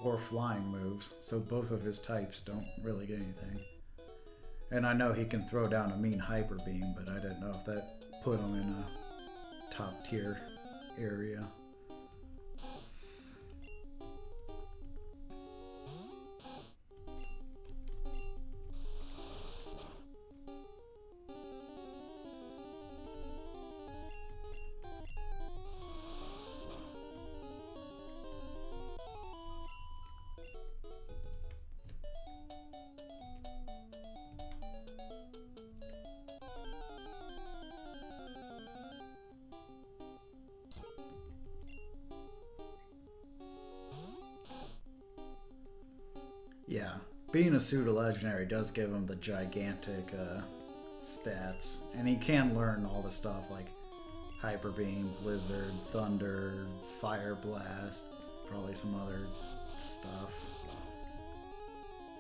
Or flying moves, so both of his types don't really get anything. And I know he can throw down a mean Hyper Beam, but I didn't know if that put him in a top tier area. Yeah, being a pseudo-legendary does give him the gigantic stats, and he can learn all the stuff like Hyper Beam, Blizzard, Thunder, Fire Blast, probably some other stuff.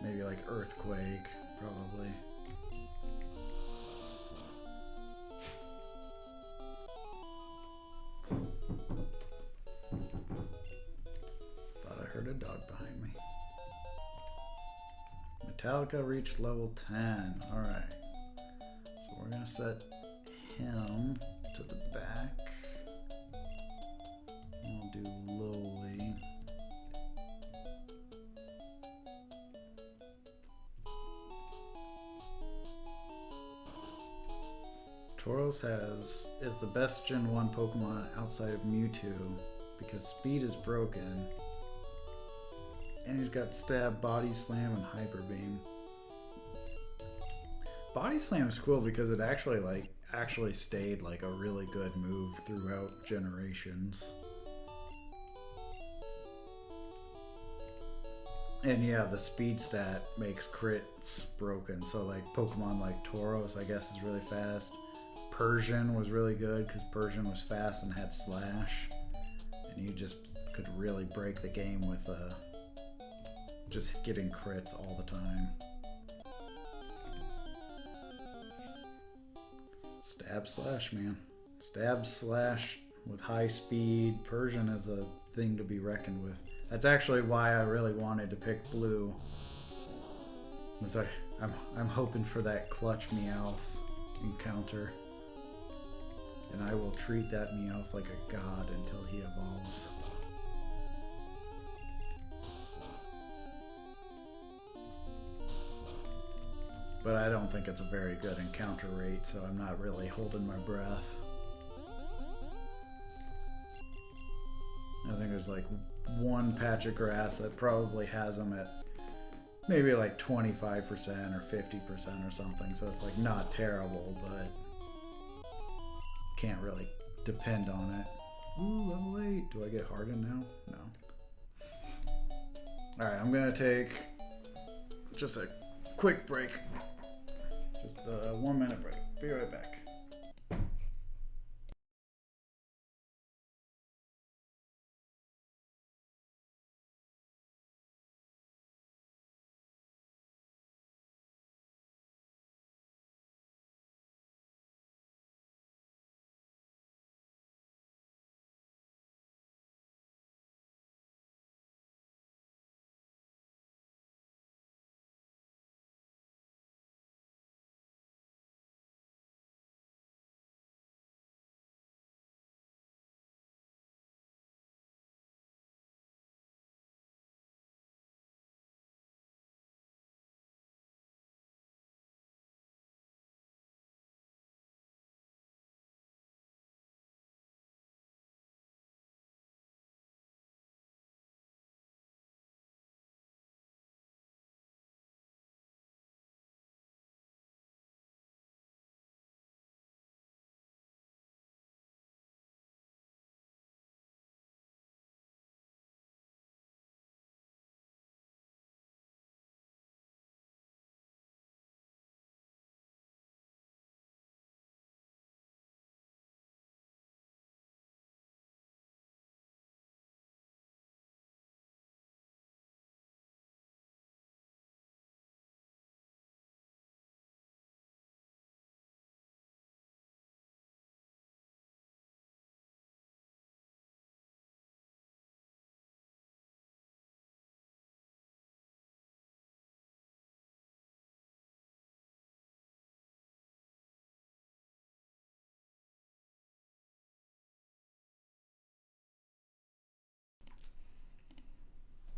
Maybe like Earthquake, probably. Thought I heard a dog behind me. Metallica reached level 10. Alright. So we're going to set him to the back. We'll do lowly. Tauros is the best Gen 1 Pokemon outside of Mewtwo because speed is broken. And he's got Stab, Body Slam, and Hyper Beam. Body Slam is cool because it actually stayed like a really good move throughout generations. And yeah, the speed stat makes crits broken. So like Pokemon like Tauros, I guess, is really fast. Persian was really good because Persian was fast and had Slash. And you just could really break the game with just getting crits all the time. Stab Slash, man. Stab Slash with high speed. Persian is a thing to be reckoned with. That's actually why I really wanted to pick blue. Was I'm hoping for that Clutch Meowth encounter. And I will treat that Meowth like a god until he evolves. But I don't think it's a very good encounter rate, so I'm not really holding my breath. I think there's like one patch of grass that probably has them at maybe like 25% or 50% or something, so it's like not terrible, but can't really depend on it. Ooh, level 8. Do I get hardened now? No. Alright, I'm gonna take just a quick break. Just a 1 minute break. Be right back.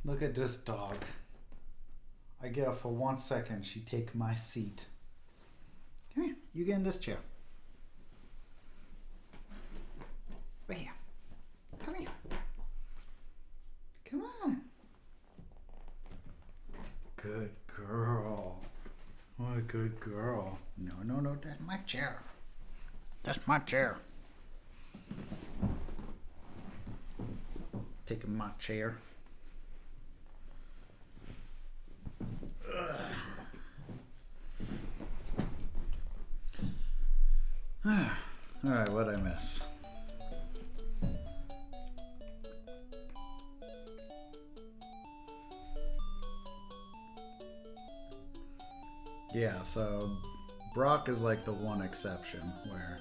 Look at this dog. I get up for 1 second, she take my seat. Come here, you get in this chair. Right here. Come here. Come on. Good girl. What a good girl. No, no, no, that's my chair. That's my chair. Taking my chair. Alright, what'd I miss? Yeah, so Brock is like the one exception where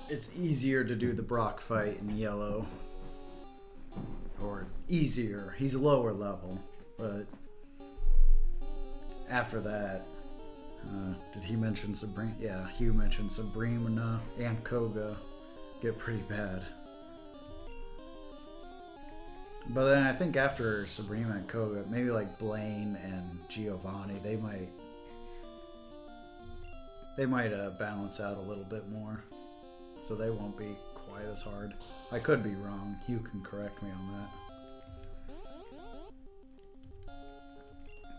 it's easier to do the Brock fight in yellow. Or easier. He's lower level, but after that, did he mention Sabrina? Yeah, Hugh mentioned Sabrina and Koga get pretty bad. But then I think after Sabrina and Koga, maybe like Blaine and Giovanni, they might balance out a little bit more, so they won't be quite as hard. I could be wrong. Hugh can correct me on that.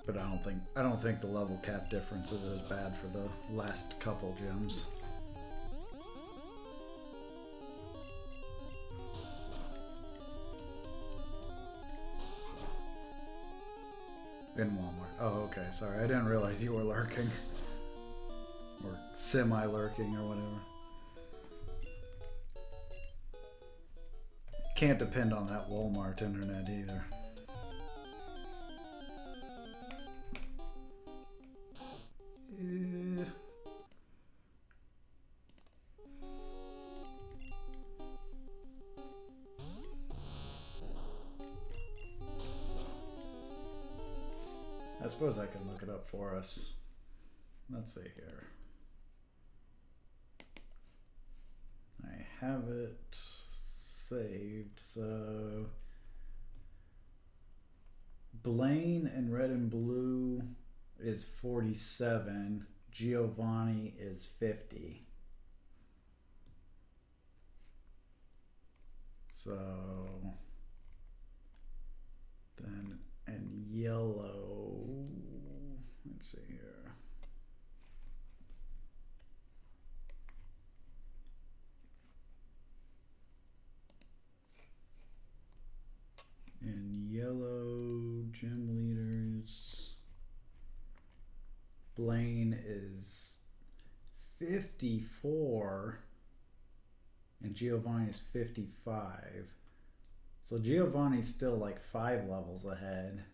But I don't think the level cap difference is as bad for the last couple gyms. In Walmart. Oh, okay. Sorry, I didn't realize you were lurking. Or semi-lurking or whatever. Can't depend on that Walmart internet either. I suppose I can look it up for us. Let's see here. I have it saved, so Blaine and Red and Blue is 47. Giovanni is 50. So then, and yellow, let's see here. In yellow, gym leaders, Blaine is 54 and Giovanni is 55. So Giovanni's still like 5 levels ahead.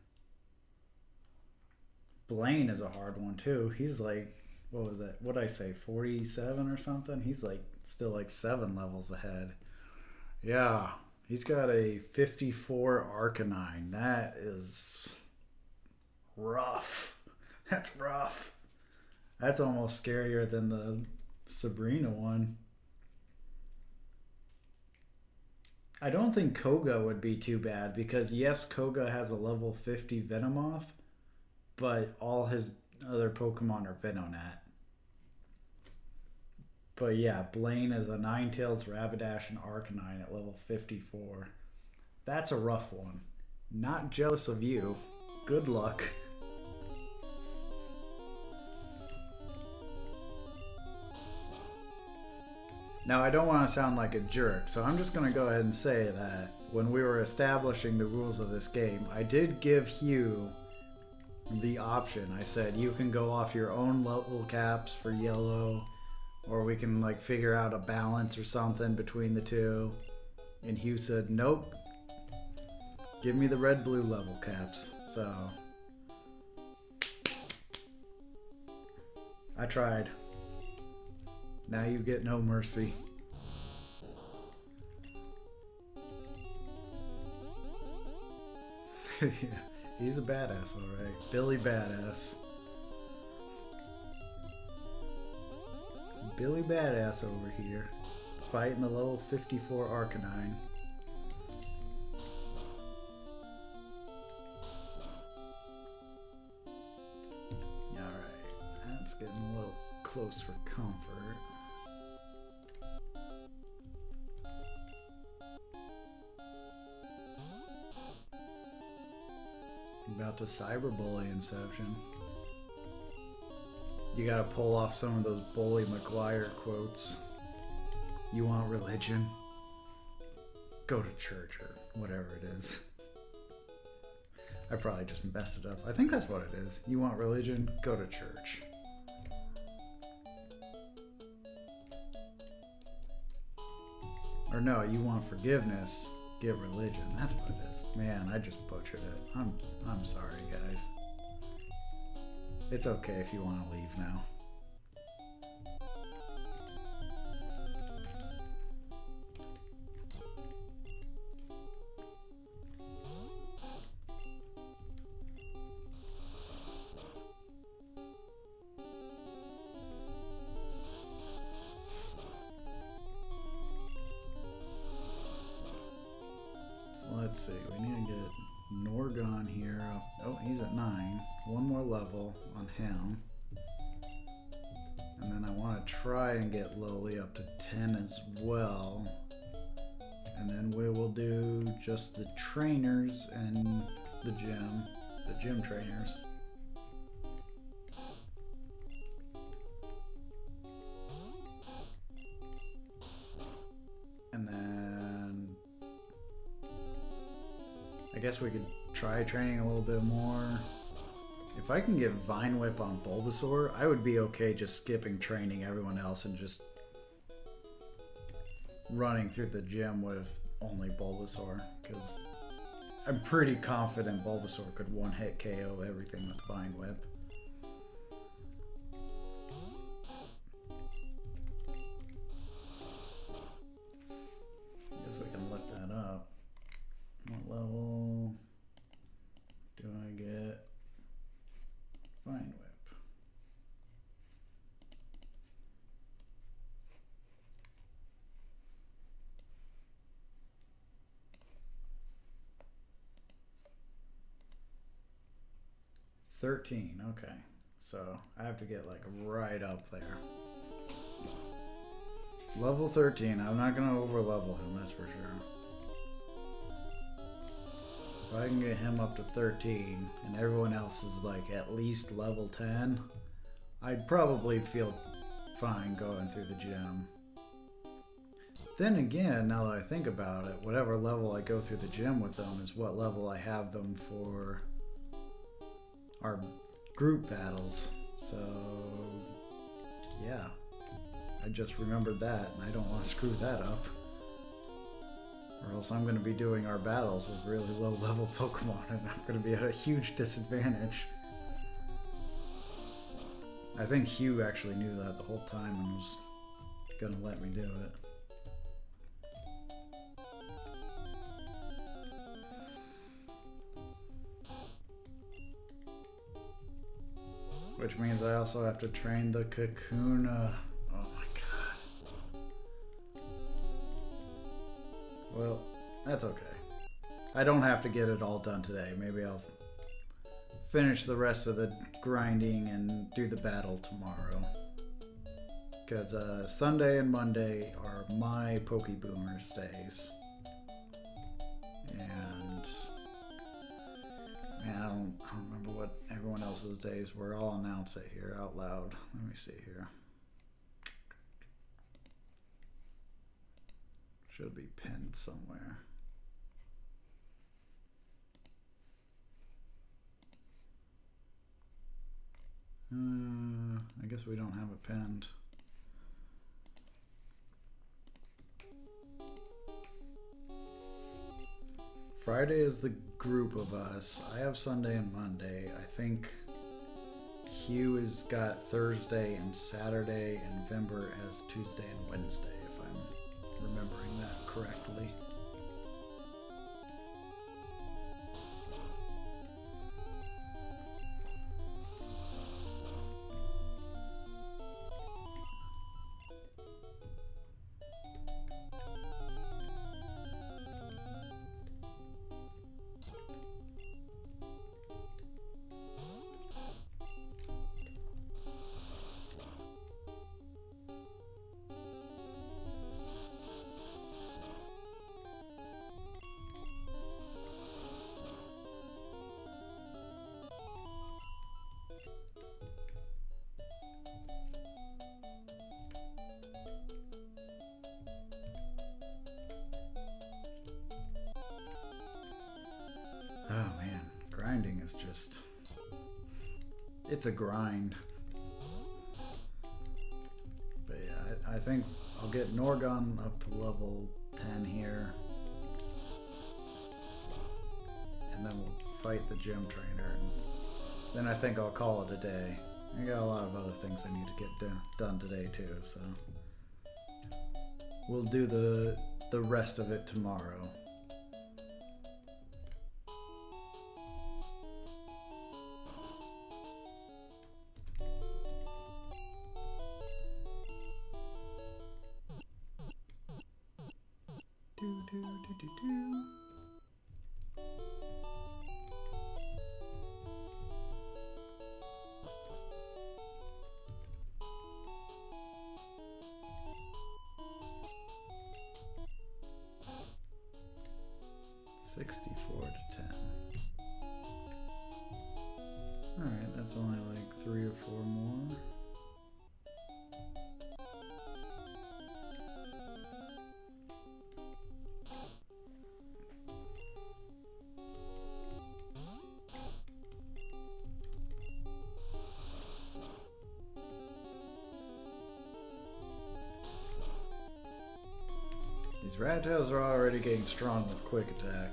Blaine is a hard one too. He's like, what was that? What'd I say, 47 or something? He's like still like 7 levels ahead. Yeah. He's got a 54 Arcanine. That is rough. That's rough. That's almost scarier than the Sabrina one. I don't think Koga would be too bad because yes, Koga has a level 50 Venomoth, but all his other Pokemon are Venonat. But yeah, Blaine is a Ninetales, Rapidash, and Arcanine at level 54. That's a rough one. Not jealous of you. Good luck. Now, I don't want to sound like a jerk, so I'm just going to go ahead and say that when we were establishing the rules of this game, I did give Hugh the option. I said, you can go off your own level caps for yellow, or we can like figure out a balance or something between the two. And Hugh said, nope, give me the red-blue level caps. So I tried. Now you get no mercy. Yeah, he's a badass, alright. Billy Badass. Billy Badass over here, fighting the level 54 Arcanine. Alright, that's getting a little close for comfort. About to cyberbully Inception. You gotta pull off some of those Bully McGuire quotes. You want religion? Go to church or whatever it is. I probably just messed it up. I think that's what it is. You want religion? Go to church. Or no, you want forgiveness? Get religion. That's what it is. Man, I just butchered it. I'm sorry, guys. It's okay if you want to leave now. So let's see. We need to get Norgon here. Oh, he's at 9. One more level on him. And then I want to try and get Loli up to 10 as well. And then we will do just the trainers and the gym trainers. And then I guess we could try training a little bit more. If I can get Vine Whip on Bulbasaur, I would be okay just skipping training everyone else and just running through the gym with only Bulbasaur, because I'm pretty confident Bulbasaur could one-hit KO everything with Vine Whip. I guess we can look that up. What level do I get Vine Whip? $13, okay. So I have to get like right up there. Level 13. I'm not gonna over level him, that's for sure. If I can get him up to 13 and everyone else is like at least level 10, I'd probably feel fine going through the gym. Then again, now that I think about it, whatever level I go through the gym with them is what level I have them for our group battles. So, yeah. I just remembered that, and I don't want to screw that up. Or else I'm going to be doing our battles with really low level Pokemon, and I'm going to be at a huge disadvantage. I think Hugh actually knew that the whole time and was going to let me do it. Which means I also have to train the Kakuna. Oh my god. Well, that's okay. I don't have to get it all done today. Maybe I'll finish the rest of the grinding and do the battle tomorrow. Because Sunday and Monday are my Pokeboomers days. And man, I don't remember what everyone else's days were. I'll announce it here out loud. Let me see here. Should be pinned somewhere. I guess we don't have it pinned. Friday is the group of us. I have Sunday and Monday. I think Hugh has got Thursday and Saturday, and Vimber has Tuesday and Wednesday, if I'm remembering that correctly. Oh man, grinding is just... it's a grind. But yeah, I think I'll get Norgon up to level 10 here. And then we'll fight the gym trainer. And then I think I'll call it a day. I got a lot of other things I need to get done today too, so... we'll do the rest of it tomorrow. Do. 64 to 10. Alright, that's only like 3 or 4 more. These rat-tails are already getting strong with quick attack,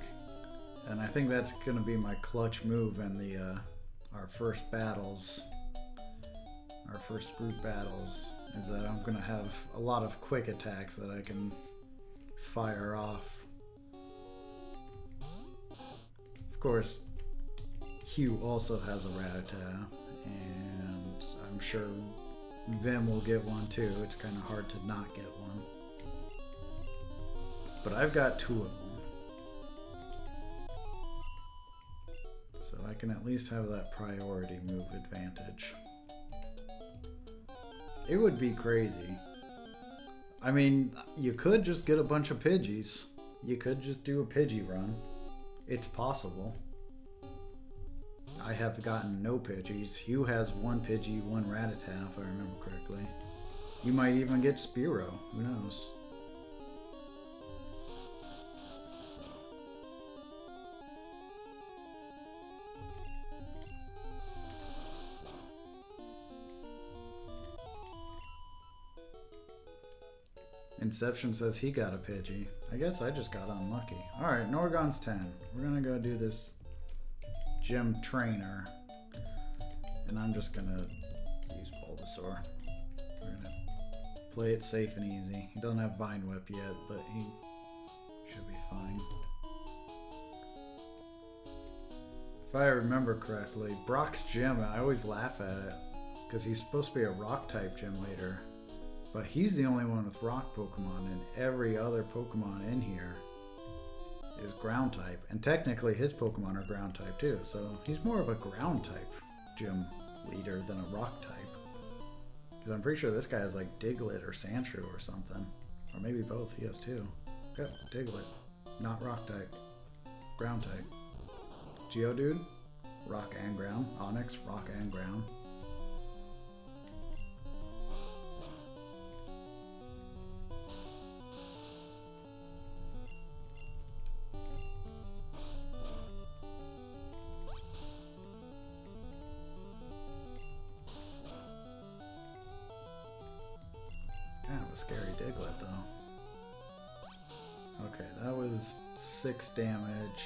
and I think that's going to be my clutch move in the our first battles, our first group battles, is that I'm going to have a lot of quick attacks that I can fire off. Of course, Hugh also has a rat-tail, and I'm sure Vim will get one too. It's kind of hard to not get one. But I've got 2 of them. So I can at least have that priority move advantage. It would be crazy. I mean, you could just get a bunch of Pidgeys. You could just do a Pidgey run. It's possible. I have gotten no Pidgeys. Hugh has one Pidgey, one Rattata, if I remember correctly. You might even get Spearow. Who knows? Inception says he got a Pidgey. I guess I just got unlucky. Alright, Norgon's 10. We're gonna go do this gym trainer. And I'm just gonna use Bulbasaur. We're gonna play it safe and easy. He doesn't have Vine Whip yet, but he should be fine. If I remember correctly, Brock's gym, I always laugh at it because he's supposed to be a rock type gym leader. But he's the only one with rock Pokemon, and every other Pokemon in here is ground type. And technically his Pokemon are ground type too, so he's more of a ground type gym leader than a rock type. Because I'm pretty sure this guy has like Diglett or Sandshrew or something. Or maybe both, he has two. Got Diglett, not rock type, ground type. Geodude, rock and ground. Onix, rock and ground. Scary Diglett though. Okay, that was 6 damage,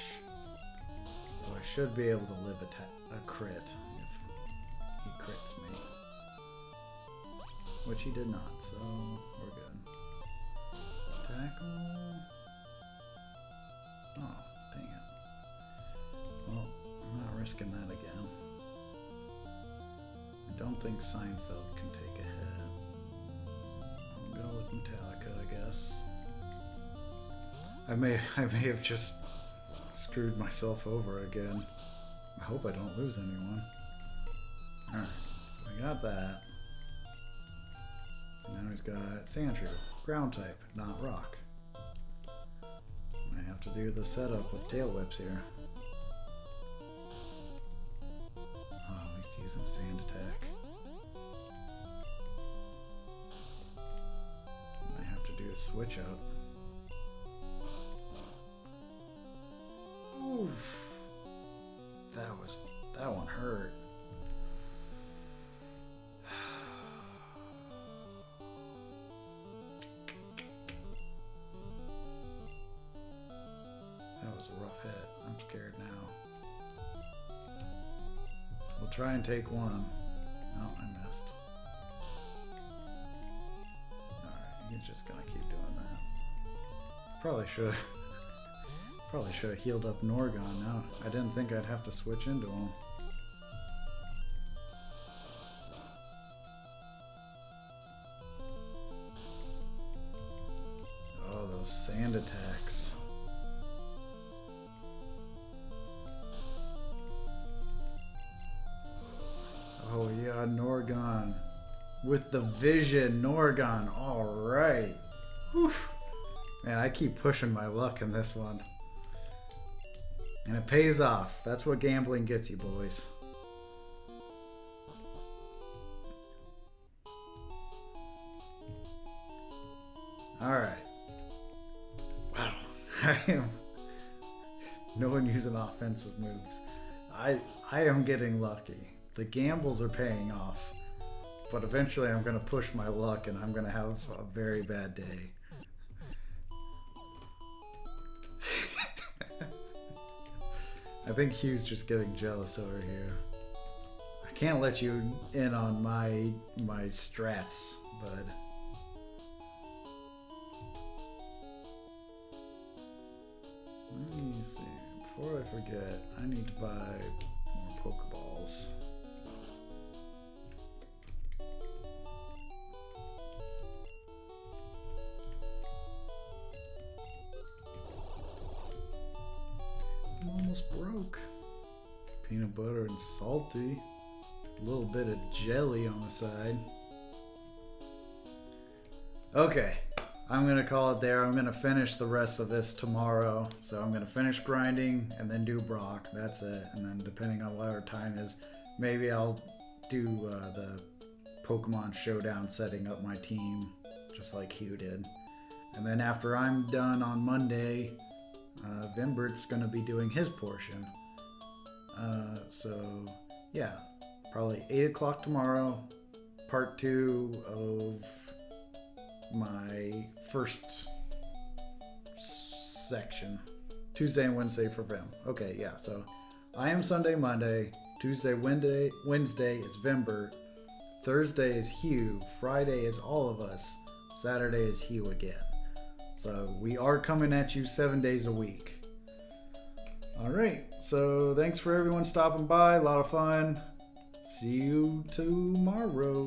so I should be able to live a crit if he crits me, which he did not, so we're good. Tackle. Oh, dang it. Well, I'm not risking that again. I don't think Seinfeld can take a hit. Go with Metallica, I guess. I may have just screwed myself over again. I hope I don't lose anyone. Alright, so I got that. Now he's got Sandshrew, ground type, not rock. I have to do the setup with Tail Whips here. Oh, he's using Sand Attack. Do a switch up. Oof. That one hurt. That was a rough hit. I'm scared now. We'll try and take one. Oh, I missed. He's just gonna keep doing that. Probably should have healed up Norgon now. I didn't think I'd have to switch into him. Oh, those sand attacks. Oh yeah, Norgon. With the vision, Norgon. Alright. Man, I keep pushing my luck in this one. And it pays off. That's what gambling gets you, boys. Alright. Wow. I am... No one using offensive moves. I am getting lucky. The gambles are paying off. But eventually I'm going to push my luck and I'm going to have a very bad day. I think Hugh's just getting jealous over here. I can't let you in on my strats, bud. Let me see. Before I forget, I need to buy more Pokeballs. Almost broke. Peanut butter and salty. A little bit of jelly on the side. Okay, I'm gonna call it there. I'm gonna finish the rest of this tomorrow. So I'm gonna finish grinding and then do Brock. That's it. And then depending on what our time is, maybe I'll do the Pokemon Showdown, setting up my team just like Hugh did. And then after I'm done on Monday, Vimbert's gonna be doing his portion. So yeah, probably 8 o'clock tomorrow, part 2 of my first section. Tuesday and Wednesday for Vim. Okay, yeah, so I am Sunday, Monday. Tuesday, Wednesday is Vimbert. Thursday is Hugh. Friday is all of us. Saturday is Hugh again. So we are coming at you 7 days a week. All right, so thanks for everyone stopping by. A lot of fun. See you tomorrow.